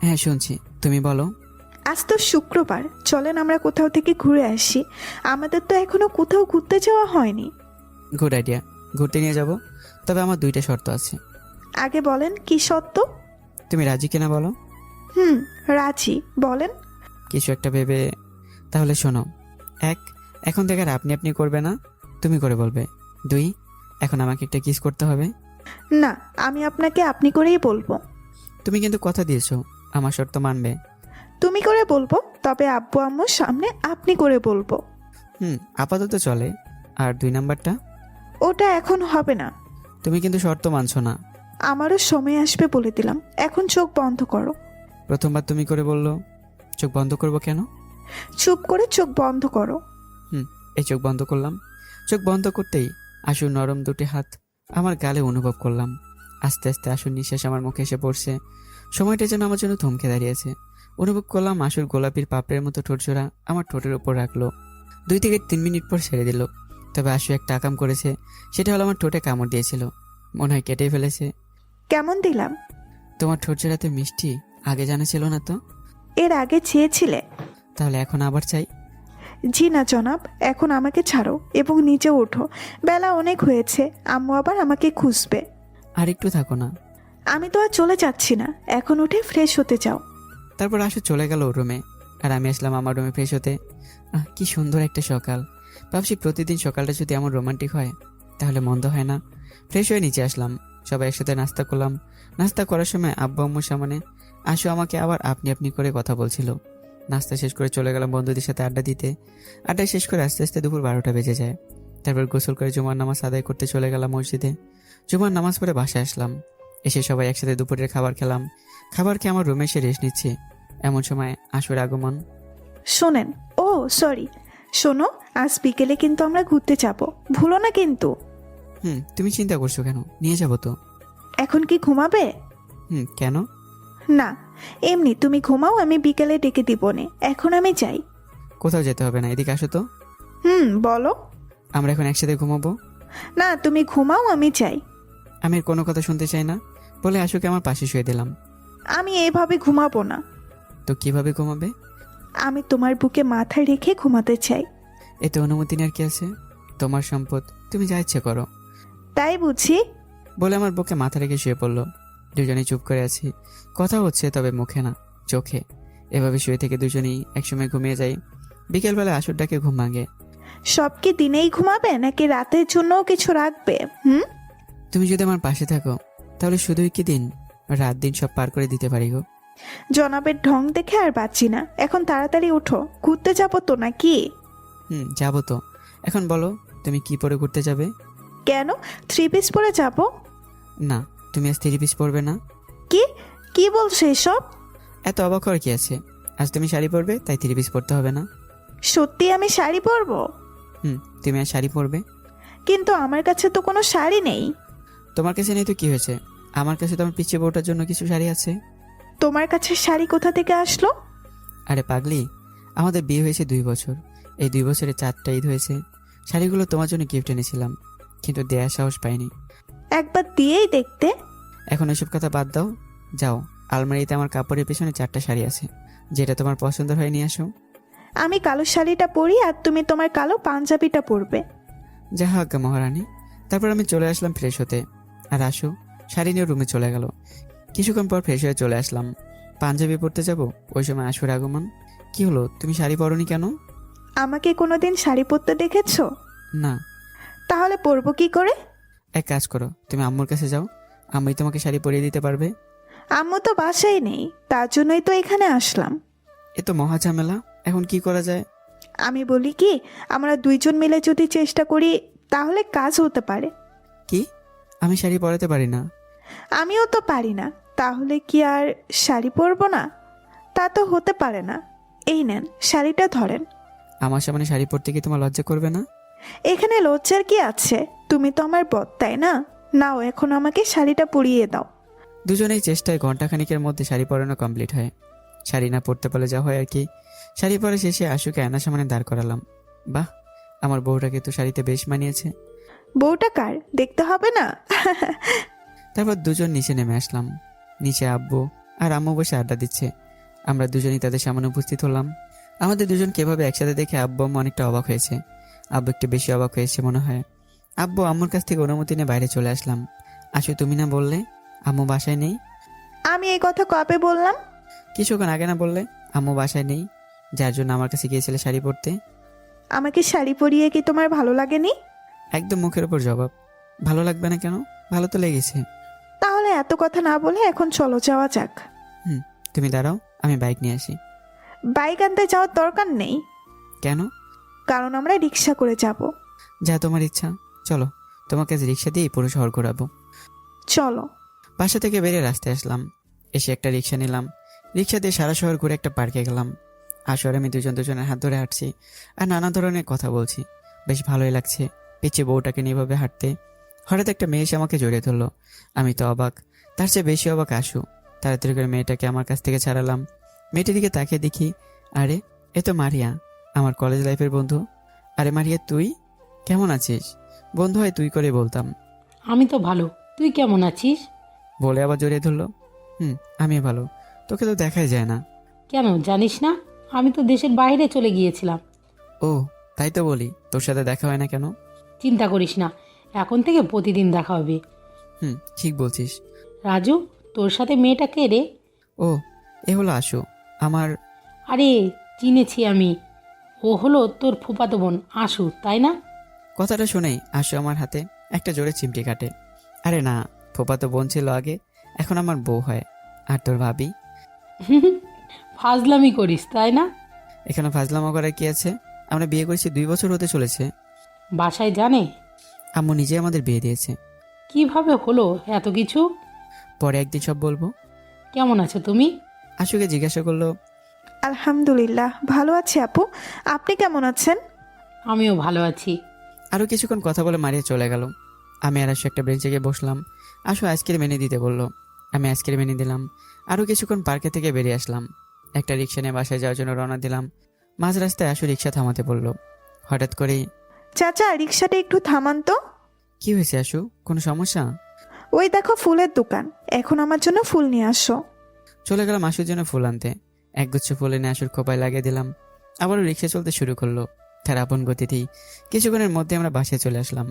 [SPEAKER 1] হ্যাঁ শুনছি, তুমি বলো।
[SPEAKER 6] আজ তো শুক্রবার, চলেন আমরা কোথাও থেকে ঘুরে আসি। আমাদের তো এখনো কোথাও ঘুরতে যাওয়া হয়নি।
[SPEAKER 1] গুড আইডিয়া, ঘুরতে নিয়ে যাব। তবে আমার 2টা শর্ত আছে।
[SPEAKER 6] আগে বলেন কি সত্য?
[SPEAKER 1] তুমি রাজি কিনা বলো।
[SPEAKER 6] রাজি, বলেন।
[SPEAKER 1] কিছু একটা ভেবে তাহলে শোনো। 1, এখন থেকে আর আপনি আপনি করবে না, তুমি করে বলবে। 2, এখন আমাকে একটা কিস করতে হবে।
[SPEAKER 6] না, আমি আপনাকে আপনি করেই বলবো।
[SPEAKER 1] তুমি কিন্তু কথা দিয়েছো আমার শর্ত মানবে।
[SPEAKER 6] তুমি করে বলবো, তবে আব্বু আম্মুর সামনে আপনি করে বলবো।
[SPEAKER 1] আপাতত চলে। আর 2 নাম্বারটা?
[SPEAKER 6] ওটা এখন হবে না।
[SPEAKER 1] তুমি কিন্তু শর্ত মানছো না।
[SPEAKER 6] আমারও সময় আসবে বলে দিলাম, এখন চোখ বন্ধ করো।
[SPEAKER 1] প্রথমবার তুমি করে বললো, চোখ বন্ধ করবো কেন?
[SPEAKER 6] চুপ করে চোখ বন্ধ করো।
[SPEAKER 1] এই চোখ বন্ধ করলাম। চোখ বন্ধ করতেই আশুর নরম 2টি হাত আমার গালে অনুভব করলাম। আস্তে আস্তে আশুর নিঃশ্বাস আমার মুখে এসে পড়ছে। সময়টা যেন আমার জন্য থমকে দাঁড়িয়েছে। অনুভব করলাম আশুর গোলাপির পাপড়ের মতো ঠোঁটজোড়া আমার ঠোঁটের উপর রাখলো। 2 থেকে 3 মিনিট পর ছেড়ে দিল। তবে আশু একটা আকাম করেছে, সেটা হলো আমার ঠোঁটে কামড় দিয়েছিল। মনে হয় কেটে ফেলেছে।
[SPEAKER 6] কেমন দিলাম?
[SPEAKER 1] তোমার ঠোঁটজোড়াতে মিষ্টি, আগে জানা ছিল না তো?
[SPEAKER 6] এর আগে চেয়েছিলে?
[SPEAKER 1] তাহলে এখন আবার চাই?
[SPEAKER 6] জি না জনাব, এখন আমাকে ছাড়ো এবং নিচে ওঠো। বেলা অনেক হয়েছে, আম্মু আবার আমাকে খুঁজবে।
[SPEAKER 1] আর একটু থাকো না।
[SPEAKER 6] আমি তো আর চলে যাচ্ছি না, এখন উঠে ফ্রেশ হতে যাও।
[SPEAKER 1] তারপর আশু চলে গেল ওর রুমে, আর আমি আসলাম আমার রুমে ফ্রেশ হতে। কি সুন্দর একটা সকাল। ভাবছি প্রতিদিন সকালটা যদি এমন রোমান্টিক হয় তাহলে মন্দ হয় না। ফ্রেশ হয়ে নিচে আসলাম, সবাই একসাথে নাস্তা করলাম। নাস্তা করার সময় আব্বু আম্মুর সামনে আশু আমাকে আবার আপনি আপনি করে কথা বলছিল। নাস্তা শেষ করে চলে গেলাম বন্ধুদের সাথে আড্ডা দিতে। আড্ডা শেষ করে আস্তে আস্তে দুপুর 12টা বেজে যায়। তারপর গোসল করে জুমার নামাজ আদায় করতে চলে গেলাম মসজিদে। জুমার নামাজ পড়ে বাসায় আসলাম। এসে সবাই একসাথে দুপুরের খাবার খেলাম। খাবার খেয়ে আমার রুমে এসে রেস্ট নিচ্ছি। এমন সময় আশুর আগমন।
[SPEAKER 6] শোনেন, ও সরি, শোনো, আজ বিকেলে কিন্তু আমরা ঘুরতে যাব, ভুলো না কিন্তু।
[SPEAKER 1] তুমি চিন্তা করছো কেন? নিয়ে যাবো তো।
[SPEAKER 6] এখন কি ঘুমাবে?
[SPEAKER 1] কেন?
[SPEAKER 6] না, এমনি তুমি ঘুমাও, আমি বিকেলে ডেকে দিবনে। এখন আমি যাই।
[SPEAKER 1] কোথাও যেতে হবে না, এদিকে আসো তো।
[SPEAKER 6] বলো।
[SPEAKER 1] আমরা এখন একসাথে ঘুমাবো।
[SPEAKER 6] না, তুমি ঘুমাও, আমি যাই।
[SPEAKER 1] আমি আর কোনো কথা শুনতে চাই না বলে আশুকে আমার পাশে শুয়ে দিলাম।
[SPEAKER 6] আমি এভাবে ঘুমাবো না।
[SPEAKER 1] তো কিভাবে ঘুমাবে?
[SPEAKER 6] আমি তোমার বুকে মাথা রেখে ঘুমাতে চাই।
[SPEAKER 1] এতে অনুমতি নেওয়ার কি আছে? তোমার সম্পদ, তুমি যা ইচ্ছে করো।
[SPEAKER 6] তাই বুঝি?
[SPEAKER 1] বলে আমার বুকে মাথা রেখে শুয়ে পড়লো। দুজনেই চুপ করে আছি, কথা হচ্ছে তবে মুখে না, চোখে। এভাবে শুয়ে থেকে দুজনেই একসময় ঘুমিয়ে যাই। বিকেলবেলা আশুর ডাকে ঘুম ভাঙে।
[SPEAKER 6] সব কি দিনেই ঘুমাবে নাকি রাতের জন্যও কিছু রাখবে?
[SPEAKER 1] তুমি যদি আমার পাশে থাকো তাহলে শুধুই কি দিন, রাত দিন সব পার করে দিতে পারি গো।
[SPEAKER 6] জনাবের ঢং দেখে আর বাঁচি না। এখন তাড়াতাড়ি ওঠো, ঘুরতে যাবো তো নাকি?
[SPEAKER 1] যাবো তো। এখন বলো তুমি কি পরে ঘুরতে যাবে?
[SPEAKER 6] কেন, 3 পিস পরে যাব?
[SPEAKER 1] না, তুমি আজ 3 পিস পরবে না।
[SPEAKER 6] কি কি বলছো এসব?
[SPEAKER 1] এত অবাক হওয়ার কি আছে? আজ তুমি শাড়ি পরবে, তাই 3 পিস পরতে হবে না।
[SPEAKER 6] সত্যি আমি শাড়ি পরবো?
[SPEAKER 1] তুমি আজ শাড়ি পরবে।
[SPEAKER 6] কিন্তু আমার কাছে তো কোনো শাড়ি নেই।
[SPEAKER 1] তোমার কাছে নেই তো কি হয়েছে? আমার কাছে তোমার পিছিয়ে বউটার জন্য কিছু শাড়ি আছে।
[SPEAKER 6] তোমার কাছে শাড়ি কোথা থেকে আসলো?
[SPEAKER 1] আরে পাগলি, আমাদের বিয়ে হয়েছে 2 বছর। এই 2 বছরে 4টা ঈদ হয়েছে। শাড়িগুলো তোমার জন্য গিফট এনেছিলাম, কিন্তু দেয়ার সাহস পাইনি।
[SPEAKER 6] একবার দিয়েই দেখতে।
[SPEAKER 1] এখন এসব কথা বাদ দাও, যাও আলমারিতে আমার কাপড়ের পেছনে 4টা শাড়ি আছে, যেটা তোমার পছন্দ হয় নিয়ে আসো।
[SPEAKER 6] আমি কালো শাড়িটা পরি আর তুমি তোমার কালো পাঞ্জাবিটা পরবে।
[SPEAKER 1] যা আজ্ঞা মহারানী। তারপর আমি চলে আসলাম ফ্রেশ হতে, আর আশু শাড়ি নিয়ে রুমে চলে গেল। কিছুক্ষণ পর ফ্রেশ হয়ে চলে আসলাম। পাঞ্জাবি পরতে যাব, ওই সময় আশুর আগমন। কি হলো, তুমি শাড়ি পরনি কেন?
[SPEAKER 6] আমাকে কোনোদিন শাড়ি পরতে দেখেছো?
[SPEAKER 1] না।
[SPEAKER 6] তাহলে পরবো কি করে?
[SPEAKER 1] এক কাজ করো, তুমি আম্মুর কাছে যাও, আম্মুই তোমাকে শাড়ি পরিয়ে দিতে পারবে।
[SPEAKER 6] আম্মু তো বাসায় নেই, তার জন্যই তো এখানে আসলাম।
[SPEAKER 1] এ তো মহা ঝামেলা, এখন কি করা যায়?
[SPEAKER 6] আমি বলি কি, আমরা দুইজন মিলে যদি চেষ্টা করি তাহলে কাজ হতে পারে।
[SPEAKER 1] কি? আমি শাড়ি পরাতে পারি না।
[SPEAKER 6] আমিও তো পারি না, তাহলে কি আর শাড়ি পরবো না? তা তো হতে পারে না। এই নেন, শাড়িটা ধরেন।
[SPEAKER 1] আমার সামনে শাড়ি পরতে কি তোমার লজ্জা করবে না?
[SPEAKER 6] এখানে লজ্জার কি আছে? তুমি তো আমার বর, তাই না? নাও, এখন আমাকে শাড়িটা পরিয়ে দাও।
[SPEAKER 1] দুজনেই চেষ্টায় ঘন্টাখানিকের মধ্যে শাড়ি পরানো কমপ্লিট হয়। শাড়ি না পরতে পারলে যা হয় আর কি। শাড়ি পরা শেষে আশুকে আয়নার সামনে দাঁড় করালাম। বাহ, আমার বউটাকে তো শাড়িতে বেশ মানিয়েছে।
[SPEAKER 6] বউটা কার দেখতে হবে না?
[SPEAKER 1] তারপর দুজন নিচে নেমে আসলাম। নিচে আব্বু আর আম্মু বসে আড্ডা দিচ্ছে। আমরা দুজনই তাদের সামনে উপস্থিত হলাম। আমাদের দুজনকে এভাবে একসাথে দেখে আব্বু আম্মু অনেকটা অবাক হয়েছে। আব্বু একটু বেশি অবাক হয়েছে মনে হয়। আব্বু আম্মুর কাছ থেকে অনুমতি নিয়ে বাইরে চলে আসলাম। আশু, তুমি না বললে আম্মু বাসায় নেই?
[SPEAKER 6] আমি এই কথা কবে বললাম?
[SPEAKER 1] কিছুক্ষণ আগে না বললে আম্মু বাসায় নেই, যার জন্য আমার কাছে গিয়েছিলে শাড়ি পরতে?
[SPEAKER 6] আমাকে শাড়ি পরিয়ে কি তোমার ভালো লাগেনি?
[SPEAKER 1] একদম মুখের উপর জবাব। ভালো লাগবে না কেন? ভালো তো লেগেছে।
[SPEAKER 6] তাহলে এত কথা না বলে এখন চলো, যাওয়া যাক।
[SPEAKER 1] তুমি দাঁড়াও, আমি বাইক নিয়ে আসি।
[SPEAKER 6] বাইক আনতে যাওয়ার দরকার নেই।
[SPEAKER 1] কেন?
[SPEAKER 6] কারণ আমরা রিক্সা করে যাব।
[SPEAKER 1] যা তোমার ইচ্ছা, চলো তোমাকে আজ রিক্সা দিয়ে পুরো শহর ঘোরাবো।
[SPEAKER 6] চলো।
[SPEAKER 1] বাসা থেকে বেরিয়ে রাস্তায় আসলাম। এসে একটা রিক্সা নিলাম। রিক্সা দিয়ে সারা শহর ঘুরে একটা পার্কে গেলাম। আসলে আমি দুজনের হাত ধরে হাঁটছি আর নানা ধরনের কথা বলছি। বেশ ভালোই লাগছে পিছিয়ে বউটাকে নিয়ে এভাবে হাঁটতে। হঠাৎ একটা মেয়ে এসে আমাকে জড়িয়ে ধরলো। আমি তো অবাক, তার চেয়ে বেশি অবাক আশু। তাড়াতাড়ি করে মেয়েটাকে আমার কাছ থেকে ছাড়ালাম। মেয়েটির দিকে তাকিয়ে দেখি, আরে এ তো মারিয়া, আমার কলেজ লাইফের বন্ধু। আরে মারিয়া, তুই কেমন আছিস? বন্ধু হয় তুই করে বলতাম।
[SPEAKER 10] আমি তো ভালো, তুই কেমন আছিস?
[SPEAKER 1] বলে আবার জড়িয়ে ধরলো। আমি ভালো, তোকে তো দেখাই যায় না।
[SPEAKER 10] কেন জানিস না, আমি তো দেশের বাইরে চলে গিয়েছিলাম।
[SPEAKER 1] ও তাই তো বলি, তোর সাথে দেখা হয় না কেন?
[SPEAKER 10] চিন্তা করিস না, এখন থেকে প্রতিদিন দেখা হবে।
[SPEAKER 1] ঠিক বলছিস।
[SPEAKER 10] রাজু, তোর সাথে মেয়েটা কে রে?
[SPEAKER 1] ও, এ হলো আশু, আমার।
[SPEAKER 10] আরে, চিনেছি আমি। ও হলো তোর ফুফাতো বোন আশু, তাই না?
[SPEAKER 1] কথাটা শুনেই আশু আমার হাতে একটা জোরে চিমটি কাটে। আরে না, ফুপা তো বোন ছিল আগে, এখন আমার বউ হয়। আর তোর ভাবি?
[SPEAKER 10] ফাজলামি করিস, তাই না?
[SPEAKER 1] এখানে ফাজলামো করার কি আছে? আমরা বিয়ে করেছি 2 বছর হতে চলেছে।
[SPEAKER 10] বাসায় জানে?
[SPEAKER 1] আম্মু নিজে আমাদের বিয়ে দিয়েছে।
[SPEAKER 10] কিভাবে হলো এত কিছু?
[SPEAKER 1] পরে একদিন সব বলবো।
[SPEAKER 10] কেমন আছো তুমি?
[SPEAKER 1] আশুকে জিজ্ঞাসা করলো,
[SPEAKER 6] আলহামদুলিল্লাহ ভালো আছি আপু, আপনি কেমন আছেন?
[SPEAKER 10] আমিও ভালো আছি।
[SPEAKER 1] আরও কিছুক্ষণ কথা বলে মারিয়ে চলে গেল। আমি আর আশু একটা বেঞ্চে গিয়ে বসলাম। আশু আইসক্রিম এনে দিতে বললো। আমি আইসক্রিম এনে দিলাম। আরও কিছুক্ষণ পার্কে থেকে বেরিয়ে আসলাম। একটা রিক্সা নিয়ে বাসায় যাওয়ার জন্য রওনা দিলাম। মাঝ রাস্তায় আশু রিক্সা থামাতে বলল। হঠাৎ করেই,
[SPEAKER 6] চাচা রিক্সাটা একটু থামান তো।
[SPEAKER 1] কি হয়েছে আশু, কোনো সমস্যা?
[SPEAKER 6] ওই দেখো ফুলের দোকান, এখন আমার জন্য ফুল নিয়ে আসো।
[SPEAKER 1] চলে গেলাম আশুর জন্য ফুল আনতে। একগুচ্ছ ফুল এনে আশুর খোপায় লাগিয়ে দিলাম। আবারও রিক্সা চলতে শুরু করলো তার আপন গতিতেই। কিছুক্ষণের মধ্যে আমরা বাসায় চলে আসলাম।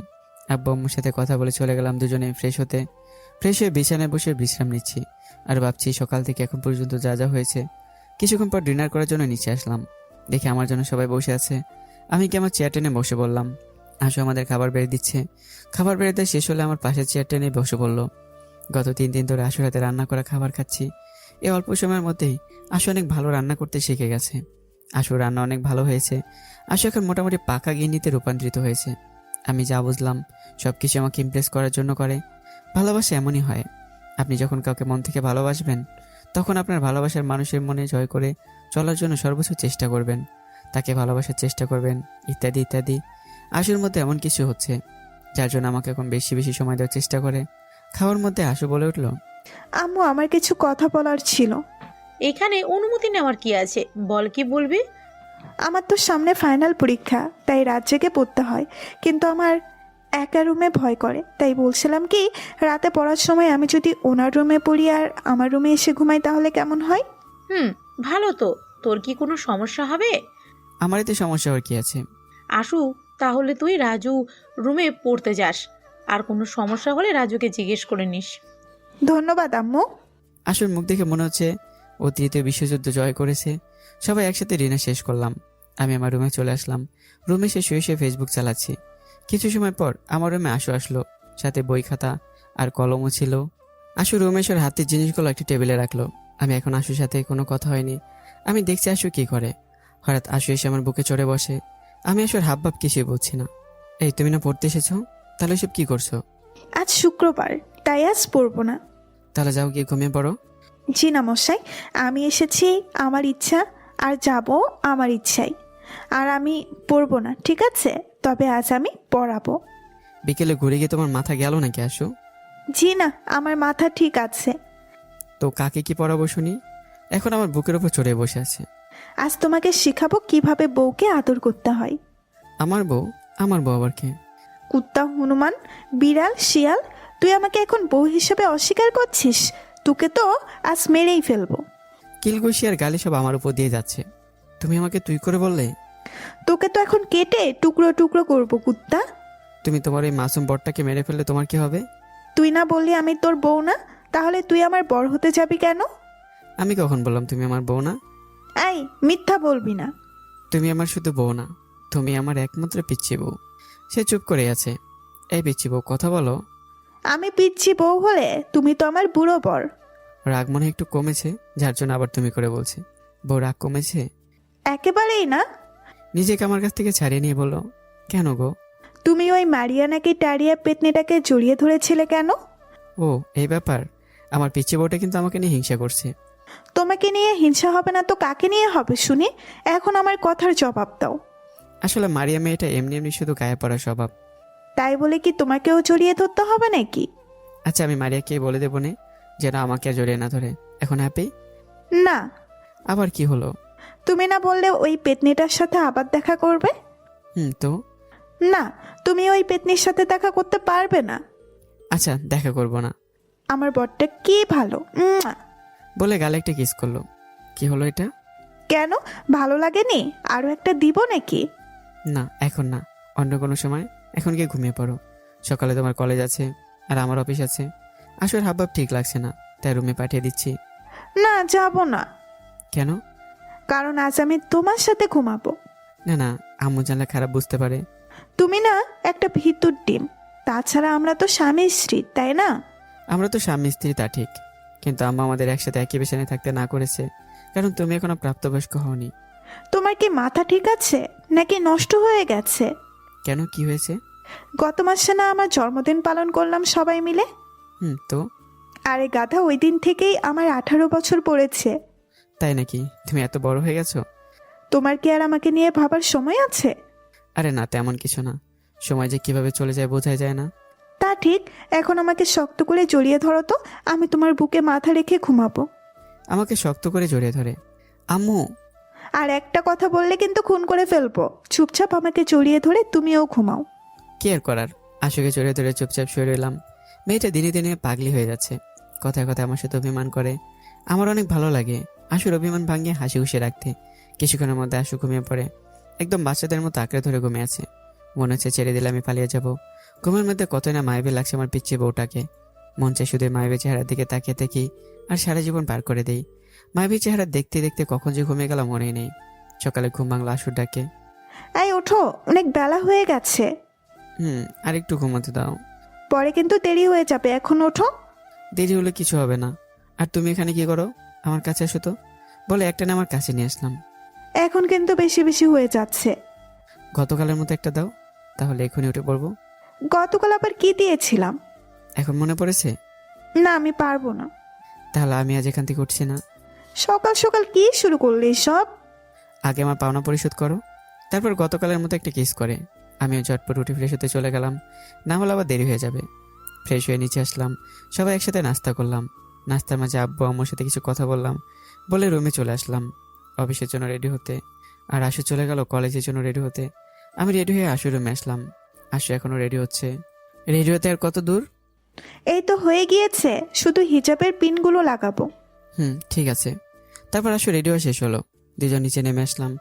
[SPEAKER 1] আব্বু আম্মুর সাথে কথা বলে চলে গেলাম দুজনে ফ্রেশ হতে। ফ্রেশ হয়ে বিছানায় বসে বিশ্রাম নিচ্ছি আর ভাবছি সকাল থেকে এখন পর্যন্ত যা যা হয়েছে। কিছুক্ষণ পর ডিনার করার জন্য নিচে আসলাম। দেখে আমার জন্য সবাই বসে আছে। আমি কি আমার চেয়ার টেনে বসে বললাম। আশু আমাদের খাবার বেড়ে দিচ্ছে। খাবার বেড়ে দেওয়া শেষ হলে আমার পাশের চেয়ার টেনে বসে পড়লো। গত 3 দিন ধরে আশুর হাতে রান্না করা খাবার খাচ্ছি। এই অল্প সময়ের মধ্যেই আশু অনেক ভালো রান্না করতে শিখে গেছে। আশুর রান্না অনেক ভালো হয়েছে। আশু এখন মোটামুটি পাকা গিন্নিতে রূপান্তরিত হয়েছে। আমি যা বুঝলাম সব কিছু আমাকে ইমপ্রেস করার জন্য করে। ভালোবাসা এমনই হয়, আপনি যখন কাউকে মন থেকে ভালোবাসবেন তখন আপনার ভালোবাসার মানুষের মনে জয় করে চলার জন্য সর্বোচ্চ চেষ্টা করবেন, তাকে ভালোবাসার চেষ্টা করবেন, ইত্যাদি ইত্যাদি। আশুর মধ্যে এমন কিছু হচ্ছে যার জন্য আমাকে এখন বেশি বেশি সময় দেওয়ার চেষ্টা করে। খাওয়ার মধ্যে আশু বলে উঠল,
[SPEAKER 6] আম্মু আমার কিছু কথা বলার ছিল।
[SPEAKER 2] এখানে অনুমতি নেওয়ার কি আছে, বল কি বলবি?
[SPEAKER 6] আমার তো সামনে ফাইনাল পরীক্ষা, তাই রাত জেগে পড়তে হয়, কিন্তু আমার একা রুমে ভয় করে। তাই বলছিলাম কি, রাতে পড়ার সময় আমি যদি ওনার রুমে পড়ি আর আমার রুমে এসে ঘুমাই তাহলে কেমন হয়?
[SPEAKER 2] ভালো তো। তোর কি কোনো সমস্যা হবে?
[SPEAKER 1] আমার এতে সমস্যা হওয়ার কি আছে?
[SPEAKER 2] আসু, তাহলে তুই রাজু রুমে পড়তে যাস। আর কোনো সমস্যা হলে রাজুকে জিজ্ঞেস করে নিস।
[SPEAKER 6] ধন্যবাদ আম্মু।
[SPEAKER 1] আশুর মুখ দেখে মনে হচ্ছে ও তৃতীয় বিশ্বযুদ্ধ জয় করেছে। সবাই একসাথে ডিনার শেষ করলাম। আমি আমার রুমে চলে আসলাম। রুমে এসে শুয়ে শুয়ে ফেসবুক চালাচ্ছি। কিছু সময় পর আমার রুমে আশু আসলো, সাথে বই খাতা আর কলমও ছিল। আশু রুমে এসে ওর হাতের জিনিসগুলো একটি টেবিলে রাখলো। আমি এখন আশুর সাথে কোনো কথা হয়নি। আমি দেখছি আশু কি করে। হঠাৎ আশু এসে আমার বুকে চড়ে বসে। আমি আশুর হাবভাব কিছুই বুঝছি না। এই, তুমি না পড়তে এসেছো? তাহলে এসব কি করছো?
[SPEAKER 6] আজ শুক্রবার, তাই আজ পড়বো না।
[SPEAKER 1] তাহলে যাও গিয়ে ঘুমিয়ে পড়ো।
[SPEAKER 6] জি না মশাই, আমি এসেছি আমার ইচ্ছা, আর যাব আমার ইচ্ছাই। আর আমি পড়বো না, ঠিক আছে? তবে আজ আমি পড়াবো।
[SPEAKER 1] বিকেলে ঘুরে গিয়ে তোমার মাথা গেল নাকি আশু?
[SPEAKER 6] জি না, আমার মাথা ঠিক আছে।
[SPEAKER 1] তো কাকে কি পড়াবো শুনি? এখন আমার বুকের উপর চড়ে বসে আছে।
[SPEAKER 6] আজ তোমাকে শেখাবো কিভাবে বউকে আদর করতে হয়।
[SPEAKER 1] আমার বউ? আমার বউ আবার কে?
[SPEAKER 6] কুত্তা, হনুমান, বিড়াল, শিয়াল, তুই আমাকে এখন বউ হিসেবে অস্বীকার করছিস? তোকে তো আজ মেরেই ফেলবো।
[SPEAKER 1] কিলঘুষি আর গালি সব আমার উপর দিয়ে যাচ্ছে। তুমি আমাকে তুই করে বললে?
[SPEAKER 6] তোকে তো এখন কেটে টুকরো টুকরো করবো কুত্তা।
[SPEAKER 1] তুমি তোমার এই মাসুম বরটাকে মেরে ফেললে তোমার কি হবে?
[SPEAKER 6] তুই না বললি আমি তোর বউ না, তাহলে তুই আমার বর হতে যাবি কেন?
[SPEAKER 1] আমি কখন বললাম তুমি আমার বউ না?
[SPEAKER 6] এই মিথ্যা বলবি না।
[SPEAKER 1] তুমি আমার শুধু বউ না, তুমি আমার একমাত্র পিচ্ছি বউ। সে চুপ করে আছে। এই পিচ্ছি বউ, কথা বলো।
[SPEAKER 6] আমি পিচ্ছি বউ হলে তুমি তো আমার বুড়ো বর।
[SPEAKER 1] রাগ মনে হয় একটু কমেছে, যার জন্য আবার তুমি করে বলছে। বউ রাগ কমেছে?
[SPEAKER 6] একেবারেই না।
[SPEAKER 1] নিজেকে আমার কাছ থেকে ছাড়িয়ে নিয়ে বলো, কেন গো?
[SPEAKER 6] তুমি ওই মারিয়ানাকে টারিয়া পেতনিটাকে জড়িয়ে ধরেছিলে কেন?
[SPEAKER 1] ও, এই ব্যাপার। আমার পিচ্ছি বউটা কিন্তু আমাকে নিয়ে হিংসা করছে।
[SPEAKER 6] তোমাকে নিয়ে হিংসা হবে না তো কাকে নিয়ে হবে শুনি? এখন আমার কথার জবাব দাও।
[SPEAKER 1] আসলে মারিয়া মেয়েটা এমনি এমনি শুধু গায়ে পড়া স্বভাব।
[SPEAKER 6] তাই বলে কি তোমাকেও জড়িয়ে ধরতে হবে নাকি?
[SPEAKER 1] আচ্ছা, আমি মারিয়াকে বলে দেবো না যেন আমাকে আর জড়িয়ে না ধরে। এখন হ্যাপি?
[SPEAKER 6] না।
[SPEAKER 1] আবার কি হলো?
[SPEAKER 6] তুমি না বললে ওই পেতনিটার সাথে আবার দেখা করবে?
[SPEAKER 1] তো
[SPEAKER 6] না, তুমি ওই পেতনির সাথে দেখা করতে পারবে না।
[SPEAKER 1] আচ্ছা, দেখা করব না।
[SPEAKER 6] আমার বরটা কি ভালো,
[SPEAKER 1] বলে গালে একটা কিস করলো। কি হলো এটা?
[SPEAKER 6] কেন, ভালো লাগেনি? আরো একটা দিব নাকি?
[SPEAKER 1] না, এখন না, অন্য কোনো সময়। এখন গিয়ে ঘুমিয়ে পড়ো। সকালে তোমার কলেজ আছে আর আমার অফিস আছে। আশুর হাবভাব ঠিক লাগছে না, তাই রুমে পাঠিয়ে দিচ্ছি।
[SPEAKER 6] না, যাব না।
[SPEAKER 1] কেন?
[SPEAKER 6] কারণ আজ আমি তোমার সাথে ঘুমাবো।
[SPEAKER 1] না না, আম্মু জানলে খারাপ বুঝতে পারে।
[SPEAKER 6] তুমি না একটা ভিতুর ডিম। তাছাড়া আমরা তো স্বামী স্ত্রী, তাই না?
[SPEAKER 1] আমরা তো স্বামী স্ত্রী, তা ঠিক, কিন্তু আম্মা আমাদের একসাথে একই বিছানায় থাকতে না করেছে, কারণ তুমি এখনো প্রাপ্তবয়স্ক হওনি।
[SPEAKER 6] তোমার কি মাথা ঠিক আছে নাকি নষ্ট হয়ে গেছে?
[SPEAKER 1] কেন, কি হয়েছে?
[SPEAKER 6] গত মাসে না আমার জন্মদিন পালন করলাম সবাই মিলে।
[SPEAKER 1] তো?
[SPEAKER 6] আরে গাধা, ওই দিন থেকেই আমার 18 বছর পড়েছে।
[SPEAKER 1] তাই নাকি? তুমি এত বড় হয়ে গেছো?
[SPEAKER 6] তোমার কি আর আমাকে নিয়ে ভাবার সময় আছে?
[SPEAKER 1] আরে না, তেমন কিছু না। সময় যে কিভাবে চলে যায় বোঝাই যায় না।
[SPEAKER 6] তা ঠিক। এখন আমাকে শক্ত করে জড়িয়ে ধরো তো, আমি তোমার বুকে মাথা রেখে ঘুমাবো।
[SPEAKER 1] আমাকে শক্ত করে জড়িয়ে ধরে। আম্মু!
[SPEAKER 6] আর একটা কথা বললে কিন্তু খুন করে ফেলবো। চুপচাপ আমাকে জড়িয়ে ধরে তুমিও ঘুমাও।
[SPEAKER 1] কি আর করার, আশুকে জড়িয়ে ধরে চুপচাপ শুয়ে রইলাম। মেয়েটা দিনে দিনে পাগলি হয়ে যাচ্ছে, কথায় কথায় আমার সাথে অভিমান করে। আমার অনেক ভালো লাগে আশুর অভিমান ভাঙিয়ে হাসি খুশি রাখতে। কিছুক্ষণের মধ্যে আশু ঘুমিয়ে পড়ে, একদম বাচ্চাদের মতো আঁকড়ে ধরে ঘুমিয়ে আছে। মনে হচ্ছে ছেড়ে দিলে আমি পালিয়ে যাব। ঘুমের মধ্যে কতই না মায়াবী লাগছে আমার পিচ্ছি বউটাকে। মন চাই শুধু মায়াবী চেহারার দিকে তাকিয়ে থাকি আর সারা জীবন পার করে দেই। মায়াবী চেহারা দেখতে দেখতে কখন যে ঘুমিয়ে গেল মনেই নেই। সকালে ঘুম ভাঙলো আশুর ডাকে।
[SPEAKER 6] এই ওঠো, অনেক বেলা হয়ে গেছে।
[SPEAKER 1] আর একটু ঘুমাতে দাও।
[SPEAKER 6] পরে কিন্তু দেরি হয়ে যাবে, এখন ওঠো।
[SPEAKER 1] দেরি হলে কিছু হবে না। আর তুমি এখানে কি করো? আমার কাছে এসো তো, বলে একটা না আমার কাছে নিয়ে আসলাম।
[SPEAKER 6] এখন কিন্তু বেশি বেশি হয়ে যাচ্ছে।
[SPEAKER 1] গতকালের মতো একটা দাও, তাহলে এখনই উঠে পড়বো।
[SPEAKER 6] গতকাল আবার কি দিয়েছিলাম?
[SPEAKER 1] এখন মনে পড়েছে?
[SPEAKER 6] না, আমি পারবো না।
[SPEAKER 1] তাহলে আমি আজ এখান থেকে উঠছি না।
[SPEAKER 6] সকাল সকাল কি শুরু করলি সব?
[SPEAKER 1] আগে আমার পাওনা পরিশোধ করো, তারপর গতকালের মতো একটা কিস করে আমিও ঝটপট উঠে ফ্রেশ হতে চলে গেলাম, না হলে আবার দেরি হয়ে যাবে। ফ্রেশ হয়ে নিচে আসলাম, সবাই একসাথে নাস্তা করলাম। নাস্তার মাঝে আব্বু আম্মুর সাথে কিছু কথা বললাম, বলে রুমে চলে আসলাম অফিসের জন্য রেডি হতে। আর আশু চলে গেল কলেজের জন্য রেডি হতে। আমি রেডি হয়ে আশু রুমে আসলাম। আশু এখনো রেডি হচ্ছে। রেডি হতে আর কত দূর?
[SPEAKER 6] এই তো হয়ে গিয়েছে, শুধু হিজাবের পিনগুলো লাগাবো।
[SPEAKER 1] ঠিক আছে। তারপর আশু রেডি হয়ে শেষ হলো, দুজন নিচে নেমে আসলাম।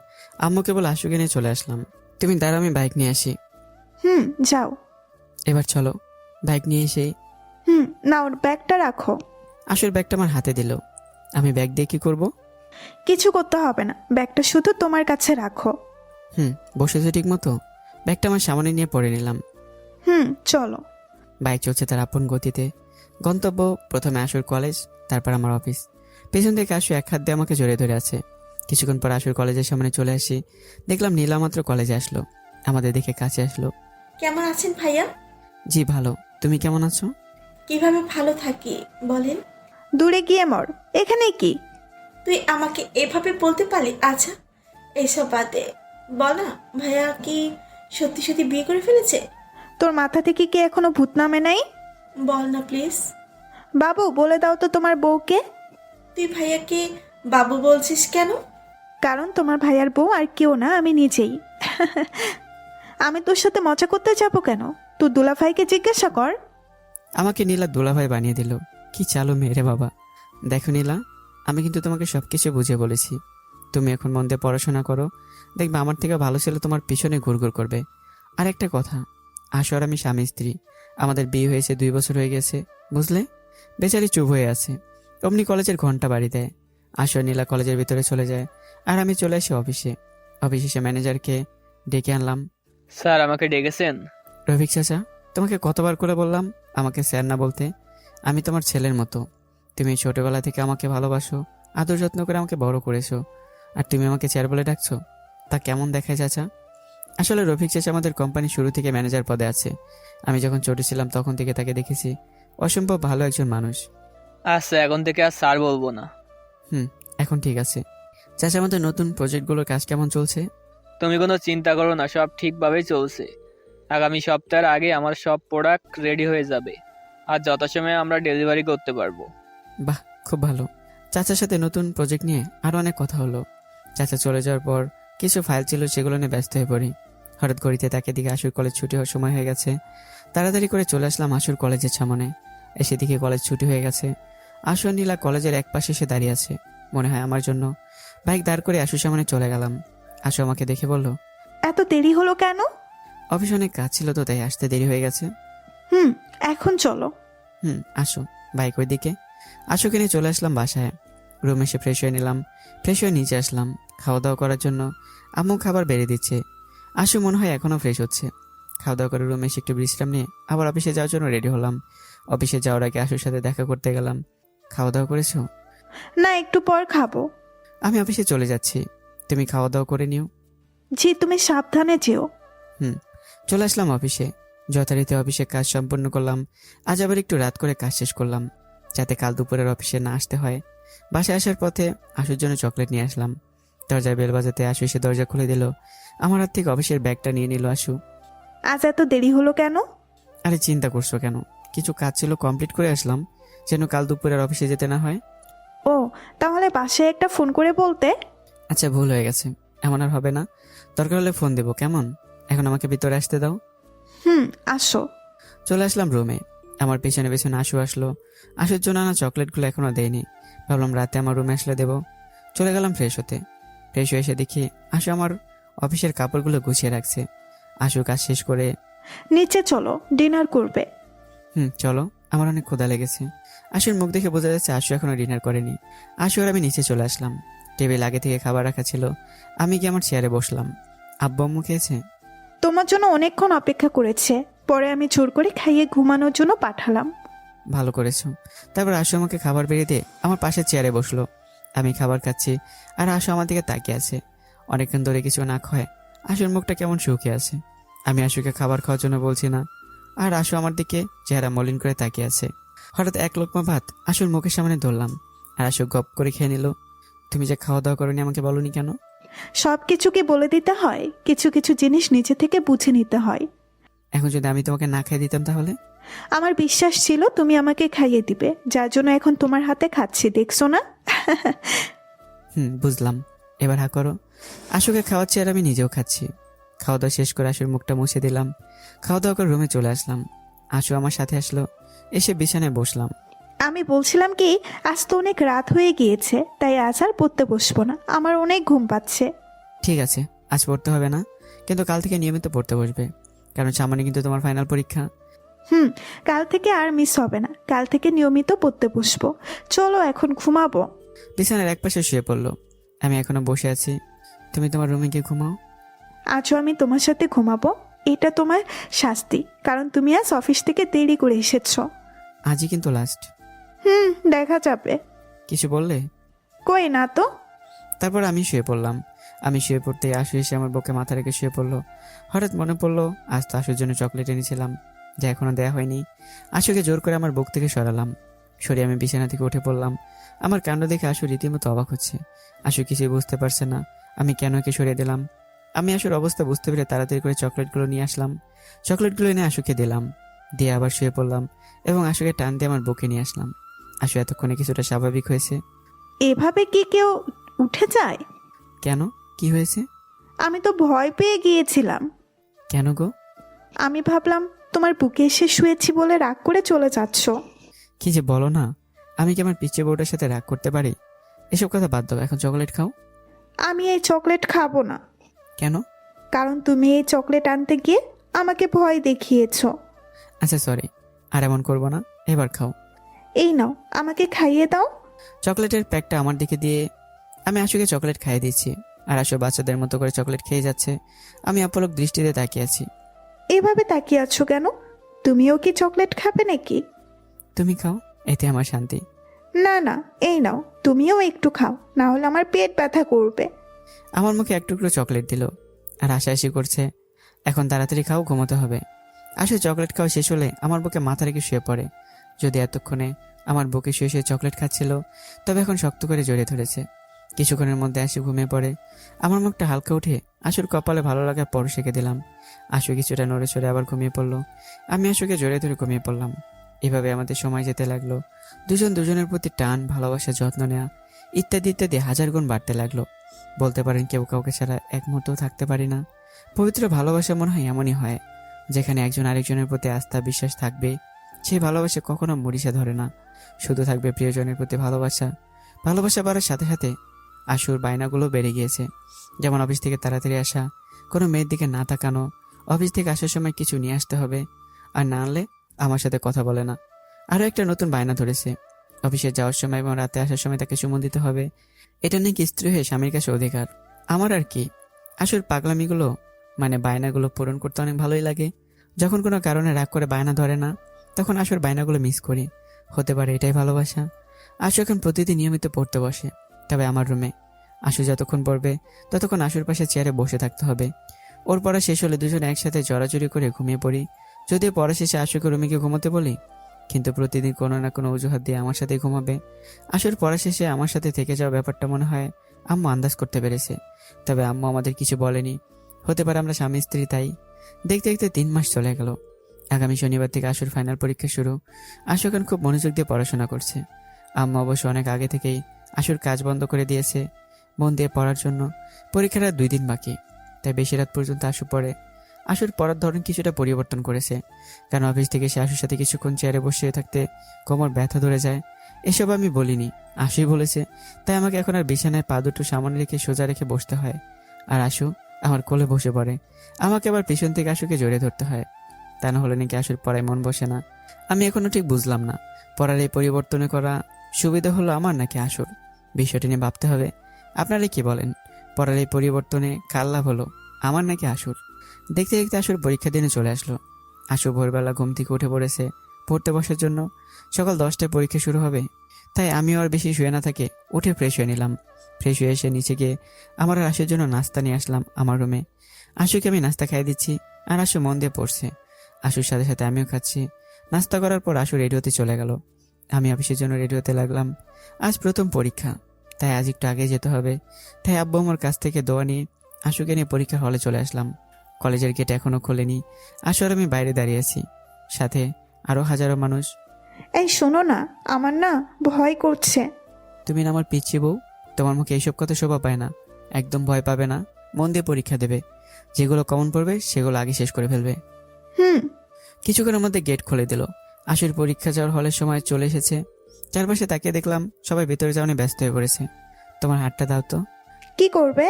[SPEAKER 1] আম্মুকে বলে আশুকে নিয়ে চলে আসলাম। তুমি দাঁড়াও, আমি বাইক নিয়ে আসি।
[SPEAKER 6] যাও।
[SPEAKER 1] এবার চলো। বাইক নিয়ে এসেই
[SPEAKER 6] নাও, ব্যাগটা রাখো।
[SPEAKER 1] আশুর ব্যাগটা আমার হাতে দিল। আমি ব্যাগ দিয়ে কি করবো?
[SPEAKER 6] কিছু করতে হবে না, ব্যাগটা শুধু তোমার কাছে রাখো।
[SPEAKER 1] বসেছে ঠিক মতো? ব্যাগটা আমার সামনে নিয়ে পড়ে নিলাম।
[SPEAKER 6] চলো।
[SPEAKER 1] বাইক চলছে তার আপন গতিতে। গন্তব্য প্রথমে আশুর কলেজ, তারপর আমার অফিস। পেছন থেকে আশু এক হাত দিয়ে আমাকে জড়িয়ে ধরে আছে। কিছুক্ষণ পর আশুর কলেজের সামনে চলে আসি, দেখলাম নীলা মাত্র কলেজে আসলো, আমাদের দেখে কাছে আসলো।
[SPEAKER 9] কেমন আছেন ভাইয়া?
[SPEAKER 1] জি ভালো, তুমি কেমন আছো?
[SPEAKER 9] কিভাবে ভালো থাকি বলেন?
[SPEAKER 6] দূরে গিয়ে মর, এখানে কি?
[SPEAKER 9] তুই আমাকে এভাবে বলতে পারলি? আচ্ছা এসব বাদে বল না, ভাইয়া কি সত্যি সত্যি বিয়ে করে ফেলেছে?
[SPEAKER 6] তোর মাথা থেকে কি এখনো ভূত নামে নাই?
[SPEAKER 9] বল না প্লিজ।
[SPEAKER 6] বাবু, বলে দাও তো তোমার বউকে।
[SPEAKER 9] তুই ভাইয়াকে বাবু বলছিস কেন?
[SPEAKER 6] কারণ তোমার ভাইয়ার বউ আর কেউ না, আমি নিজেই। আমি তোর সাথে মজা করতে যাবো কেন? তোর দুলাভাইকে জিজ্ঞাসা কর।
[SPEAKER 1] আমাকে নীলা দুলাভাই বানিয়ে দিল। কি চালু মেরে বাবা। দেখো নীলা, আমি কিন্তু তোমাকে সবকিছু বুঝিয়ে বলেছি। তুমি এখন মন দিয়ে পড়াশোনা করো, দেখবে আমার থেকে ভালো ছেলে তোমার পিছনে ঘুরঘুর করবে। আর একটা কথা, আশু আর আমি স্বামী স্ত্রী, আমাদের বিয়ে হয়েছে 2 বছর হয়ে গেছে, বুঝলে? বেচারি চুপ হয়ে আছে। অমনি কলেজের ঘন্টা বাড়ি দেয়। আশু আর নীলা কলেজের ভিতরে চলে যায়, আর আমি চলে আসি অফিসে। অফিসে এসে ম্যানেজারকে ডেকে আনলাম।
[SPEAKER 11] স্যার আমাকে ডেকেছেন?
[SPEAKER 1] রফিক চাচা, তোমাকে কতবার করে বললাম আমাকে স্যার না বলতে? আমি তোমার ছেলের মতো। তুমি ছোটবেলা থেকে আমাকে ভালোবাসো, আদর যত্ন করে আমাকে বড় করেছো, আর তুমি আমাকে স্যার বলে ডাকছো, তা কেমন দেখায় চাচা? আসলে রফিক চাচা আমাদের কোম্পানি শুরু থেকে ম্যানেজার পদে আছে। আমি যখন ছোট ছিলাম তখন থেকে তাকে দেখেছি, অসম্ভব ভালো একজন মানুষ।
[SPEAKER 11] আচ্ছা, এখন থেকে আর স্যার বলবো না।
[SPEAKER 1] এখন ঠিক আছে। চাচা, আমাদের নতুন প্রজেক্টগুলোর কাজ কেমন চলছে?
[SPEAKER 11] তুমি কোনো চিন্তা করো না, সব ঠিকভাবেই চলছে। আগামী সপ্তাহের আগে আমার সব প্রোডাক্ট রেডি হয়ে যাবে, আর যথাসময়ে আমরা ডেলিভারি করতে পারবো।
[SPEAKER 1] বাহ, খুব ভালো। চাচার সাথে নতুন প্রজেক্ট নিয়ে আরও অনেক কথা হলো। চাচা চলে যাওয়ার পর কিছু ফাইল ছিল, সেগুলো নিয়ে ব্যস্ত হয়ে পড়ি। হঠাৎ ঘড়িতে তাকে দিকে আশুর কলেজ ছুটি হওয়ার সময় হয়ে গেছে। তাড়াতাড়ি করে চলে আসলাম আশুর কলেজের সামনে। এসে দিকে কলেজ ছুটি হয়ে গেছে। আশু আর নীলা কলেজের এক পাশে এসে দাঁড়িয়ে আছে, মনে হয় আমার জন্য। বাইক দাঁড় করে আশুর সামনে চলে গেলাম। আশু আমাকে দেখে বলল,
[SPEAKER 6] এত দেরি হলো কেন?
[SPEAKER 1] অফিসে অনেক কাজ ছিল তো, তাই আসতে দেরি হয়ে গেছে।
[SPEAKER 6] এখন চলো।
[SPEAKER 1] আসো। বাইক ওই দিকে। আশুকে নিয়ে চলে আসলাম বাসায়। রুমে এসে ফ্রেশ হয়ে নিলাম। ফ্রেশ হয়ে নিচে আসলাম খাওয়া দাওয়া করার জন্য। আম্মু খাবার বেড়ে দিচ্ছে। আশু মনে হয় এখনও ফ্রেশ হচ্ছে। খাওয়া দাওয়া করে রুমে এসে একটু বিশ্রাম নিয়ে আবার অফিসে যাওয়ার জন্য রেডি হলাম। অফিসে যাওয়ার আগে আশুর সাথে দেখা করতে গেলাম। খাওয়া দাওয়া করেছো?
[SPEAKER 6] না, একটু পর খাবো।
[SPEAKER 1] আমি অফিসে চলে যাচ্ছি, তুমি খাওয়া দাওয়া করে নিও।
[SPEAKER 6] জি, তুমি সাবধানে যেও।
[SPEAKER 1] চলে আসলাম অফিসে। যথারীতি অফিসে কাজ সম্পন্ন করলাম। আজ আবার একটু রাত করে কাজ শেষ করলাম, যাতে কাল দুপুরের অফিসে না আসতে হয়। বাসায় আসার পথে আশুর জন্য চকলেট নিয়ে আসলাম। দরজায় বেল বাজাতে আশু এসে দরজা খুলে দিল। আমার হাত থেকে অফিসের ব্যাগটা নিয়ে নিল আশু।
[SPEAKER 6] আজ এত দেরি হলো কেন?
[SPEAKER 1] আরে চিন্তা করছো কেন, কিছু কাজ ছিল কমপ্লিট করে আসলাম, যেন কাল দুপুরের অফিসে যেতে না হয়।
[SPEAKER 6] ও, তাহলে বাসায় একটা ফোন করে বলতে।
[SPEAKER 1] আচ্ছা, ভুল হয়ে গেছে, এমন আর হবে না। দরকার হলে ফোন দেবো, কেমন? এখন আমাকে ভিতরে আসতে দাও।
[SPEAKER 6] আসো।
[SPEAKER 1] চলে আসলাম রুমে। আমার পেছনে পেছনে আশু আসলো। আশুর জন্য আনা চকলেটগুলো এখনো দেয়নি। ভাবলাম রাতে আমার রুমে আসলে দেবো। চলে গেলাম ফ্রেশ হতে। ফ্রেশ হয়ে এসে দেখি আশু আমার অফিসের কাপড়গুলো গুছিয়ে রাখছে। আশু কাজ শেষ করে
[SPEAKER 6] নিচে চলো, ডিনার করবে।
[SPEAKER 1] চলো, আমার অনেক ক্ষুধা লেগেছে। আশুর মুখ দেখে বোঝা যাচ্ছে আশু এখনো ডিনার করেনি। আশু আর আমি নিচে চলে আসলাম। টেবিল আগে থেকে খাবার রাখা ছিল। আমি গিয়ে আমার চেয়ারে বসলাম। আব্বু আম্মু খেয়েছে?
[SPEAKER 6] তোমার জন্য অনেকক্ষণ অপেক্ষা করেছে, পরে আমি জোর করে খাইয়ে ঘুমানোর জন্য পাঠালাম।
[SPEAKER 1] ভালো করেছো। তারপর আশু আমাকে খাবার বেরিয়ে দিয়ে আমার পাশে চেয়ারে বসলো। আমি খাবার খাচ্ছি আর আশু আমার দিকে তাকিয়ে আছে। অনেকক্ষণ ধরে কিছু না খায় আশুর মুখটা কেমন শুকিয়ে আছে। আমি আশুকে খাবার খাওয়ার জন্য বলছি না, আর আশু আমার দিকে চেহারা মলিন করে তাকিয়ে আছে। হঠাৎ এক লোকমা ভাত আশুর মুখের সামনে ধরলাম, আর আশু গপ করে খেয়ে নিল। তুমি যে খাওয়া দাওয়া করনি আমাকে বলনি কেন?
[SPEAKER 6] সব কিছু কি বলে দিতে হয়? কিছু কিছু জিনিস নিজে থেকে বুঝে নিতে হয়।
[SPEAKER 1] এখন যদি আমি তোমাকে না খাইয়ে দিতাম তাহলে?
[SPEAKER 6] আমার বিশ্বাস ছিল তুমি আমাকে খাইয়ে দিবে, যার জন্য এখন তোমার হাতে খাচ্ছি, দেখছো না?
[SPEAKER 1] বুঝলাম। এবার হা করো। আশুকে খাওয়াচ্ছি আর আমি নিজেও খাচ্ছি। খাওয়া দাওয়া শেষ করে আশুর মুখটা মুছে দিলাম। খাওয়া দাওয়া করে রুমে চলে আসলাম। আশু আমার সাথে আসলো। এসে বিছানায় বসলাম।
[SPEAKER 6] আমি বলছিলাম কি, আজ তো অনেক রাত হয়ে গিয়েছে, তাই আজ আর পড়তে বসবো না, আমার অনেক ঘুম পাচ্ছে।
[SPEAKER 1] ঠিক আছে, আজ পড়তে হবে না, কিন্তু কাল থেকে নিয়মিত পড়তে বসবে, কারণ সামনে কিন্তু তোমার ফাইনাল পরীক্ষা।
[SPEAKER 6] কাল থেকে আর মিস হবে না, কাল থেকে নিয়মিত পড়তে বসবো। চলো এখন ঘুমাবো।
[SPEAKER 1] বিছানার একপাশে শুয়ে পড়লো। আমি এখনো বসে আছি। তুমি তোমার রুমে গিয়ে ঘুমাও।
[SPEAKER 6] আজও আমি তোমার সাথে ঘুমাবো, এটা তোমার শাস্তি, কারণ তুমি আজ অফিস থেকে দেরি করে এসেছো।
[SPEAKER 1] আজই কিন্তু লাস্ট।
[SPEAKER 6] দেখা যাবে।
[SPEAKER 1] কিছু বললে?
[SPEAKER 6] কই না তো।
[SPEAKER 1] তারপর আমি শুয়ে পড়লাম। আমি শুয়ে পড়তে আশু এসে আমার বুকে মাথা রেখে শুয়ে পড়লো। হঠাৎ মনে পড়লো আজ তো আশুর জন্য চকলেট এনেছিলাম, যা এখনো দেয়া হয়নি। আশুকে জোর করে আমার বুক থেকে সরালাম। সরিয়ে আমি বিছানা থেকে উঠে পড়লাম। আমার কাণ্ড দেখে আশু রীতিমতো অবাক হচ্ছে। আশু কিছুই বুঝতে পারছে না আমি কেন একে সরিয়ে দিলাম। আমি আশুর অবস্থা বুঝতে পেরে তাড়াতাড়ি করে চকলেটগুলো নিয়ে আসলাম। চকলেটগুলো এনে আশুকে দিলাম, দিয়ে আবার শুয়ে পড়লাম এবং আশুকে টান দিয়ে আমার বুকে নিয়ে আসলাম। আশু এতক্ষণে কিছুটা স্বাভাবিক হয়েছে।
[SPEAKER 6] এভাবে কি কেউ উঠে যায়?
[SPEAKER 1] কেন, কি হয়েছে?
[SPEAKER 6] আমি তো ভয় পেয়ে গিয়েছিলাম।
[SPEAKER 1] কেন গো?
[SPEAKER 6] আমি ভাবলাম তোমার বুকে এসে শুয়েছি বলে রাগ করে চলে যাচ্ছ।
[SPEAKER 1] কি যে বলো না, আমি কি আমার পিচ্চি বউটার সাথে রাগ করতে পারি? এসব কথা বাদ দাও, এখন চকলেট খাও।
[SPEAKER 6] আমি এই চকলেট খাবো না।
[SPEAKER 1] কেন?
[SPEAKER 6] কারণ তুমি এই চকলেট আনতে গিয়ে আমাকে ভয় দেখিয়েছো।
[SPEAKER 1] আচ্ছা সরি, আর এমন করবো না, এবার খাও।
[SPEAKER 6] এই নাও, আমাকে খাইয়ে দাও।
[SPEAKER 1] চকলেটের প্যাকটা আমার দিকে দিয়ে আমি আশুকে চকলেট খাইয়ে দিচ্ছি, আর আশু বাচ্চাদের মতো করে চকলেট খেয়ে যাচ্ছে। আমি অপলক দৃষ্টিতে তাকিয়ে আছি।
[SPEAKER 6] এভাবে তাকিয়ে আছো কেন? তুমিও কি চকলেট খাবে নাকি?
[SPEAKER 1] তুমি খাও, এতে আমার শান্তি।
[SPEAKER 6] না না, এই নাও, তুমিও একটু খাও, না হলে আমার পেট ব্যথা করবে।
[SPEAKER 1] আমার মুখে এক টুকরো চকলেট দিল, আর হাসাহাসি করছে। এখন তাড়াতাড়ি খাও, ঘুমোতে হবে। আশু চকলেট খাওয়া শেষ হলে আমার বুকে মাথা রেখে শুয়ে পড়ে। যদি এতক্ষণে আমার বুকে শুয়ে শুয়ে চকলেট খাচ্ছিল, তবে এখন শক্ত করে জড়িয়ে ধরেছে। কিছুক্ষণের মধ্যে আশু ঘুমিয়ে পড়ে। আমার মুখটা হালকা উঠে আশুর কপালে ভালো লাগার পর সেঁকে দিলাম। আশু কিছুটা নড়ে চড়ে আবার ঘুমিয়ে পড়লো। আমি আশুকে জড়িয়ে ধরে ঘুমিয়ে পড়লাম। এভাবে আমাদের সময় যেতে লাগলো। দুজন দুজনের প্রতি টান, ভালোবাসা, যত্ন নেওয়া ইত্যাদি ইত্যাদি হাজার গুণ বাড়তে লাগলো। বলতে পারেন কেউ কাউকে ছাড়া এক মুহূর্তেও থাকতে পারি না। পবিত্র ভালোবাসা মনে হয় এমনই হয়, যেখানে একজন আরেকজনের প্রতি আস্থা বিশ্বাস থাকবে। সেই ভালোবাসা কখনো মরিচা ধরে না, শুধু থাকবে প্রিয়জনের প্রতি ভালোবাসা। ভালোবাসা বাড়ার সাথে সাথে আশুর বায়নাগুলো বেড়ে গিয়েছে। যেমন অফিস থেকে তাড়াতাড়ি আসা, কোনো মেয়ের দিকে না তাকানো, অফিস থেকে আসার সময় কিছু নিয়ে আসতে হবে, আর না আনলে আমার সাথে কথা বলে না। আরও একটা নতুন বায়না ধরেছে। অফিসে যাওয়ার সময় এবং রাতে আসার সময় তাকে চুমু দিতে হবে। এটা নাকি স্ত্রী হয়ে স্বামীর কাছে অধিকার। আমার আর কি, আসল পাগলামিগুলো মানে বায়নাগুলো পূরণ করতে অনেক ভালোই লাগে। যখন কোনো কারণে রাগ করে বায়না ধরে না, তখন আসল বায়নাগুলো মিস করি। হতে পারে এটাই ভালোবাসা। আশু এখন প্রতিদিন নিয়মিত পড়তে বসে, তবে আমার রুমে। আশু যতক্ষণ পড়বে ততক্ষণ আশুর পাশে চেয়ারে বসে থাকতে হবে। ওর পড়া শেষ হলে দুজনে একসাথে জড়াজড়ি করে ঘুমিয়ে পড়ি। যদিও পড়া শেষে আশুকে রুমে গিয়ে ঘুমোতে বলি, কিন্তু প্রতিদিন কোনো না কোনো অজুহাত দিয়ে আমার সাথে ঘুমাবে। আশুর পড়া শেষে আমার সাথে থেকে যাওয়া ব্যাপারটা মনে হয় আম্মু আন্দাজ করতে পেরেছে, তবে আম্মু আমাদের কিছু বলেনি। হতে পারে আমরা স্বামী স্ত্রী, তাই। দেখতে দেখতে 3 মাস চলে গেল। আগামী শনিবার থেকে আশুর ফাইনাল পরীক্ষা শুরু। আশু এখন খুব মনোযোগ দিয়ে পড়াশোনা করছে। আম্মু অবশ্য অনেক আগে থেকেই আশুর কাজ বন্ধ করে দিয়েছে মন দিয়ে পড়ার জন্য। পরীক্ষার আর 2 দিন বাকি, তাই বেশি রাত পর্যন্ত আশু পড়ে। আশুর পড়ার ধরন কিছুটা পরিবর্তন করেছে, কারণ অফিস থেকে সে আশুর সাথে কিছুক্ষণ চেয়ারে বসে থাকতে কোমর ব্যথা ধরে যায়। এসব আমি বলিনি, আশুই বলেছে। তাই আমাকে এখন আর বিছানায় পা দুটো সামনে রেখে সোজা রেখে বসতে হয়, আর আশু আমার কোলে বসে পড়ে। আমাকে আবার পিছন থেকে আশুকে জড়িয়ে ধরতে হয়। তা না হলে নাকি আশুর পড়ায় মন বসে না। আমি এখনো ঠিক বুঝলাম না পড়ার এই পরিবর্তনে করা সুবিধা হলো আমার নাকি আশুর। বিষয়টি নিয়ে ভাবতে হবে। আপনারা কি বলেন, পড়ার এই পরিবর্তনে কার লাভ হলো, আমার নাকি আশুর? দেখতে দেখতে আশুর পরীক্ষার দিনে চলে আসলো। আশু ভোরবেলা ঘুম থেকে উঠে পড়েছে পড়তে বসার জন্য। সকাল 10টায় পরীক্ষা শুরু হবে, তাই আমিও আর বেশি শুয়ে না থাকে উঠে ফ্রেশ হয়ে নিলাম। ফ্রেশ হয়ে এসে নিচে গিয়ে আমার আর আশুর জন্য নাস্তা নিয়ে আসলাম আমার রুমে। আশুকে আমি নাস্তা খাইয়ে দিচ্ছি, আর আশু মন দিয়ে পড়ছে। আশুর সাথে সাথে আমিও খাচ্ছি। নাস্তা করার পর আশু রেডি হতে চলে গেল। আমি অফিসের জন্য রেডি হতে লাগলাম। আজ প্রথম পরীক্ষা, তাই আজ একটু আগে যেতে হবে। তাই আব্বু আমার কাছ থেকে দোয়া নিয়ে আশুকে নিয়ে পরীক্ষার হলে চলে আসলাম। কলেজের গেট এখনো খোলেনি। আশু আর আমি বাইরে দাঁড়িয়ে আছি, সাথে আরো হাজারো মানুষ।
[SPEAKER 6] এই শোনো না, আমার না ভয় করছে।
[SPEAKER 1] তুমি না আমার পিচ্ছি বউ, তোমার মুখে এইসব কথা শোভা পায় না। একদম ভয় পাবে না, মন দিয়ে পরীক্ষা দেবে। যেগুলো কমন পড়বে সেগুলো আগে শেষ করে ফেলবে। কিছুক্ষণের মধ্যে গেট খুলে দিল। আশুর পরীক্ষা যাওয়ার হলের সময় চলে এসেছে। চারপাশে তাকিয়ে দেখলাম সবাই ভেতরে যাওয়া নিয়ে ব্যস্ত হয়ে পড়েছে। তোমার হাতটা দাও তো।
[SPEAKER 6] কি করবে?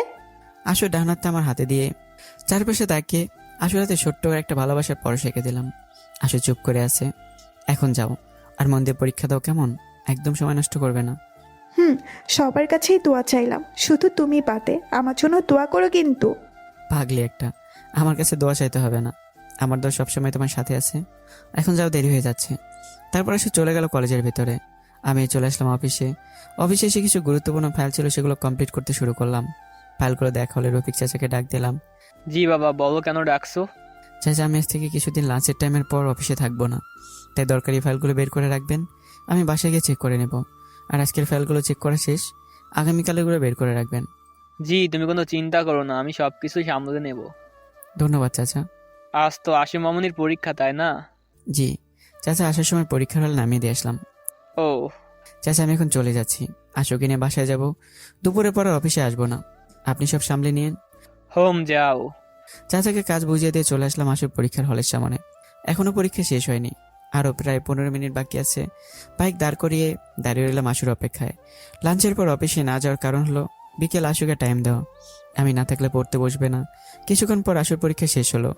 [SPEAKER 1] আশুর ডান হাতটা আমার হাতে দিয়ে চারপাশে তাকিয়ে আশুর হাতে ছোট্ট একটা ভালোবাসার পরশ এঁকে দিলাম। আশু চুপ করে আছে। এখন যাও, আর মন দিয়ে পরীক্ষা দাও, কেমন? একদম সময় নষ্ট করবে না।
[SPEAKER 6] সবার কাছেই দোয়া চাইলাম, শুধু তুমি পাতে আমার জন্য দোয়া করো কিন্তু।
[SPEAKER 1] পাগলি একটা, আমার কাছে দোয়া চাইতে হবে না, আমার দোয়া সবসময় তোমার সাথে আছে। এখন যাও, দেরি হয়ে যাচ্ছে। তারপর সে চলে গেল কলেজের ভিতরে। আমি চলে আসলাম অফিসে। অফিসে এসে কিছু গুরুত্বপূর্ণ ফাইল ছিল, সেগুলো কমপ্লিট করতে শুরু করলাম। ফাইলগুলো দেখা হলে রফিক চাচাকে ডাক দিলাম।
[SPEAKER 11] জি বাবা, বলো কেন ডাকছো?
[SPEAKER 1] চাচা, আমি আজ থেকে কিছুদিন লাঞ্চের টাইমের পর অফিসে থাকবো না, তাই দরকারি ফাইলগুলো বের করে রাখবেন। আমি বাসায় গিয়ে চেক করে নেব। আর আজকের ফাইলগুলো চেক করা শেষ, আগামীকালেগুলো বের করে রাখবেন।
[SPEAKER 11] জি, তুমি কোনো চিন্তা করো না, আমি সব কিছু সামলে নেব।
[SPEAKER 1] ধন্যবাদ চাচা।
[SPEAKER 11] আজ তো আশু মামুনির পরীক্ষা, তাই না?
[SPEAKER 1] জি চাচা, আসার সময় পরীক্ষার হল নামিয়ে দিয়ে আসলাম।
[SPEAKER 11] ও
[SPEAKER 1] চাচা, আমি এখন চলে যাচ্ছি। আশুকে নিয়ে বাসায় যাব। দুপুরের পর আর অফিসে আসবো না, আপনি সব সামলে নিন।
[SPEAKER 11] হোম যাও।
[SPEAKER 1] চাচাকে কাজ বুঝিয়ে দিয়ে চলে আসলাম আশুর পরীক্ষার হলের সামনে। এখনো পরীক্ষা শেষ হয়নি, আরও প্রায় 15 মিনিট বাকি আছে। বাইক দাঁড় করিয়ে দাঁড়িয়ে রইলাম আশুর অপেক্ষায়। লাঞ্চের পর অফিসে না যাওয়ার কারণ হলো বিকেল আশুকে টাইম দেওয়া। আমি না থাকলে পড়তে বসবে না। কিছুক্ষণ পর আশুর পরীক্ষা শেষ হলো।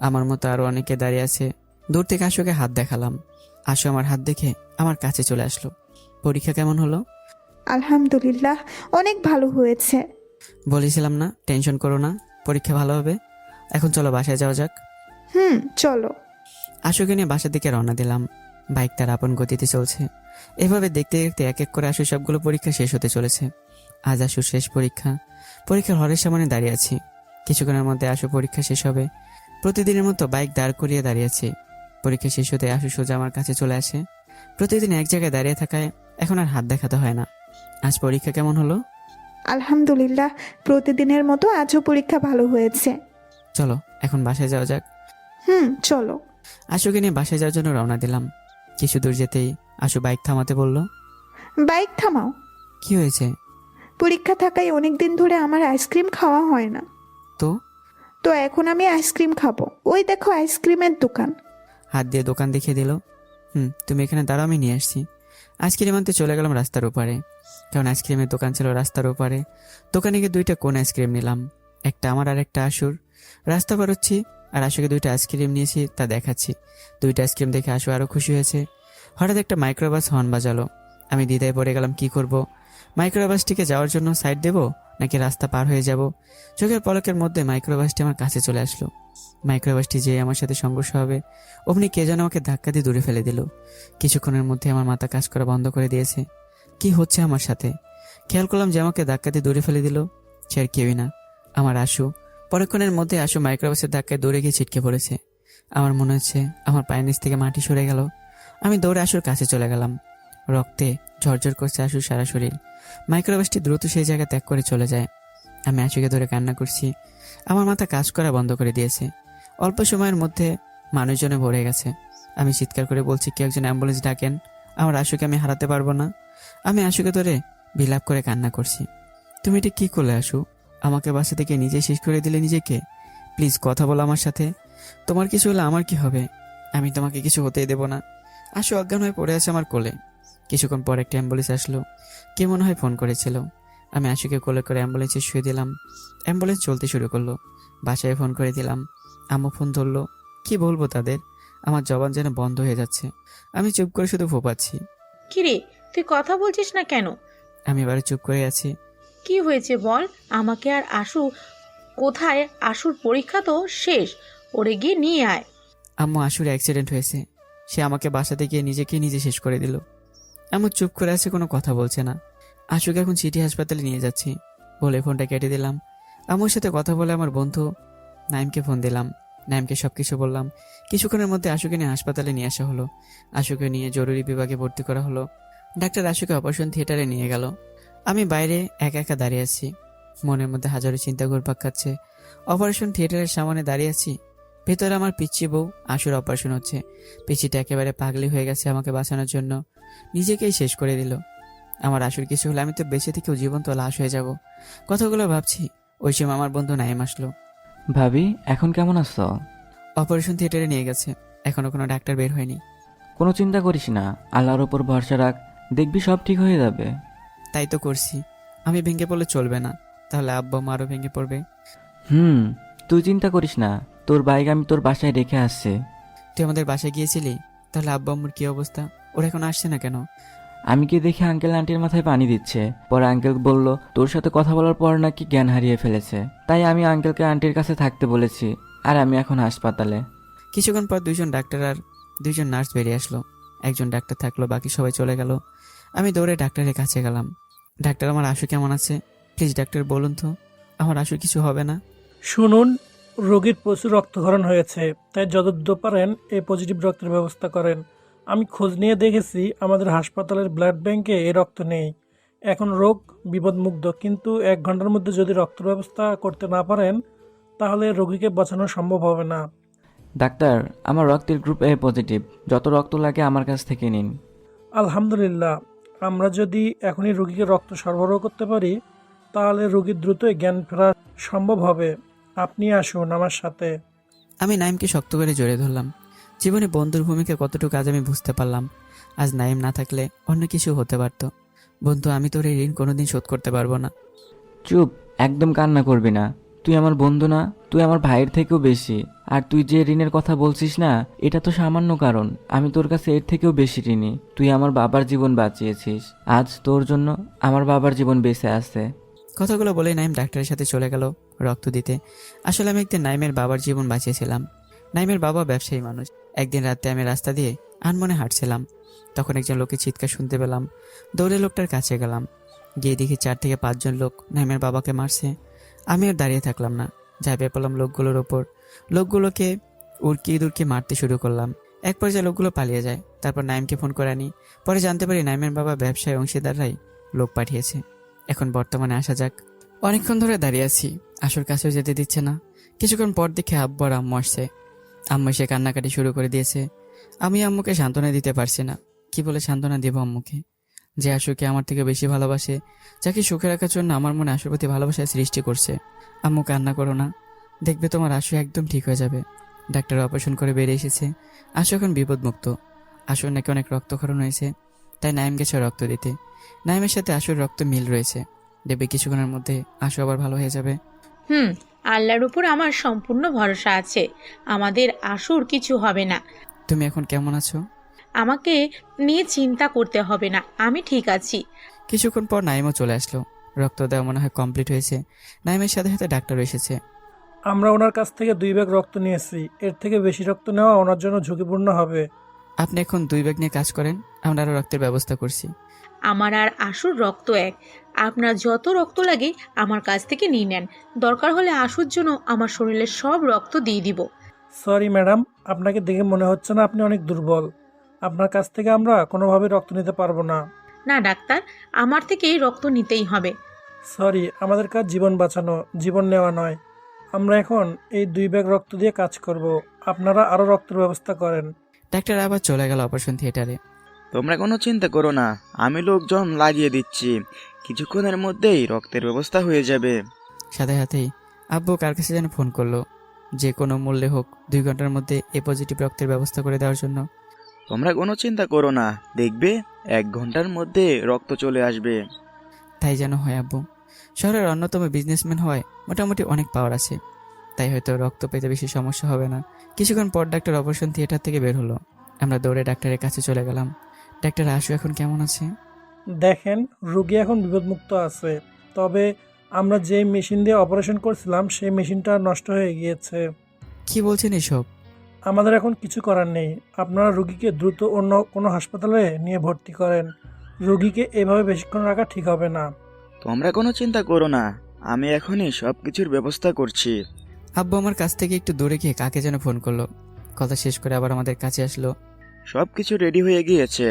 [SPEAKER 1] আমার মতো আরও অনেকে দাঁড়িয়ে আছে। দূর থেকে আশুকে হাত দেখালাম। আশু আমার হাত দেখে আমার কাছে চলে আসলো। পরীক্ষা কেমন হলো?
[SPEAKER 6] আলহামদুলিল্লাহ, অনেক ভালো হয়েছে।
[SPEAKER 1] বলেছিলাম না টেনশন করো না, পরীক্ষা ভালো হবে। এখন চলো বাসায় যাওয়া যাক।
[SPEAKER 6] চলো।
[SPEAKER 1] আশুকে নিয়ে বাসার দিকে রওনা দিলাম। বাইক তার আপন গতিতে চলছে। এভাবে দেখতে দেখতে এক এক করে আশু সবগুলো পরীক্ষা শেষ হতে চলেছে। আজ আশুর শেষ পরীক্ষা। পরীক্ষার হলের সামনে দাঁড়িয়ে আছি। কিছুক্ষণের মধ্যে আশু পরীক্ষা শেষ হবে। প্রতিদিনের মতো বাইক দাঁড় করিয়ে দাঁড়িয়ে আছি। পরীক্ষা শেষ হতে আশু সোজা আমার কাছে চলে আসে। প্রতিদিন এক জায়গায় দাঁড়িয়ে থাকায় এখন আর হাত দেখাতে হয় না। আজ পরীক্ষা কেমন হলো?
[SPEAKER 6] আলহামদুলিল্লাহ, প্রতিদিনের মতো আজও পরীক্ষা ভালো হয়েছে।
[SPEAKER 1] চলো এখন বাসায় যাওয়া যাক।
[SPEAKER 6] চলো।
[SPEAKER 1] আশুকে নিয়ে বাসায় যাওয়ার জন্য রওনা দিলাম। কিছু দূর যেতেই আশু বাইক থামাতে বলল।
[SPEAKER 6] বাইক থামাও।
[SPEAKER 1] কি হয়েছে?
[SPEAKER 6] পরীক্ষা থাকায় অনেকদিন ধরে আমার আইসক্রিম খাওয়া হয় না। তো এখন আমি আইসক্রিম খাবো। ওই দেখো আইসক্রিমের দোকান।
[SPEAKER 1] হাত দিয়ে দোকান দেখিয়ে দিল। তুমি এখানে দাঁড়াও, আমি নিয়ে আসছি। আইসক্রিম আনতে চলে গেলাম রাস্তার ওপারে, কারণ আইসক্রিমের দোকান ছিল রাস্তার ওপারে। দোকানে গিয়ে 2টা কোন আইসক্রিম নিলাম, একটা আমার আর একটা আশুর। রাস্তা পার হচ্ছি আর আশুকে 2টা আইসক্রিম নিয়েছি তা দেখাচ্ছি। 2টা আইসক্রিম দেখে আশু আরো খুশি হয়েছে। হঠাৎ একটা মাইক্রোবাস হর্ন বাজালো। আমি দ্বিধায় পড়ে গেলাম, কি করব? মাইক্রোবাসটিকে যাওয়ার জন্য সাইড দেব নাকি রাস্তা পার হয়ে যাব? চোখের পলকের মধ্যে মাইক্রোবাসটি আমার কাছে চলে আসলো। মাইক্রোবাসটি যে আমার সাথে সংঘর্ষ হবে অমনি কে যেন আমাকে ধাক্কা দিয়ে দূরে ফেলে দিল। কিছুক্ষণের মধ্যে আমার মাথা কাজ করা বন্ধ করে দিয়েছে। কি হচ্ছে আমার সাথে? খেয়াল করলাম যে আমাকে ধাক্কা দিয়ে দূরে ফেলে দিল সে আর কেউই না, আমার আশু। পরক্ষণের মধ্যে আশু মাইক্রোবাসের ধাক্কায় দৌড়ে গিয়ে ছিটকে পড়েছে। আমার মনে হচ্ছে আমার পায়ের নিচ থেকে মাটি সরে গেল। আমি দৌড়ে আশুর কাছে চলে গেলাম। রক্তে ঝরঝর করছে আশুর সারা শরীর। মাইক্রোবাসটি দ্রুত সেই জায়গা ত্যাগ করে চলে যায়। আমি আশুকে ধরে কান্না করছি। আমার মাথা কাজ করা বন্ধ করে দিয়েছে। অল্প সময়ের মধ্যে মানুষজনে ভরে গেছে। আমি চিৎকার করে বলছি, কেউ একজন অ্যাম্বুলেন্স ডাকেন, আমার আশুকে আমি হারাতে পারবো না। আমি আশুকে ধরে বিলাপ করে কান্না করছি। তুমি এটা কি করলে আশু? আমাকে বাসা থেকে নিজে শেষ করে দিলে নিজেকে। প্লিজ কথা বলো আমার সাথে। তোমার কিছু হলে আমার কি হবে? আমি তোমাকে কিছু হতেই দেব না। আশু অজ্ঞান হয়ে পড়ে আছে আমার কোলে। কিছুক্ষণ পর একটা অ্যাম্বুলেন্স আসলো। কে মনে হয় ফোন করেছিল। আমি আশুকে কোলে করে অ্যাম্বুলেন্সে শুয়ে দিলাম। অ্যাম্বুলেন্স চলতে শুরু করলো। বাসায় ফোন করে দিলাম। আম্মু ফোন ধরলো। কি বলবো তাদের? আমার জবান যেন বন্ধ হয়ে যাচ্ছে। আমি চুপ করে শুধু ফোপাচ্ছি।
[SPEAKER 2] কিরে, তুই কথা বলছিস না কেন?
[SPEAKER 1] আমি এবারে চুপ করে আছি।
[SPEAKER 2] কি হয়েছে বল আমাকে। আর আশু কোথায়? আশুর পরীক্ষা তো শেষ, ওরে গিয়ে নিয়ে আয়।
[SPEAKER 1] আম্মু, আশুর অ্যাক্সিডেন্ট হয়েছে। সে আমাকে বাসাতে গিয়ে নিজেকে নিজে শেষ করে দিল। এমন চুপ করে আছে, কোনো কথা বলছে না। আশুকে এখন সিটি হাসপাতালে নিয়ে যাচ্ছি বলে ফোনটা কেটে দিলাম। আম্মুর সাথে কথা বলে আমার বন্ধু নাইমকে ফোন দিলাম। নাইমকে সবকিছু বললাম। কিছুক্ষণের মধ্যে আশুকে নিয়ে হাসপাতালে নিয়ে আসা হলো। আশুকে নিয়ে জরুরি বিভাগে ভর্তি করা হলো। ডাক্তার আশুকে অপারেশন থিয়েটারে নিয়ে গেল। আমি বাইরে একা একা দাঁড়িয়ে আছি। মনের মধ্যে হাজারো চিন্তা ঘুরপাক খাচ্ছে। অপারেশন থিয়েটারের সামনে দাঁড়িয়ে আছি। ভেতরে আমার পিচ্চি বউ আশুর অপারেশন হচ্ছে। পিচ্চিটা একেবারে পাগলি হয়ে গেছে আমাকে বাঁচানোর জন্য। নিজেকেই শেষ করে দিল। আমার আশুর কিছু হলে আমি তো বেঁচে থেকেও জীবন্ত লাশ হয়ে যাব। কথাগুলো ভাবছি, ওই সময় আমার বন্ধু নাইম আসলো।
[SPEAKER 3] ভাবি, এখন কেমন আছো?
[SPEAKER 1] অপারেশন থিয়েটারে নিয়ে গেছে, এখনো কোনো ডাক্তার বের হয়নি।
[SPEAKER 3] কোনো চিন্তা করিস না, আল্লাহর ওপর ভরসা রাখ, দেখবি সব ঠিক হয়ে যাবে।
[SPEAKER 1] তাই তো করছি। আমি ভেঙে পড়লে চলবে না, তাহলে আব্বা মা আরও ভেঙে পড়বে।
[SPEAKER 3] তুই চিন্তা করিস না, তোর বাইক আমি তোর বাসায় রেখে আসছি।
[SPEAKER 1] তুই আমাদের বাসায় গিয়েছিলি? তাহলে আব্বা আম্মুর কি অবস্থা? ওরা এখন আসছে না কেন?
[SPEAKER 3] আমি কি দেখে আঙ্কেল আন্টির মাথায় পানি দিচ্ছে। পরে আঙ্কেল বলল তোর সাথে কথা বলার পর নাকি জ্ঞান হারিয়ে ফেলেছে। তাই আমি আঙ্কেলকে আন্টির কাছে থাকতে বলেছি। আর আমি এখন হাসপাতালে।
[SPEAKER 1] কিছুক্ষণ পর দুইজন ডাক্তার আর দুইজন নার্স বেরিয়ে আসলো। একজন ডাক্তার থাকলো, বাকি সবাই চলে গেল। আমি দৌড়ে ডাক্তারের কাছে গেলাম। ডাক্তার, আমার আশু কেমন আছে? প্লিজ ডাক্তার বলুন তো, আমার আশুর কিছু হবে না?
[SPEAKER 4] শুনুন, রোগীর প্রচুর রক্তক্ষরণ হয়েছে, তাই যতদ্রুত পারেন এ পজিটিভ রক্তের ব্যবস্থা করেন। আমি খোঁজ নিয়ে দেখেছি আমাদের হাসপাতালের ব্লাড ব্যাংকে এই রক্ত নেই। এখন রোগ বিপদমুক্ত, কিন্তু 1 ঘন্টার মধ্যে যদি রক্ত ব্যবস্থা করতে না পারেন তাহলে রোগীকে বাঁচানো সম্ভব হবে না।
[SPEAKER 3] ডাক্তার, আমার রক্তের গ্রুপ এ পজিটিভ। যত রক্ত লাগে আমার কাছ থেকে নিন।
[SPEAKER 4] আলহামদুলিল্লাহ, আমরা যদি এখনই রোগীকে রক্ত সরবরাহ করতে পারি তাহলে রোগীর দ্রুতই জ্ঞান ফেরা সম্ভব হবে। আপনি আসুন আমার সাথে।
[SPEAKER 1] আমি নাইমকে শক্ত করে জড়িয়ে ধরলাম। জীবনে বন্ধুর ভূমিকা কতটুকু আজ আমি বুঝতে পারলাম। আজ নাইম না থাকলে অন্য কিছু হতে পারত। বন্ধু, আমি তোর এই ঋণ কোনোদিন শোধ করতে পারবো না।
[SPEAKER 3] চুপ, একদম কান্না করবি না। তুই আমার বন্ধু না, তুই আমার ভাইয়ের থেকেও বেশি। আর তুই যে ঋণের কথা বলছিস না, এটা তো সামান্য কারণ। আমি তোর কাছে এর থেকেও বেশি ঋণী। তুই আমার বাবার জীবন বাঁচিয়েছিস। আজ তোর জন্য আমার বাবার জীবন বেঁচে আছে।
[SPEAKER 1] কথাগুলো বলে নাইম ডাক্তারের সাথে চলে গেল রক্ত দিতে। আসলে আমি একদিন নাইমের বাবার জীবন বাঁচিয়েছিলাম। নাইমের বাবা ব্যবসায়ী মানুষ। একদিন রাতে আমি রাস্তা দিয়ে আনমনে হাঁটছিলাম, তখন একজন লোকের চিৎকার শুনতে পেলাম। দৌড়ে লোকটার কাছে গেলাম। গিয়ে দেখি 4 থেকে 5 জন লোক নাইমের বাবাকে মারছে। আমি আর দাঁড়িয়ে থাকলাম না, ঝাঁপিয়ে পড়লাম লোকগুলোর ওপর। লোকগুলোকে উড়কি মারতে শুরু করলাম। এক পর্যায়ে লোকগুলো পালিয়ে যায়। তারপর নাইমকে ফোন করে আনি। পরে জানতে পারি নাইমের বাবা ব্যবসায় অংশীদাররাই লোক পাঠিয়েছে। এখন বর্তমানে আসা যাক। অনেকক্ষণ ধরে দাঁড়িয়ে আছি, আশুর কাছেও যেতে দিচ্ছে না। কিছুক্ষণ পর দেখে আব্বু আর আম্মু আসছে। আম্মু এসে কান্নাকাটি শুরু করে দিয়েছে। আমি আম্মুকে সান্ত্বনা দিতে পারছি না। কি বলে সান্ত্বনা দেব আম্মুকে? যে আশুকে আমার থেকে বেশি ভালোবাসে, যাকে সুখে রাখার জন্য আমার মনে আশুর প্রতি ভালোবাসার সৃষ্টি করছে। আম্মু, কান্না করো না, দেখবে তোমার আশু একদম ঠিক হয়ে যাবে। ডাক্তার অপারেশন করে বেরিয়ে এসেছে। আশু এখন বিপদমুক্ত। আশুর নাকি অনেক রক্তক্ষরণ হয়েছে, তাই নাইম গেছে রক্ত দিতে। নাইমের সাথে আশুর রক্ত মিল রয়েছে। দেখবে কিছুক্ষণের মধ্যে আশু আবার ভালো হয়ে যাবে।
[SPEAKER 2] আল্লাহর উপর আমার সম্পূর্ণ ভরসা আছে। আমাদের আশুর কিছু হবে না।
[SPEAKER 1] তুমি এখন কেমন আছো?
[SPEAKER 2] আমাকে নিয়ে চিন্তা করতে হবে না, আমি ঠিক আছি।
[SPEAKER 1] কিছুক্ষণ পর নাইমও চলে আসলো। রক্ত দেওয়া মনে হয় কমপ্লিট হয়েছে। নাইমের সাথে সাথে ডাক্তার এসেছে।
[SPEAKER 4] আমরা ওনার কাছ থেকে 2 ব্যাগ রক্ত নিয়েছি। এর থেকে বেশি রক্ত নেওয়া ওনার জন্য ঝুঁকিপূর্ণ হবে।
[SPEAKER 1] আপনি এখন 2 ব্যাগ নিয়ে কাজ করেন, আমরা আরও রক্তের ব্যবস্থা করছি।
[SPEAKER 2] আমার আর আশুর রক্ত এক। আপনার যত রক্ত লাগে আমার কাছ থেকে নিয়ে নেন। দরকার হলে আশুর জন্য আমার শরীরের সব রক্ত দিয়ে দিব।
[SPEAKER 4] সরি ম্যাডাম, আপনাকে দেখে মনে হচ্ছে না আপনি অনেক দুর্বল। আপনার কাছ থেকে আমরা কোনোভাবে রক্ত নিতে পারবো না।
[SPEAKER 2] না ডাক্তার, আমার থেকে রক্ত নিতেই হবে।
[SPEAKER 4] সরি, আমাদের কাজ জীবন বাঁচানো, জীবন নেওয়া নয়। আমরা এখন এই 2 ব্যাগ রক্ত দিয়ে কাজ করব। আপনারা আরও রক্তের ব্যবস্থা করেন।
[SPEAKER 1] ডাক্তার আবার চলে গেল অপারেশন থিয়েটারে।
[SPEAKER 8] তোমরা কোনো চিন্তা করো না, আমি লোকজন লাগিয়ে দিচ্ছি, কিছুক্ষণের মধ্যেই রক্তের ব্যবস্থা হয়ে যাবে।
[SPEAKER 1] সাথে সাথেই আব্বু কার কাছে যেন ফোন করলো, যে কোনো মূল্যে হোক 2 ঘন্টার মধ্যে এ পজিটিভ রক্তের ব্যবস্থা করে দেওয়ার জন্য।
[SPEAKER 8] তোমরা কোনো চিন্তা করো না, দেখবে 1 ঘন্টার মধ্যে রক্ত চলে আসবে।
[SPEAKER 1] তাই যেন হয় আব্বু। শহরের অন্যতম বিজনেসম্যান হয়, মোটামুটি অনেক পাওয়ার আছে, তাই হয়তো রক্ত পেতে বেশি সমস্যা হবে না। কিছুক্ষণ পর ডাক্তার অপারেশন থিয়েটার থেকে বের হলো। আমরা দৌড়ে ডাক্তারের কাছে চলে গেলাম। ডাক্তার আশু এখন কেমন আছে?
[SPEAKER 4] দেখেন, রোগী এখন বিপদমুক্ত আছে। তবে আমরা যে মেশিন দিয়ে অপারেশন করছিলাম সেই মেশিনটা নষ্ট হয়ে গিয়েছে।
[SPEAKER 1] কি বলছেন এসব?
[SPEAKER 4] আমাদের এখন কিছু করার নেই। আপনারা রোগীকে দ্রুত অন্য কোনো হাসপাতালে নিয়ে ভর্তি করেন। রোগীকে এভাবে বেশিক্ষণ রাখা ঠিক হবে না।
[SPEAKER 8] তোমরা কোনো চিন্তা করো না, আমি এখনই সব কিছুর ব্যবস্থা করছি।
[SPEAKER 1] আব্বু আমার কাছ থেকে একটু দূরে গিয়ে কাকে যেন ফোন করলো। কথা শেষ করে আবার আমাদের কাছে আসলো।
[SPEAKER 8] সব কিছু রেডি হয়ে গিয়েছে।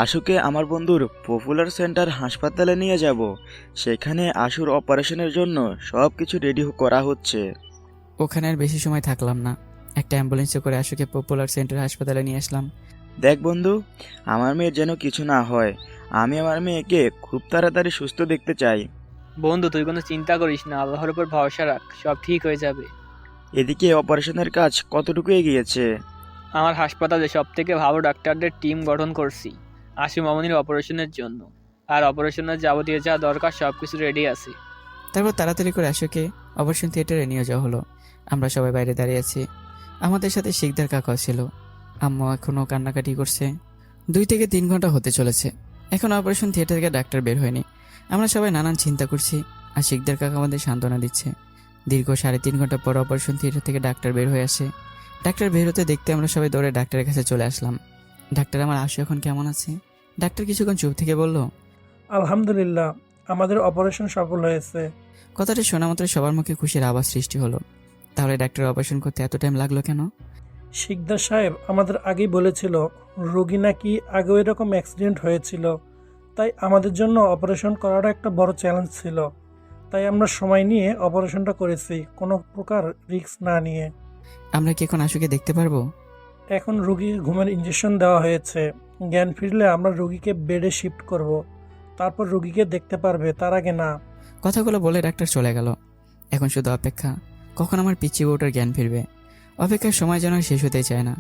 [SPEAKER 8] আশুকে আমার বন্ধুর পপুলার সেন্টার হাসপাতালে নিয়ে যাব। সেখানে আশুর অপারেশনের জন্য সব কিছু রেডি করা হচ্ছে।
[SPEAKER 1] ওখানে আর বেশি সময় থাকলাম না, একটা অ্যাম্বুলেন্সে করে আশুকে পপুলার সেন্টার হাসপাতালে নিয়ে আসলাম।
[SPEAKER 8] দেখ বন্ধু, আমার মেয়ের যেন কিছু না হয়। আমি আমার মেয়েকে খুব তাড়াতাড়ি সুস্থ দেখতে চাই।
[SPEAKER 11] বন্ধু, তুই কোনো চিন্তা করিস না, আল্লাহর উপর ভরসা রাখ, সব ঠিক হয়ে যাবে।
[SPEAKER 8] এদিকে অপারেশনের কাজ কতটুকু এগিয়েছে?
[SPEAKER 11] আমার হাসপাতালে সব থেকে ভালো ডাক্তারদের টিম গঠন করছি আশু মামনির অপারেশনের জন্য। আর অপারেশনের যাবতীয় যা দরকার সব কিছু রেডি আছে।
[SPEAKER 1] তারপর তাড়াতাড়ি করে আশুকে অপারেশন থিয়েটারে নিয়ে যাওয়া হলো। আমরা সবাই বাইরে দাঁড়িয়ে আছি। আমাদের সাথে শিকদার কাকা ছিল। আম্মু এখনও কান্নাকাটি করছে। 2 থেকে 3 ঘন্টা হতে চলেছে, এখন অপারেশন থিয়েটার থেকে ডাক্তার বের হয়নি। আমরা সবাই নানান চিন্তা করছি, আর শিকদার কাকা আমাদের সান্ত্বনা দিচ্ছে। দীর্ঘ 3.5 ঘন্টা পর অপারেশন থিয়েটার থেকে ডাক্তার বের হয়ে আসে। ডাক্তার বের হতে দেখতে আমরা সবাই দৌড়ে ডাক্তারের কাছে চলে আসলাম। ডাক্তার, আমার আশু এখন কেমন আছে? ডাক্তার কিছুক্ষণ চুপ থেকে বলল,
[SPEAKER 4] আলহামদুলিল্লাহ, আমাদের অপারেশন সফল হয়েছে।
[SPEAKER 1] কথাটা শোনা মাত্র সবার মুখে খুশির আওয়াজ সৃষ্টি হলো। তাহলে ডাক্তার অপারেশন করতে এত টাইম লাগলো কেন?
[SPEAKER 4] শিকদার সাহেব আমাদের আগেই বলেছিল রোগী নাকি আগেও এরকম অ্যাক্সিডেন্ট হয়েছিল, তাই আমাদের জন্য অপারেশন করাটা একটা বড় চ্যালেঞ্জ ছিল। তাই আমরা সময় নিয়ে অপারেশনটা করেছি, কোনো প্রকার রিস্ক না নিয়ে।
[SPEAKER 1] আমরা কি এখন আশুকে দেখতে পারবো?
[SPEAKER 4] এখন রোগীর ঘুমের ইঞ্জেকশন দেওয়া হয়েছে। জ্ঞান ফিরলে আমরা রোগীকে বেডে শিফট করব। তারপর রোগীকে দেখতে পারবে, তার আগে না।
[SPEAKER 1] কথাগুলো বলে ডাক্তার চলে গেল। এখন শুধু অপেক্ষা, কখন আমার পিচ্চি বউটার জ্ঞান ফিরবে। অপেক্ষার সময় যেন শেষ হতেই চায় না।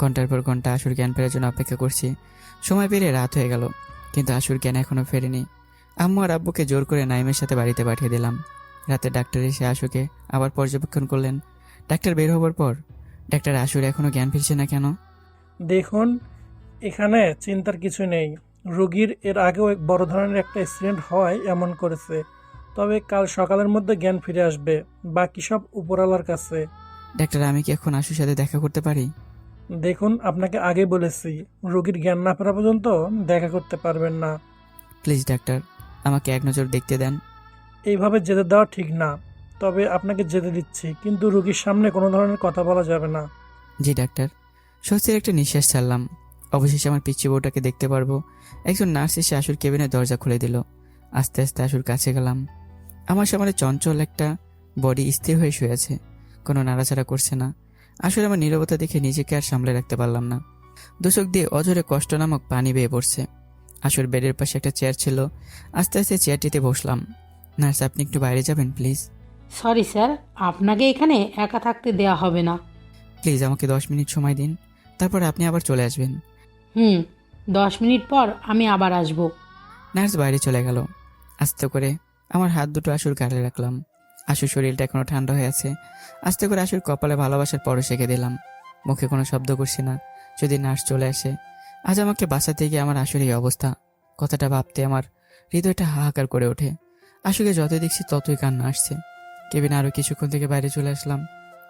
[SPEAKER 1] ঘন্টার পর ঘন্টা আশুর জ্ঞান ফেরার জন্য অপেক্ষা করছি। সময় পেরিয়ে রাত হয়ে গেল, কিন্তু আশুর জ্ঞান এখনও ফেরেনি। আম্মু আর আব্বুকে জোর করে নাইমের সাথে বাড়িতে পাঠিয়ে দিলাম। রাতে ডাক্তার এসে আশুকে আবার পর্যবেক্ষণ করলেন। ডাক্তার বের হবার পর, ডাক্তার, আশুর এখনও জ্ঞান ফিরছে না কেন?
[SPEAKER 4] দেখুন, এখানে চিন্তার কিছু নেই। রোগীর এর আগেও এক বড় ধরনের একটা অ্যাক্সিডেন্ট হওয়ায় এমন করেছে। তবে কাল সকালের মধ্যে জ্ঞান ফিরে আসবে, বাকি সব উপরওয়ালার কাছে।
[SPEAKER 1] ডাক্তার, আমি কি এখন আশুর সাথে দেখা করতে পারি?
[SPEAKER 4] দেখুন, আপনাকে আগে বলেছি রোগীর জ্ঞান না ফেরা পর্যন্ত দেখা করতে পারবেন না।
[SPEAKER 1] প্লিজ ডাক্তার, আমাকে এক নজর দেখতে দেন।
[SPEAKER 4] এইভাবে যেতে দেওয়া ঠিক না, তবে আপনাকে যেতে দিচ্ছি, কিন্তু রোগীর সামনে কোনো ধরনের কথা বলা যাবে না।
[SPEAKER 1] জি ডাক্তার। স্বস্তির একটা নিঃশ্বাস ছাড়লাম। অবশেষে আমার পিচ্চি বউটাকে দেখতে পারবো। একজন নার্স এসে আশুর কেবিনের দরজা খুলে দিল। আস্তে আস্তে আশুর কাছে গেলাম। আমার সামনে চঞ্চল একটা বডি স্থির হয়ে শুয়ে আছে, কোনো নাড়াচাড়া করছে না। আসলে আমার নীরবতা দেখে নিজেকে আর সামলে রাখতে পারলাম না। দুচোখ দিয়ে অঝরে কষ্ট নামক পানি বেয়ে পড়ছে। আশুর বেডের পাশে একটা চেয়ার ছিল। আস্তে আস্তে চেয়ারটিতে বসলাম। নার্স, আপনি একটু বাইরে যাবেন প্লিজ?
[SPEAKER 10] সরি স্যার, আপনাকে এখানে একা থাকতে দেয়া হবে না।
[SPEAKER 1] প্লিজ আমাকে 10 মিনিট সময় দিন, তারপর আপনি আবার চলে আসবেন।
[SPEAKER 10] 10 মিনিট পর আমি আবার আসব।
[SPEAKER 1] নার্স বাইরে চলে গেল। আস্তে করে আমার হাত দুটো আশুর গালে রাখলাম। আশুর শরীরটা এখনো ঠান্ডা হয়ে আছে। আস্তে করে আশুর কপালে ভালোবাসার পরশ এঁকে দিলাম। মুখে কোনো শব্দ করছি না। যদি নার্স চলে আসে, আজ আমাকে বাঁচাতে গিয়ে আমার আসলে এই অবস্থা। কথাটা ভাবতে আমার হৃদয়টা হাহাকার করে ওঠে। আশুকে যত দেখছি ততই কান্না আসছে। কেবিনে আরো কিছুক্ষণ থেকে বাইরে চলে আসলাম।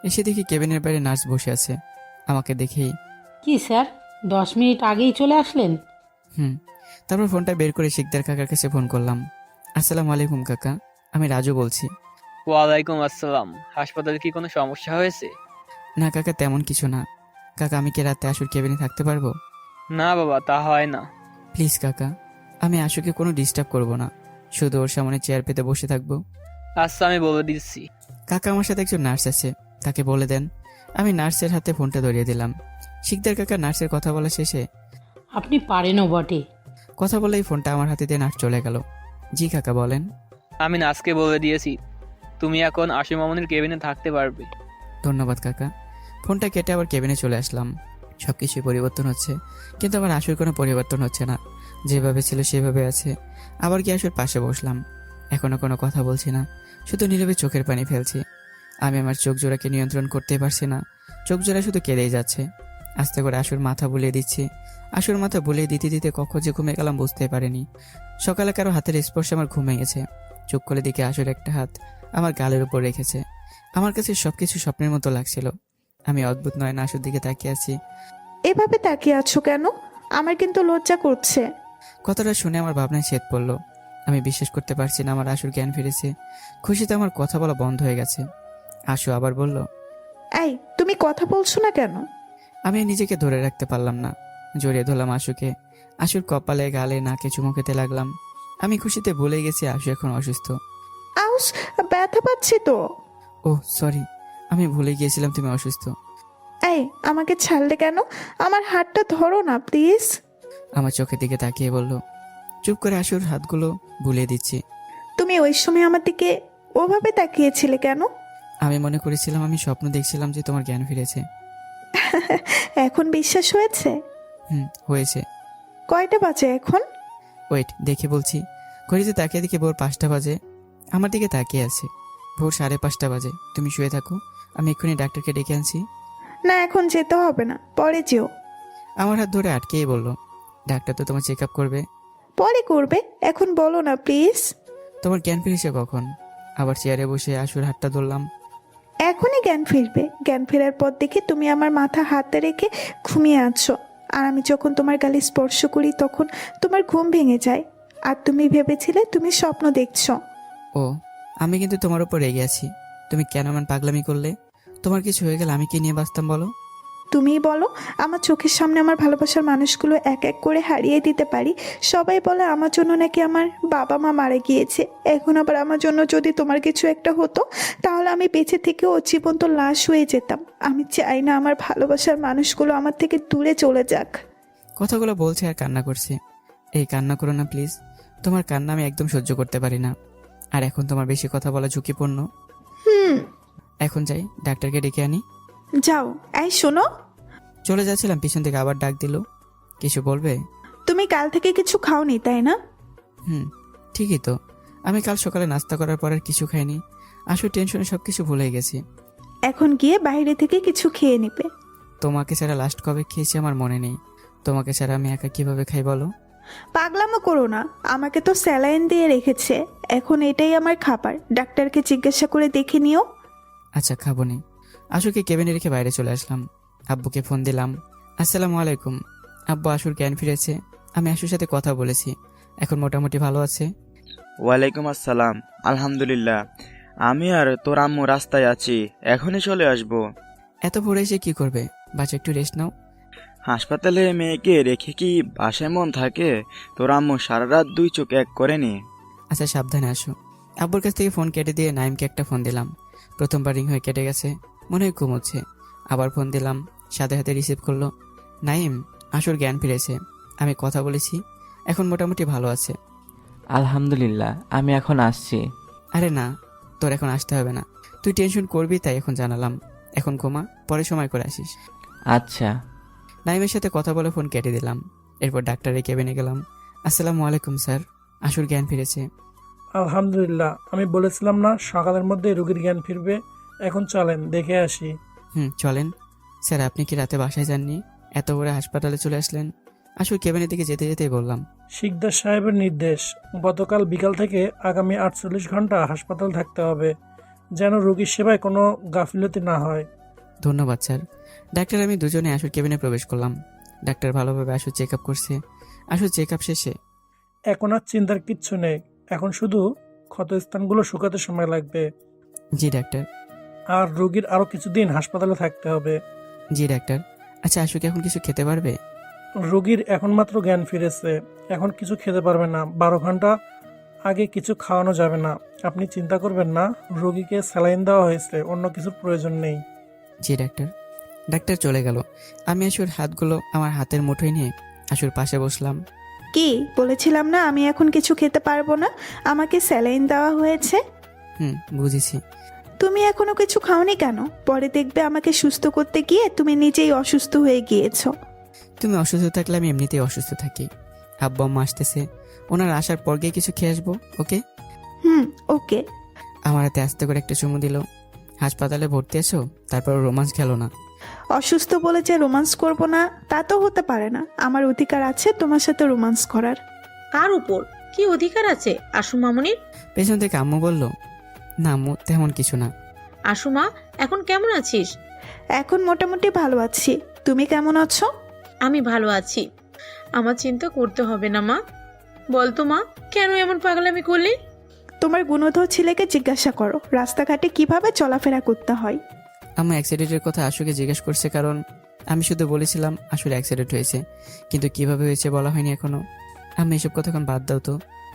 [SPEAKER 1] এসে দেখি কেবিনের বাইরে নার্স বসে আছে। আমাকে দেখেই
[SPEAKER 10] কি স্যার 10 মিনিট আগেই চলে আসলেন?
[SPEAKER 1] তারপর ফোনটা বের করে শিকদার কাকার কাছে ফোন করলাম। আসসালামু আলাইকুম কাকা, আমি রাজু বলছি।
[SPEAKER 11] ওয়ালাইকুম আসসালাম। হাসপাতালে কি কোনো সমস্যা হয়েছে?
[SPEAKER 1] না কাকা, তেমন কিছু না। কাকা, আমি কি রাতে আশুর কেবিনে থাকতে পারবো?
[SPEAKER 11] না বাবা, তা হয় না।
[SPEAKER 1] প্লিজ কাকা, আমি আশুকে কোনো ডিস্টার্ব করব না, শুধু ওর সামনে চেয়ার পেতে বসে থাকবো।
[SPEAKER 11] আচ্ছা, আমি বলে দিচ্ছি।
[SPEAKER 1] কাকা, আমার সাথে একজন নার্স আছে, তাকে বলে দেন। আমি নার্সের হাতে ফোনটা ধরিয়ে দিলাম। শিকদার কাকা নার্সের কথা বলা শেষে
[SPEAKER 10] আপনি পারেনও বটে।
[SPEAKER 1] কথা বলেই ফোনটা আমার হাতে দিয়ে নার্স চলে গেল। জি কাকা, বলেন।
[SPEAKER 11] আমি নার্সকে বলে দিয়েছি তুমি এখন আশু মামুনের কেবিনে থাকতে পারবে।
[SPEAKER 1] ধন্যবাদ কাকা। ফোনটা কেটে আবার কেবিনে চলে আসলাম। সব কিছুই পরিবর্তন হচ্ছে, কিন্তু আমার আশুর কোনো পরিবর্তন হচ্ছে না। যেভাবে ছিল সেভাবে আছে। আবার কি আশুর পাশে বসলাম। এখনো কোনো কথা বলছি না, শুধু নীরবে চোখের পানি ফেলছি। আমি আমার চোখ জোড়াকে নিয়ন্ত্রণ করতে পারছি না। চোখ জোড়া শুধু কেঁদেই যাচ্ছে। আস্তে করে আশুর মাথা বুলিয়ে দিচ্ছি। আশুর মাথা বুলিয়ে দিতে দিতে কখন যে ঘুমিয়ে গেলাম বুঝতে পারিনি। সকালে কারো হাতের স্পর্শে আমার ঘুমিয়ে গেছে। চোখ খুলে দিকে আশুর একটা হাত আমার গালের উপর রেখেছে। আমার কাছে সবকিছু স্বপ্নের মতো লাগছিল। আমি অদ্ভুত নয়না আশুর দিকে তাকিয়ে আছি।
[SPEAKER 6] এভাবে তাকিয়ে আছো কেন? আমার কিন্তু লজ্জা করছে।
[SPEAKER 1] কথাটা শুনে আমার ভাবনায় ছেদ পড়লো। আমি বিশ্বাস করতে পারছি না আমার আশুর জ্ঞান ফিরেছে। খুশিতে আমার কথা বলা বন্ধ হয়ে গেছে। আশু আবার বলল,
[SPEAKER 6] এই, তুমি কথা বলছো না কেন?
[SPEAKER 1] আমি নিজেকে ধরে রাখতে পারলাম না। জড়িয়ে ধরলাম আশুকে। আশুর কপালে গালে নাকে চুমু খেতে লাগলাম। আমি খুশিতে ভুলে গেছি আশু এখন অসুস্থ।
[SPEAKER 6] আউস, ব্যথা পাচ্ছি তো।
[SPEAKER 1] ও সরি, আমি ভুলে গিয়েছিলাম তুমি অসুস্থ।
[SPEAKER 6] এই, আমাকে ছাড়লে কেন? আমার হাতটা ধরো না প্লিজ।
[SPEAKER 1] আমার চোখের দিকে তাকিয়ে বলল। চুপ করে আশুর হাতগুলো বুলিয়ে দিচ্ছি।
[SPEAKER 6] তুমি ওই সময় আমার দিকে ওভাবে তাকিয়েছিলে কেন?
[SPEAKER 1] আমি মনে করেছিলাম, আমি স্বপ্ন দেখছিলাম যে তোমার জ্ঞান ফিরেছে।
[SPEAKER 6] এখন বিশ্বাস হয়েছে?
[SPEAKER 1] হয়েছে।
[SPEAKER 6] কয়টা বাজে এখন?
[SPEAKER 1] ওয়েট, দেখে বলছি। ঘড়িতে তাকিয়ে দেখে ভোর 5টা বাজে। আমার দিকে তাকিয়ে আছে। ভোর 5:30 বাজে। তুমি শুয়ে থাকো, আমি এক্ষুনি ডাক্তারকে ডেকে আনছি।
[SPEAKER 6] না, এখন যেতে হবে না, পরে যেও।
[SPEAKER 1] আমার হাত ধরে আটকেই বলল, ডাক্তার তো তোমার চেক আপ করবে।
[SPEAKER 6] পরে করবে, এখন বলো না প্লিজ।
[SPEAKER 1] তোমার জ্ঞান ফিরেছে কখন? আবার চেয়ারে বসে আশুর হাতটা ধরলাম।
[SPEAKER 6] এখনই জ্ঞান ফিরবে। জ্ঞান ফেরার পর দেখে তুমি আমার মাথা হাতে রেখে ঘুমিয়ে আছো, আর আমি যখন তোমার গালে স্পর্শ করি তখন তোমার ঘুম ভেঙে যায়, আর তুমি ভেবেছিলে তুমি স্বপ্ন দেখছো।
[SPEAKER 1] ও, আমি কিন্তু তোমার উপর রেগে আছি। তুমি কেন এমন পাগলামি করলে? তোমার কিছু হয়ে গেলে আমি কি নিয়ে বাঁচতাম বলো?
[SPEAKER 6] তুমিই বলো। আমার চোখের সামনে আমার ভালোবাসার মানুষগুলো এক এক করে হারিয়ে দিতে পারি। সবাই বলে আমার জন্য নাকি আমার বাবা মা মারা গিয়েছে। এখন আবার আমার জন্য যদি তোমার কিছু একটা হতো, তাহলে আমি বেঁচে থেকেও জীবন্ত লাশ হয়ে যেতাম। আমি চাই না আমার ভালোবাসার মানুষগুলো আমার থেকে দূরে চলে যাক।
[SPEAKER 1] কথাগুলো বলছে আর কান্না করছে। এই কান্না করো না প্লিজ। তোমার কান্না আমি একদম সহ্য করতে পারি না। আর এখন তোমার বেশি কথা বলা ঝুঁকিপূর্ণ। এখন যাই, ডাক্তারকে ডেকে আনি।
[SPEAKER 6] যাও। এই শোনো।
[SPEAKER 1] চলে যাচ্ছিলাম, পিছন থেকে আবার ডাক দিল। কিছু বলবে?
[SPEAKER 6] তুমি কাল থেকে কিছু খাওনি তাই না?
[SPEAKER 1] ঠিকই তো। আমি কাল সকালে নাস্তা করার পর আর কিছু খাইনি। আসলে টেনশনে সবকিছু ভুলে গেছি।
[SPEAKER 6] এখন গিয়ে বাইরে থেকে কিছু খেয়ে নিবে।
[SPEAKER 1] তোমাকে ছাড়া লাস্ট কবে খেয়েছি আমার মনে নেই। তোমাকে ছাড়া আমি একা কিভাবে খাই বলো?
[SPEAKER 6] পাগলামো করো না। আমাকে তো স্যালাইন দিয়ে রেখেছে, এখন এটাই আমার খাবার। ডাক্তারকে জিজ্ঞাসা করে দেখে নিও।
[SPEAKER 1] আচ্ছা, খাবো নি। আশুকে কেবিনে রেখে বাইরে চলে আসলাম। আব্বুকে ফোন দিলাম। আসসালামু আলাইকুম আব্বু, আশুর জ্ঞান ফিরেছে। আমি আশুর সাথে কথা বলেছি, এখন মোটামুটি ভালো আছে।
[SPEAKER 8] ওয়ালাইকুম আসসালাম। আলহামদুলিল্লাহ। আমি আর তোর আম্মু রাস্তায় আছি, এখনই চলে আসবো।
[SPEAKER 1] এত ভোরে এসে কি করবে? বাচ্চা একটু রেস্ট নাও।
[SPEAKER 8] হাসপাতালে মেয়েকে রেখে কি বাসায় মন থাকে? তোর আম্মু সারা রাত 2 চোখ এক করেনি।
[SPEAKER 1] আচ্ছা, সাবধানে আসো। আব্বুর কাছ থেকে ফোন কেটে দিয়ে নাইমকে একটা ফোন দিলাম। প্রথমবার রিং হয়ে কেটে গেছে, মনে হয় ঘুমোচ্ছে। আবার ফোন দিলাম, সাথে হাতে রিসিভ করলো। নাইম, আশুর জ্ঞান ফিরেছে। আমি কথা বলেছি, এখন মোটামুটি ভালো আছে।
[SPEAKER 3] আলহামদুলিল্লাহ, আমি এখন আসছি।
[SPEAKER 1] আরে না, তোর এখন আসতে হবে না। তুই টেনশন করবি তাই এখন জানালাম। এখন ঘুমা, পরে সময় করে আসিস।
[SPEAKER 3] আচ্ছা।
[SPEAKER 1] নাইমের সাথে কথা বলে ফোন কেটে দিলাম। এরপর ডাক্তারের কেবিনে গেলাম। আসসালামু আলাইকুম স্যার, আশুর জ্ঞান ফিরেছে।
[SPEAKER 4] আলহামদুলিল্লাহ। আমি বলেছিলাম না সকালের মধ্যে রোগীর জ্ঞান ফিরবে। এখন চলেন দেখে আসি।
[SPEAKER 1] চলেন। স্যার, আপনি কি রাতে বাসায় যাননি? এত ভোরে হাসপাতালে চলে আসলেন। আশু কেবিনের দিকে যেতে যেতেই বললাম,
[SPEAKER 4] শিকদার সাহেবের নির্দেশ, গতকাল বিকাল থেকে আগামী 48 ঘন্টা হাসপাতাল থাকতে হবে, যেন রোগীর সেবায় কোনো গাফিলতি না হয়।
[SPEAKER 1] ধন্যবাদ স্যার। ডাক্তার আমি দুজনে আশুর কেবিনে প্রবেশ করলাম। ডাক্তার ভালোভাবে আশু চেক আপ করছে। আশু চেক আপ শেষে,
[SPEAKER 4] এখন আর চিন্তার কিচ্ছু নেই, এখন শুধু ক্ষতস্থানগুলো শুকাতে সময় লাগবে।
[SPEAKER 1] জি ডাক্তার।
[SPEAKER 4] আর রোগীর আরও কিছুদিন হাসপাতালে থাকতে হবে।
[SPEAKER 1] জি ডাক্তার। আচ্ছা আশু কি এখন কিছু খেতে পারবে?
[SPEAKER 4] রোগীর এখন মাত্র জ্ঞান ফিরেছে, এখন কিছু খেতে পারবে না। 12 ঘন্টা আগে কিছু খাওয়ানো যাবে না। আপনি চিন্তা করবেন না, রোগীকে স্যালাইন দেওয়া হয়েছে, অন্য কিছুর প্রয়োজন নেই।
[SPEAKER 1] জি ডাক্তার। ডাক্তার চলে গেল। আমি আশুর হাতগুলো আমার হাতের মুঠোয় নিয়ে আশুর পাশে বসলাম।
[SPEAKER 6] কি বলেছিলাম না আমি এখন কিছু খেতে পারবো না, আমাকে স্যালাইন দেওয়া হয়েছে।
[SPEAKER 1] বুঝেছি।
[SPEAKER 6] তুমি এখনো কিছু খাওনি কেন? পরে দেখবে আমাকে সুস্থ করতে গিয়ে তুমি নিজেই অসুস্থ হয়ে গিয়েছো।
[SPEAKER 1] তুমি অসুস্থ থাকলে আমি এমনিতেই অসুস্থ থাকি। আব্বু আম্মা আসতেছে, ওনার আসার পর গিয়ে কিছু খেয়ে আসবো। ওকে?
[SPEAKER 6] ওকে।
[SPEAKER 1] আমার হাতে আস্তে করে একটা চুমু দিল। হাসপাতালে ভর্তি আছো, তারপর রোমান্স খেলো না।
[SPEAKER 6] অসুস্থ বলে যে রোমান্স করব না তা তো হতে পারে না। আমার অধিকার আছে তোমার সাথে রোমান্স করার।
[SPEAKER 2] কার উপর কি অধিকার আছে আশু মামুনির?
[SPEAKER 1] পেছন থেকে আম্মু বলল, না আম্মু তেমন কিছু না।
[SPEAKER 2] আশু মা, এখন কেমন আছিস?
[SPEAKER 6] এখন মোটামুটি ভালো আছি, তুমি কেমন আছো?
[SPEAKER 2] আমি ভালো আছি। আমার চিন্তা করতে হবে না মা। বলতো মা, কেন এমন পাগলামি করলি?
[SPEAKER 6] তোমার গুণধর ছেলেকে জিজ্ঞাসা করো রাস্তাঘাটে কিভাবে চলাফেরা করতে হয়।
[SPEAKER 1] আম্মু অ্যাক্সিডেন্টের কথা আশুকে জিজ্ঞেস করছে, কারণ আমি শুধু বলেছিলাম আশুর অ্যাক্সিডেন্ট হয়েছে, কিন্তু কিভাবে হয়েছে বলা হয়নি এখনো। আমি এসব কথা এখন বাদ দাও তো।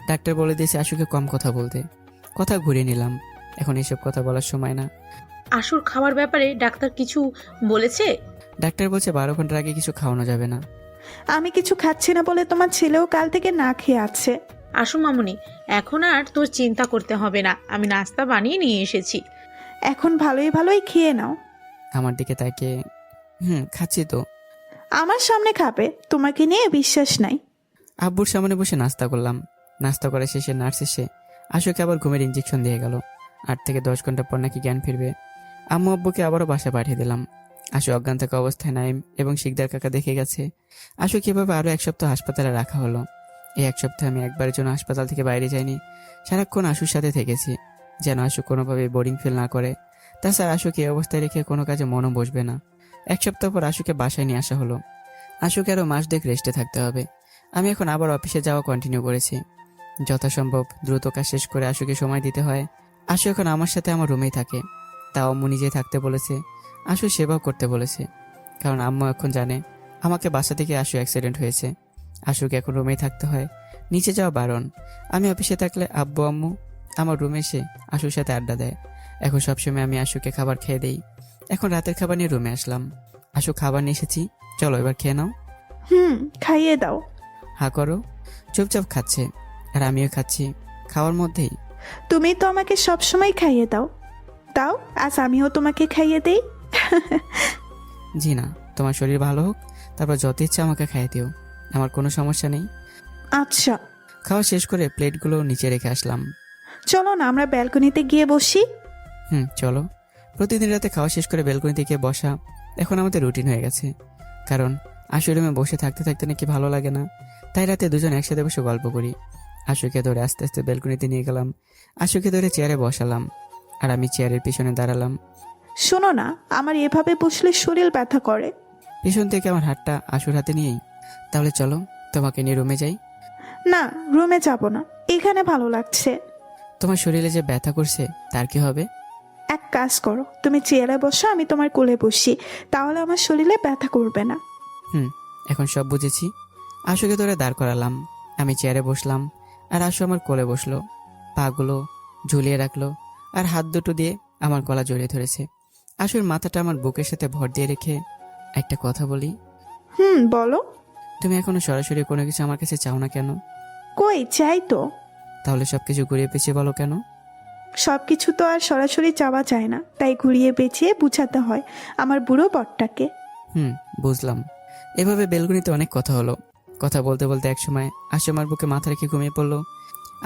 [SPEAKER 1] ডাক্তার বলে দিয়েছে আশুকে কম কথা বলতে। কথা ঘুরিয়ে নিলাম, এখন এসব কথা বলার সময় না।
[SPEAKER 2] আশুর খাওয়ার ব্যাপারে ডাক্তার কিছু বলেছে?
[SPEAKER 1] ডাক্তার বলছে 12 ঘন্টার আগে কিছু খাওয়ানো যাবে না।
[SPEAKER 6] আমি কিছু খাচ্ছি না বলে তোমার ছেলেও কাল থেকে না খেয়ে আছে।
[SPEAKER 2] আশু মামুনি, এখন আর তোর চিন্তা করতে হবে না, আমি নাস্তা বানিয়ে নিয়ে এসেছি।
[SPEAKER 6] এখন ভালোই ভালোই খেয়ে নাও।
[SPEAKER 1] আমার দিকে তাকে, খাচ্ছি তো।
[SPEAKER 6] আমার সামনে খাবে, তোমাকে নিয়ে বিশ্বাস নাই।
[SPEAKER 1] আব্বুর সামনে বসে নাস্তা করলাম। নাস্তা করে শেষে নার্স এসে আশুকে আবার ঘুমের ইঞ্জেকশন দিয়ে গেল। 8 থেকে 10 ঘন্টা পর নাকি জ্ঞান ফিরবে। আম্মু আব্বুকে আবারও বাসায় পাঠিয়ে দিলাম। আশু অজ্ঞান থাকা অবস্থায় নাইম এবং শিকদার কাকা দেখে গেছে। আশু কিভাবে আরও 1 সপ্তাহ হাসপাতালে রাখা হলো। এই 1 সপ্তাহে আমি একবারের জন্য হাসপাতাল থেকে বাইরে যাইনি। সারাক্ষণ আশুর সাথে থেকেছি, যেন আশু কোনোভাবে বোরিং ফিল না করে। তাছাড়া আশুকে এই অবস্থায় রেখে কোনো কাজে মনও বসবে না। 1 সপ্তাহ পর আশুকে বাসায় নিয়ে আসা হলো। আশুকে আরও মাস দেখ রেস্টে থাকতে হবে। আমি এখন আবার অফিসে যাওয়া কন্টিনিউ করেছি। যথাসম্ভব দ্রুত কাজ শেষ করে আশুকে সময় দিতে হয়। আশু এখন আমার সাথে আমার রুমেই থাকে। তাও আম্মু নিজেই থাকতে বলেছে, আশু সেবাও করতে বলেছে, কারণ আম্মু এখন জানে আমাকে বাসা থেকে আশু অ্যাক্সিডেন্ট হয়েছে। আশুকে এখন রুমেই থাকতে হয়, নিচে যাওয়া বারণ। আমি অফিসে থাকলে আব্বু আম্মু আমার রুমে এসে আশুর সাথে আড্ডা দেয়। এখন সবসময় আমি আশুকে খাবার খেয়ে দেই। এখন রাতের খাবার নিয়ে রুমে আসলাম। আশু খাবার নিয়ে এসেছি, চলো এবার খেয়ে নাও।
[SPEAKER 6] খাইয়ে দাও।
[SPEAKER 1] হা করো। চুপচাপ খাচ্ছে, আর আমিও খাচ্ছি খাওয়ার মধ্যেই।
[SPEAKER 6] তুমি তো আমাকে সবসময় খাইয়ে দাও। তাও আজ আমিও তোমাকে খাইয়ে দেই।
[SPEAKER 1] জি না, তোমার শরীর ভালো হোক, তারপর যত ইচ্ছা আমাকে খাইয়ে দিও, আমার কোনো সমস্যা নেই।
[SPEAKER 6] আচ্ছা।
[SPEAKER 1] খাওয়া শেষ করে প্লেটগুলো নিচে রেখে আসলাম।
[SPEAKER 6] চলো না আমরা ব্যালকনিতে গিয়ে বসি।
[SPEAKER 1] চলো। প্রতিদিন রাতে খাওয়া শেষ করে ব্যালকনিতে গিয়ে বসা এখন আমাদের রুটিন হয়ে গেছে, কারণ আশু রুমে বসে থাকতে থাকতে নাকি ভালো লাগে না। তাই রাতে দুজন একসাথে বসে গল্প করি। আশুকে ধরে আস্তে আস্তে ব্যালকনিতে নিয়ে গেলাম। আশুকে ধরে চেয়ারে বসালাম, আর আমি চেয়ারের পিছনে দাঁড়ালাম।
[SPEAKER 6] শোনো না, আমার এভাবে বসলে শরীর ব্যথা করে।
[SPEAKER 1] পিছন থেকে আমার হাতটা আশুর হাতে নিয়েই, তাহলে চলো তোমাকে নিয়ে রুমে যাই।
[SPEAKER 6] না, রুমে যাব না, এখানে ভালো লাগছে।
[SPEAKER 1] তোমার শরীরে যে ব্যথা করছে তার কি হবে?
[SPEAKER 6] এক কাজ করো, তুমি চেয়ারে বসো, আমি তোমার কোলে বসি, তাহলে আমার শরীরে ব্যথা করবে না।
[SPEAKER 1] এখন সব বুঝেছি। আশুকে ধরে দাঁড় করালাম, আমি চেয়ারে বসলাম, আর আশু আমার কোলে বসলো। পাগুলো ঝুলিয়ে রাখলো, আর হাত দুটো দিয়ে আমার গলা জড়িয়ে ধরেছে। আশুর মাথাটা আমার বুকের সাথে ভর দিয়ে রেখে, একটা কথা বলি?
[SPEAKER 6] বলো।
[SPEAKER 1] তুমি এখনো সরাসরি কোনো কিছু আমার কাছে চাও না কেন?
[SPEAKER 6] কই, চাই তো।
[SPEAKER 1] তাহলে সবকিছু ঘুরিয়ে পেঁচিয়ে বলো কেন?
[SPEAKER 6] সবকিছু তো আর সরাসরি চাওয়া যায় না, তাই ঘুরিয়ে পেঁচিয়ে বুঝাতে হয় আমার বুড়ো বরটাকে।
[SPEAKER 1] বুঝলাম। এভাবে বেলগুনিতে অনেক কথা হলো। কথা বলতে বলতে একসময় আশু আমার বুকে মাথা রেখে ঘুমিয়ে পড়লো।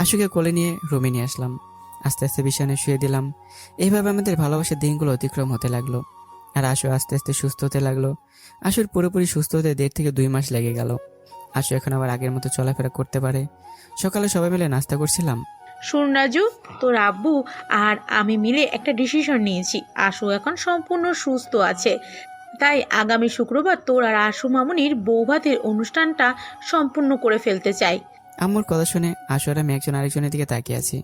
[SPEAKER 1] আশুকে কোলে নিয়ে রুমে নিয়ে আসলাম, আস্তে আস্তে বিছানায় শুয়ে দিলাম। এইভাবে আমাদের ভালোবাসার দিনগুলো অতিক্রম হতে লাগলো, আর আশু আস্তে আস্তে সুস্থ হতে লাগলো। আশুর পুরোপুরি সুস্থ হতে 1.5 থেকে 2 মাস লেগে গেল। আশু এখন আবার আগের মতো চলাফেরা করতে পারে। সকালে সবাই মিলে নাস্তা করছিলাম।
[SPEAKER 2] শুন রাজু, তোর আব্বু আর আমি মিলে একটা ডিসিশন নিয়েছি। আশু এখন সম্পূর্ণ সুস্থ আছে, তাই আগামী শুক্রবার তোর আর আশু মামুনির বৌভাতের অনুষ্ঠানটা সম্পূর্ণ করে ফেলতে চাই।
[SPEAKER 1] আম্মুর কথা শুনে আশু আর আমি একজন আরেকজনের দিকে তাকিয়ে আছি।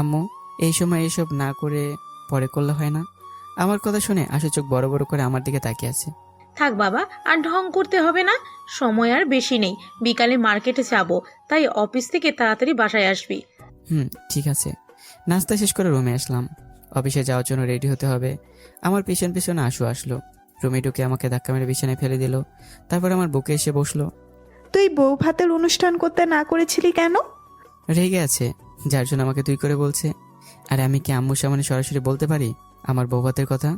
[SPEAKER 1] আম্মু, এই সময় এইসব না করে পরে করলে হয় না? আমার কথা শুনে আশু চোখ বড় বড় করে আমার দিকে তাকিয়ে আছে।
[SPEAKER 2] থাক বাবা, আর ঢং করতে হবে না, সময় আর বেশি নেই। বিকালে মার্কেটে যাব, তাই অফিস থেকে তাড়াতাড়ি বাসায় আসবি।
[SPEAKER 1] ঠিক আছে। নাস্তা শেষ করে রুমে আসলাম। অফিসে যাওয়ার জন্য রেডি হতে হবে। আমার পিছন পিছনে আশু আসলো। রুমে ঢুকে আমাকে ধাক্কা মেরে বিছানায় ফেলে দিল। তারপর আমার বুকে এসে বসলো।
[SPEAKER 6] তুই বউ ভাতের অনুষ্ঠান করতে না করেছিলি কেন?
[SPEAKER 1] রেগে আছে, যার জন্য আমাকে তুই করে বলছে। আর আমি কি আম্মুর সামনে সরাসরি বলতে পারি আমার বৌভাতের কথা?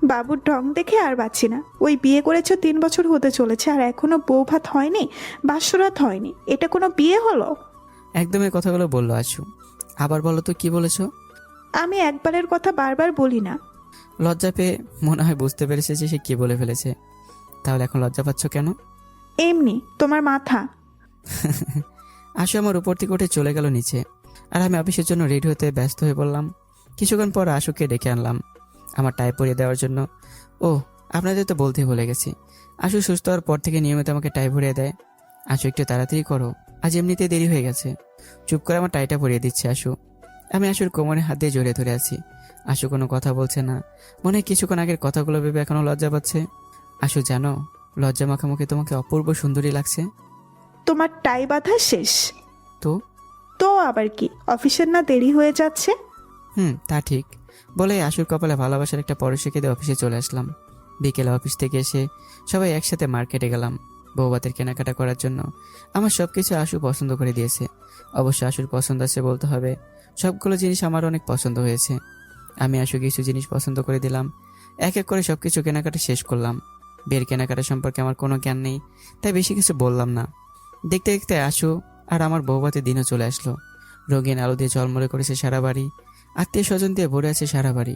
[SPEAKER 6] বাবুর ঢং দেখে আর বাঁচি না। ওই বিয়ে করেছো 3 বছর হতে চলেছে, আর এখনো বউ ভাত হয়নি, বাসরাত হয়নি। এটা কোনো বিয়ে হলো?
[SPEAKER 1] একদম এই কথাগুলো বললো আশু। আবার বলো তো কি বলেছো?
[SPEAKER 6] আমি একবারের কথা বারবার বলি না।
[SPEAKER 1] লজ্জা পেয়ে মনে হয় বুঝতে পেরেছে যে সে কি বলে ফেলেছে। তাহলে এখন লজ্জা পাচ্ছ কেন?
[SPEAKER 6] এমনি তোমার মাথা।
[SPEAKER 1] আশু আমার উপর থেকে উঠে চলে গেল নিচে, আর আমি অফিসের জন্য রেডি হতে ব্যস্ত হয়ে পড়লাম। কিছুক্ষণ পর আশুকে ডেকে আনলাম আমার টাই পরিয়ে দেওয়ার জন্য। ও, আপনাদের তো বলতেই ভুলে গেছি, আশু সুস্থ হওয়ার পর থেকে নিয়মিত আমাকে টাই ভরিয়ে দেয়। আশু একটু তাড়াতাড়ি করো, আজ এমনিতেই দেরি হয়ে গেছে। চুপ করে আমার টাইটা পরিয়ে দিচ্ছে আশু। আমি আশুর কোমরে হাত দিয়ে জড়িয়ে ধরে আছি। আশু কোনো কথা বলছে না, মনে হয় কিছুক্ষণ আগের কথাগুলো ভেবে এখনো লজ্জা পাচ্ছে। আশু, জানো, লজ্জা মাখামাখি তোমাকে অপূর্ব সুন্দরী লাগছে।
[SPEAKER 6] তোমার টাই বাঁধা শেষ?
[SPEAKER 1] তো
[SPEAKER 6] তো আবার কি, অফিসের না দেরি হয়ে যাচ্ছে?
[SPEAKER 1] তা ঠিক। বলে আশুর কপালে ভালোবাসার একটা পরশ রেখে দিয়ে অফিসে চলে আসলাম। বিকেলে অফিস থেকে এসে সবাই একসাথে মার্কেটে গেলাম বৌভাতের কেনাকাটা করার জন্য। আমার সব কিছু আশু পছন্দ করে দিয়েছে। অবশ্য আশুর পছন্দ আছে বলতে হবে, সবগুলো জিনিস আমার অনেক পছন্দ হয়েছে। আমি আশু কিছু জিনিস পছন্দ করে দিলাম। এক এক করে সব কিছু কেনাকাটা শেষ করলাম। বিয়ের কেনাকাটা সম্পর্কে আমার কোনো জ্ঞান নেই, তাই বেশি কিছু বললাম না। দেখতে দেখতে আশু আর আমার বৌভাতের দিনও চলে আসলো। রঙিন আলো দিয়ে ঝলমলে করেছে সারা বাড়ি, আত্মীয় স্বজন দিয়ে ভরে আছে সারা বাড়ি।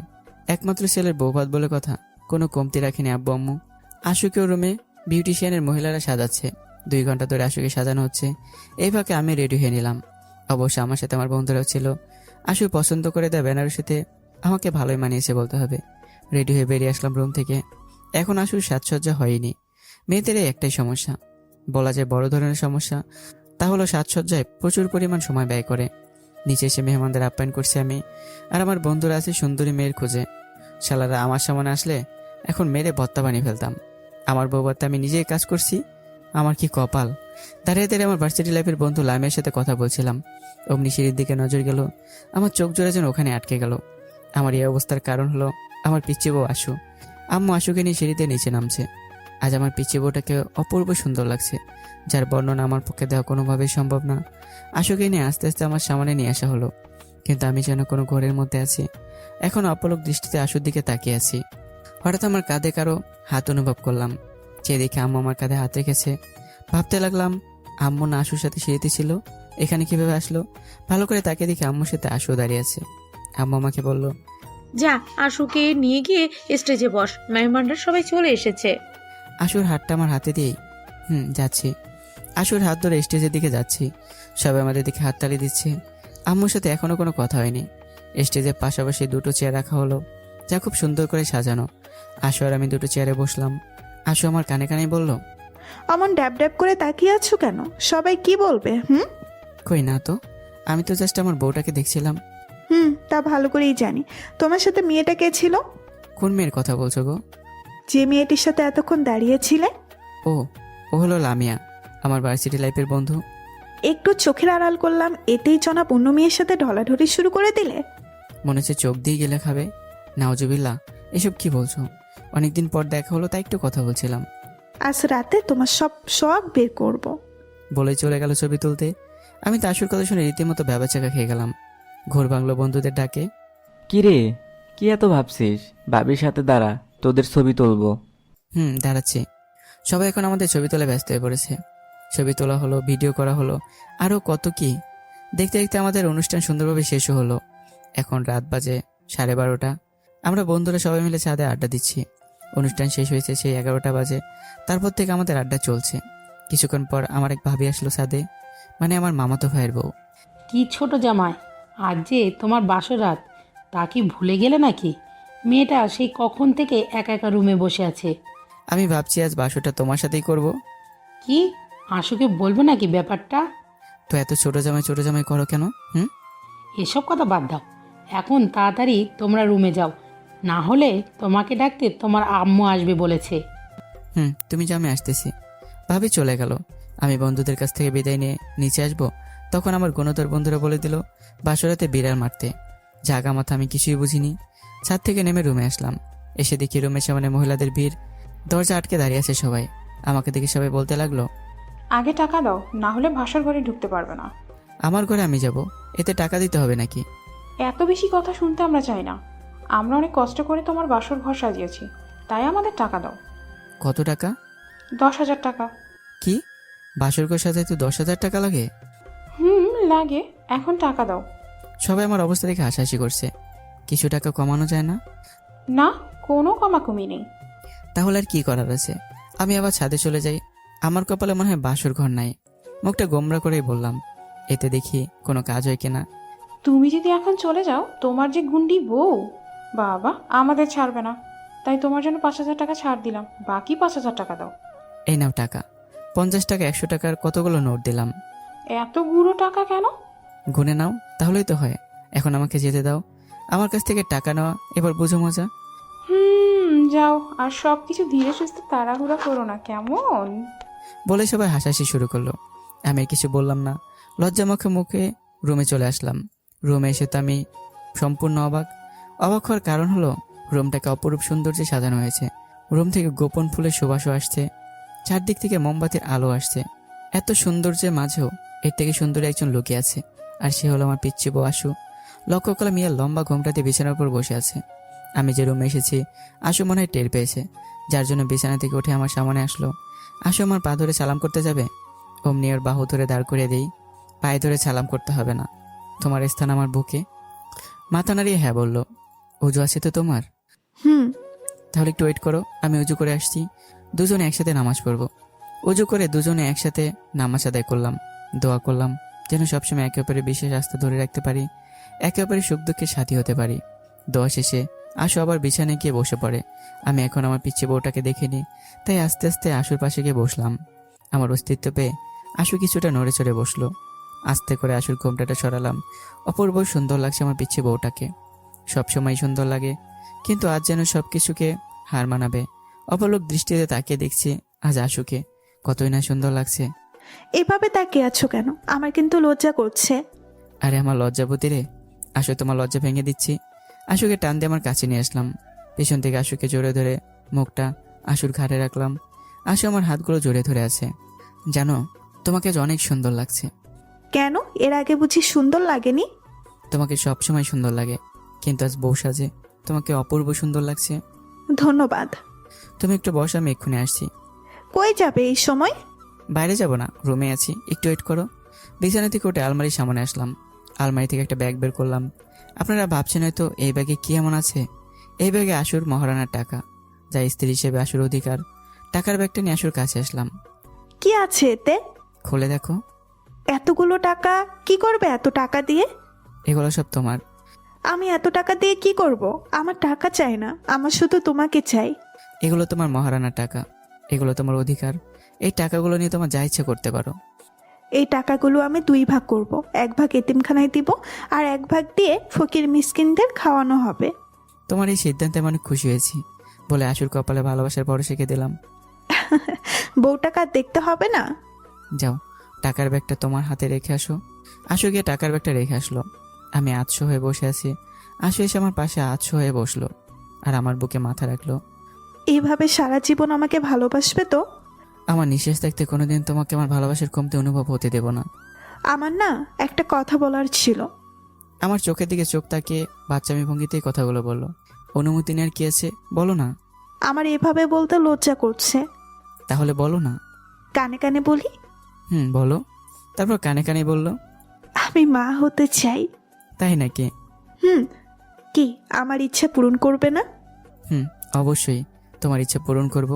[SPEAKER 1] একমাত্র ছেলের বৌভাত বলে কথা, কোনো কমতি রাখেনি আব্বু আম্মু। আশুকেও রুমে বিউটিশিয়ানের মহিলারা সাজাচ্ছে। 2 ঘন্টা ধরে আশুকে সাজানো হচ্ছে। এই ফাঁকে আমি রেডি হয়ে নিলাম। অবশ্য আমার সাথে আমার বন্ধুরাও ছিল। আশু পছন্দ করে দেয় বেনারসিতে আমাকে ভালোই মানিয়েছে বলতে হবে। রেডি হয়ে বেরিয়ে আসলাম রুম থেকে। এখন আশুর সাজসজ্জা হয়নি। মেয়েদের একটাই সমস্যা, বলা যায় বড় ধরনের সমস্যা, তা হলো সাজসজ্জায় প্রচুর পরিমাণ সময় ব্যয় করে। নিচে এসে মেহমানদের আপ্যায়ন করছি আমি, আর আমার বন্ধুরা আছে সুন্দরী মেয়ের খোঁজে। শালারা আমার সামনে আসলে এখন মেরে ভত্তা বানিয়ে ফেলতাম। আমার বউবাতে আমি নিজেই কাজ করছি। আমার কি কপাল। দাঁড়িয়ে দাঁড়িয়ে আমার ভার্সিটি লাইফের বন্ধু লামিয়ার সাথে কথা বলছিলাম। অমনি সিঁড়ির দিকে নজর গেল, আমার চোখ জোড়া যেন ওখানে আটকে গেল। আমার এই অবস্থার কারণ হলো আমার পিচ্চি বউ আশু। আম্মু আশুকে নিয়ে সিঁড়িতে নিচে নামছে। আজ আমার পিচ্চি বউটাকে অপূর্ব সুন্দর লাগছে, যার বর্ণনা আমার পক্ষে দেওয়া কোনোভাবেই সম্ভব না। আশুকে নিয়ে আস্তে আস্তে আমার সামনে নিয়ে আসা হলো, কিন্তু আমি যেন কোনো ঘরের মধ্যে আছি। এখন অপলক দৃষ্টিতে আশুর দিকে তাকিয়ে আছি। হঠাৎ আমার কাঁধে কারো হাত অনুভব করলাম। যে দেখে আম্মু আমার কাঁধে হাত রেখেছে। ভাবতে লাগলাম, আম্মু না আশুর সাথে সিঁড়িতে ছিল, এখানে কিভাবে আসলো? ভালো করে তাকিয়ে দেখে আম্মুর সাথে আশু দাঁড়িয়ে আছে। আম্মু আমাকে বলল,
[SPEAKER 2] যা, আশুকে নিয়ে গিয়ে স্টেজে বস, মেহমানরা সবাই চলে এসেছে।
[SPEAKER 1] আশুর হাতটা আমার হাতে দিয়েই যাচ্ছি। আশুর হাত ধরে স্টেজের দিকে যাচ্ছি। সবাই আমাদের দিকে হাততালি দিচ্ছে। আম্মুর সাথে এখনো কোনো কথা হয়নি। স্টেজের পাশাপাশি 2টো চেয়ার রাখা হলো, যা খুব সুন্দর করে সাজানো। আশু আর আমি 2টো চেয়ারে বসলাম। আশু আমার কানে কানে বলল,
[SPEAKER 6] অমন ড্যাব ড্যাব করে তাকিয়ে আছো কেন? সবাই কি বলবে?
[SPEAKER 1] কই না তো, আমি তো জাস্ট আমার বউটাকে দেখছিলাম।
[SPEAKER 6] তা ভালো করেই জানি। তোমার সাথে মেয়েটা কে ছিল?
[SPEAKER 1] কোন মেয়ের কথা বলছো গো?
[SPEAKER 6] যে মেয়েটির সাথে এতক্ষণ দাঁড়িয়েছিলে?
[SPEAKER 1] ও হলো লামিয়া, আমার ভার্সিটি লাইফের বন্ধু।
[SPEAKER 6] একটু চোখের আড়াল করলাম, এতেই জনাব অন্য মেয়ের সাথে ঢলাঢলি শুরু করে দিলে?
[SPEAKER 1] মনে হচ্ছে চোখ দিয়ে গেলে খাবে। নাউজুবিল্লাহ, এসব কি বলছো? অনেকদিন পর দেখা হলো, তাই একটু কথা বলছিলাম।
[SPEAKER 6] আজ রাতে তোমার সব বের করব।
[SPEAKER 1] বলে চলে গেল ছবি তুলতে। আমি তো আশুর কথা শুনে রীতিমতো ভ্যাবাচাকা খেয়ে গেলাম। ঘোর বাংলো বন্ধুদের ডাকে,
[SPEAKER 3] কি রে, কি এত ভাবছিস? বাবির সাথে দাঁড়া, তোদের ছবি তুলবো।
[SPEAKER 1] দাঁড়াচ্ছি। সবাই এখন আমাদের ছবি তোলা ব্যস্ত হয়ে পড়েছে। ছবি তোলা হলো, ভিডিও করা হলো, আরও কত কি। দেখতে দেখতে আমাদের অনুষ্ঠান সুন্দরভাবে শেষও হলো। এখন রাত বাজে 12:30। আমরা বন্ধুরা সবাই মিলে ছাদে আড্ডা দিচ্ছি। অনুষ্ঠান শেষ হয়েছে সেই 11টা বাজে। তারপর থেকে আমাদের আড্ডা চলছে। কিছুক্ষণ পর আমার এক ভাবি আসলো ছাদে, মানে আমার মামাতো ভাইয়ের বউ।
[SPEAKER 10] কি ছোট জামাই, আজ যে তোমার বাসর রাত, তা কি ভুলে গেলে নাকি? মেয়েটা সেই কখন থেকে একা একা রুমে বসে আছে।
[SPEAKER 1] আমি ভাবছি আজ বাসরটা তোমার সাথেই করব।
[SPEAKER 10] কি, আশুকে বলবো নাকি ব্যাপারটা?
[SPEAKER 1] তো এত ছোট জামাই করো কেন?
[SPEAKER 10] এসব কথা বাদ দাও, এখন তাড়াতাড়ি তোমরা রুমে যাও, না হলে তোমাকে ডাকতে তোমার আম্মু আসবে বলেছে।
[SPEAKER 1] তুমি যা, আমি আসতেছি। ভাবি চলে গেল। আমি বন্ধুদের কাছ থেকে বিদায় নিয়ে নিচে আসবো, তখন আমার গুণধর বন্ধুরা বলে দিল বাসরাতে বিড়াল মারতে। জাগা মাথা আমি কিছুই বুঝিনি। ছাদ থেকে নেমে রুমে আসলাম। এসে দেখি রুমের সামনে মহিলাদের ভিড়, দরজা আটকে দাঁড়িয়ে আছে সবাই। আমাকে দেখে সবাই বলতে লাগলো,
[SPEAKER 5] আগে টাকা দাও, না হলে ভাষার ঘরে ঢুকতে পারবে না।
[SPEAKER 1] আমার ঘরে আমি যাব, এতে টাকা দিতে হবে নাকি?
[SPEAKER 5] এত বেশি কথা শুনতে আমরা চাই না। আমরা অনেক কষ্ট করে তোমার বাসর ঘর সাজিয়েছি, তাই আমাদের টাকা দাও।
[SPEAKER 1] কত টাকা?
[SPEAKER 5] 10,000 টাকা।
[SPEAKER 1] কি, বাসর ঘর সাজাইতে 10,000 টাকা লাগে?
[SPEAKER 5] লাগে, এখন টাকা দাও।
[SPEAKER 1] সবাই আমার অবস্থা দেখে হাসাহাসি করছে। কিছু টাকা কমানো যায় না?
[SPEAKER 5] না, কোনো কমাকমি নেই।
[SPEAKER 1] তাহলে আর কি করার আছে? আমি আবার ছাদে চলে যাই। আমার কপালে মনে হয় বাসর ঘর নাই। মুখটা গোমরা করেই বললাম, এতে দেখি কোনো কাজ হয় কিনা।
[SPEAKER 5] তুমি যদি এখন চলে যাও, তোমার যে গুন্ডি বউ, বাবা আমাদের ছাড়বে না। তাই তোমার জন্য 5,000 টাকা ছাড় দিলাম, বাকি 5,000 টাকা দাও।
[SPEAKER 1] এই নাও টাকা। 50 টাকা, 100 টাকার কতগুলো নোট দিলাম।
[SPEAKER 5] এতগুলো টাকা কেন?
[SPEAKER 1] গুনে নাও, তাহলেই তো হয়। এখন আমাকে যেতে দাও। আমার কাছ থেকে টাকা নেওয়া এবার বুঝো মজা।
[SPEAKER 5] যাও, আর সব কিছু ধীরে সুস্থে তাড়াহুড়া করো না, কেমন?
[SPEAKER 1] বলে সবাই হাসাহাসি শুরু করলো। আমি আর কিছু বললাম না, লজ্জা মুখে মুখে রুমে চলে আসলাম। রুমে এসে তো আমি সম্পূর্ণ অবাক হওয়ার কারণ হলো রুমটাকে অপরূপ সৌন্দর্যে সাজানো হয়েছে। রুম থেকে গোপন ফুলের সুবাসও আসছে, চারদিক থেকে মোমবাতির আলো আসছে। এত সৌন্দর্যের মাঝেও এর থেকে সুন্দরী একজন লুকিয়ে আছে, আর সে হলো আমার পিচ্চি বউ আশু। লক্ষ্য করলাম মিয়া লম্বা ঘোমটাতে বিছানার উপর বসে আছে। আমি যে রুমে এসেছি আশু মনে হয় টের পেয়েছে, যার জন্য বিছানা থেকে উঠে আমার সামনে আসলো। আশু আমার পা ধরে সালাম করতে যাবে, অমনি ওর বাহু ধরে দাঁড় করিয়ে দেই। পায়ে ধরে সালাম করতে হবে না, তোমার স্থান আমার বুকে। মাথা নাড়িয়ে হ্যাঁ বলল। উজু আছে তো তোমার? তাহলে একটু ওয়েট করো, আমি উজু করে আসছি। দুজনে একসাথে নামাজ পড়বো। উজু করে দুজনে একসাথে নামাজ আদায় করলাম, দোয়া করলাম যেন সবসময় একে অপরের বিশেষ আস্থা ধরে রাখতে পারি, একে অপরের সুখ দুঃখের সাথী হতে পারি। দোয়া শেষে আশু আবার বিছানায় গিয়ে বসে পড়ে। আমি এখন আমার পিচ্ছি বউটাকে দেখিনি, তাই আস্তে আস্তে আশুর পাশে গিয়ে বসলাম। আমার অস্তিত্ব পেয়ে আশু কিছুটা নড়ে চড়ে বসলো। আস্তে করে আশুর ঘোমটাটা সরালাম। অপূর্ব সুন্দর লাগছে আমার পিচ্ছি বউটাকে। সবসময় সুন্দর লাগে, কিন্তু আজ যেন সবকিছুকে হার মানাবে। অপলক দৃষ্টিতে তাকিয়ে দেখছি আজ আশুকে, কতই না সুন্দর লাগছে।
[SPEAKER 6] এভাবে তাকিয়ে আছো কেন? আমার কিন্তু লজ্জা করছে।
[SPEAKER 1] আরে আমার লজ্জাবতী রে, আশু তোমার লজ্জা ভেঙে দিচ্ছি। আশুকে টান দিয়ে আমার কাছে নিয়ে আসলাম। পেছন থেকে আশুকে জড়িয়ে ধরে মুখটা আশুর ঘাড়ে রাখলাম। আশু আমার হাতগুলো জড়িয়ে ধরে আছে। জানো, তোমাকে আজ অনেক সুন্দর লাগছে।
[SPEAKER 6] কেন, এর আগে বুঝি সুন্দর লাগেনি?
[SPEAKER 1] তোমাকে সবসময় সুন্দর লাগে, কিন্তু আজ বউ সাজে তোমাকে অপূর্ব সুন্দর লাগছে।
[SPEAKER 6] ধন্যবাদ।
[SPEAKER 1] তুমি একটু বসো, আমি এক্ষুনি আসছি।
[SPEAKER 6] কই যাবে এই সময়?
[SPEAKER 1] বাইরে যাব না, রুমে আছি, একটু ওয়েট করো। বিছানা থেকে উঠে আলমারির সামনে আসলাম। আলমারি থেকে একটা ব্যাগ বের করলাম। আপনারা ভাবছেন হয়তো এই ব্যাগে কি এমন আছে। এই ব্যাগে আশুর মহারানার টাকা, যা স্ত্রী হিসেবে আশুর অধিকার। টাকার ব্যাগটা নিয়ে আশুর কাছে আসলাম।
[SPEAKER 6] কি আছে এতে?
[SPEAKER 1] খুলে দেখো।
[SPEAKER 6] এতগুলো টাকা কি করবে এত টাকা দিয়ে?
[SPEAKER 1] এগুলো সব তোমার।
[SPEAKER 6] আমি এত টাকা দিয়ে কি করব? আমার টাকা চাই না, আমার শুধু তোমাকে চাই।
[SPEAKER 1] এগুলো তোমার মহারানার টাকা, এগুলো তোমার অধিকার। এই টাকাগুলো নিয়ে তোমার যা ইচ্ছে করতে পারো।
[SPEAKER 6] এই টাকাগুলো আমি 2 ভাগ করব, 1 ভাগ এতিমখানায় দিব, আর 1 ভাগ দিয়ে ফকির মিসকিনদের খাওয়ানো হবে।
[SPEAKER 1] তোমার এই সিদ্ধান্তে আমি অনেক খুশি হয়েছি বলে আশুর কপালে ভালোবাসার পরশ রেখে দিলাম।
[SPEAKER 6] বউ টাকা দেখতে হবে না?
[SPEAKER 1] যাও, টাকার ব্যাগটা তোমার হাতে রেখে আসো। আশু গিয়ে টাকার ব্যাগটা রেখে আসলো। আমি আতশো হয়ে বসে আছি। আশু এসে আমার পাশে আতশো হয়ে বসলো আর আমার বুকে মাথা রাখলো।
[SPEAKER 6] এইভাবে সারা জীবন আমাকে ভালোবাসবে তো?
[SPEAKER 1] আমার নিঃশ্বাস থাকতে কোনোদিন তোমাকে আমার ভালোবাসার কমতি অনুভব হতে দেব না।
[SPEAKER 6] আমার না একটা কথা বলার ছিল।
[SPEAKER 1] আমার চোখের দিকে চোখ তাকিয়ে বাচ্চামি ভঙ্গিতেই কথাগুলো বললো। অনুমতি নেওয়ার কি আছে, বলো না।
[SPEAKER 6] আমার এভাবে বলতে লজ্জা করছে।
[SPEAKER 1] তাহলে বলো না।
[SPEAKER 6] কানে কানে বলি?
[SPEAKER 1] বলো। তারপর কানে কানে বললো,
[SPEAKER 6] আমি মা হতে চাই।
[SPEAKER 1] তাই নাকি?
[SPEAKER 6] কি আমার ইচ্ছা পূরণ করবে না?
[SPEAKER 1] অবশ্যই তোমার ইচ্ছা পূরণ করব,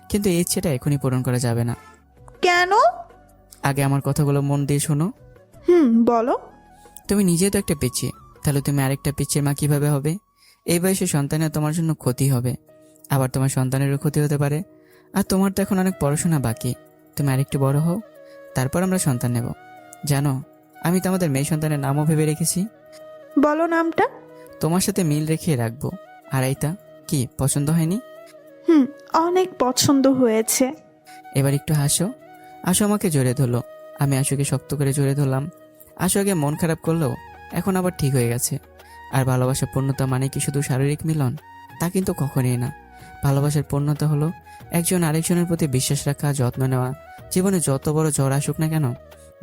[SPEAKER 1] কিন্তু এই ইচ্ছেটা এখনই পূরণ করা যাবে না।
[SPEAKER 6] কেন?
[SPEAKER 1] আগে আমার কথাগুলো মন দিয়ে শোনো।
[SPEAKER 6] বলো।
[SPEAKER 1] তুমি নিজে তো একটা পিচ্ছি, তাহলে তুমি আরেকটা পিচ্ছির মা কিভাবে হবে? এই বয়সে সন্তানের তোমার জন্য ক্ষতি হবে, আবার তোমার সন্তানেরও ক্ষতি হতে পারে। আর তোমার তো এখন অনেক পড়াশোনা বাকি, তুমি আরেকটু বড় হও, তারপর আমরা সন্তান নেব। জানো, আমি তো আমাদের মেয়ে সন্তানের নামও ভেবে রেখেছি।
[SPEAKER 6] বলো নামটা।
[SPEAKER 1] তোমার সাথে মিল রেখে রাখবো। আর এইটা কি পছন্দ হয়নি?
[SPEAKER 6] অনেক পছন্দ হয়েছে।
[SPEAKER 1] এবার একটু হাসো। আশু আমাকে জড়িয়ে ধরলো, আমি আশুকে শক্ত করে জড়িয়ে ধরলাম। আশু আগে মন খারাপ করলেও এখন আবার ঠিক হয়ে গেছে। আর ভালোবাসার পূর্ণতা মানে কি শুধু শারীরিক মিলন? তা কিন্তু কখনোই না। ভালোবাসার পূর্ণতা হলো একজন আরেকজনের প্রতি বিশ্বাস রাখা, যত্ন নেওয়া, জীবনে যত বড় ঝড় আসুক না কেন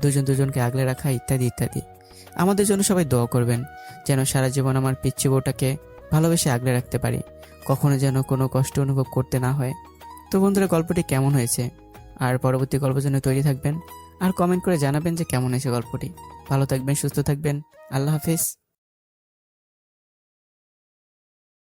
[SPEAKER 1] দুজন দুজনকে আগলে রাখা, ইত্যাদি ইত্যাদি। আমাদের জন্য সবাই দোয়া করবেন যেন সারা জীবন আমার পিচ্চি বউটাকে ভালোবেসে আগলে রাখতে পারি, কখনো যেন কোনো কষ্ট অনুভব করতে না হয়। তো বন্ধুরা, গল্পটি কেমন হয়েছে আর পরবর্তী গল্পের জন্য তৈরি থাকবেন, আর কমেন্ট করে জানাবেন যে কেমন হয়েছে গল্পটি। ভালো থাকবেন, সুস্থ থাকবেন। আল্লাহ হাফিজ।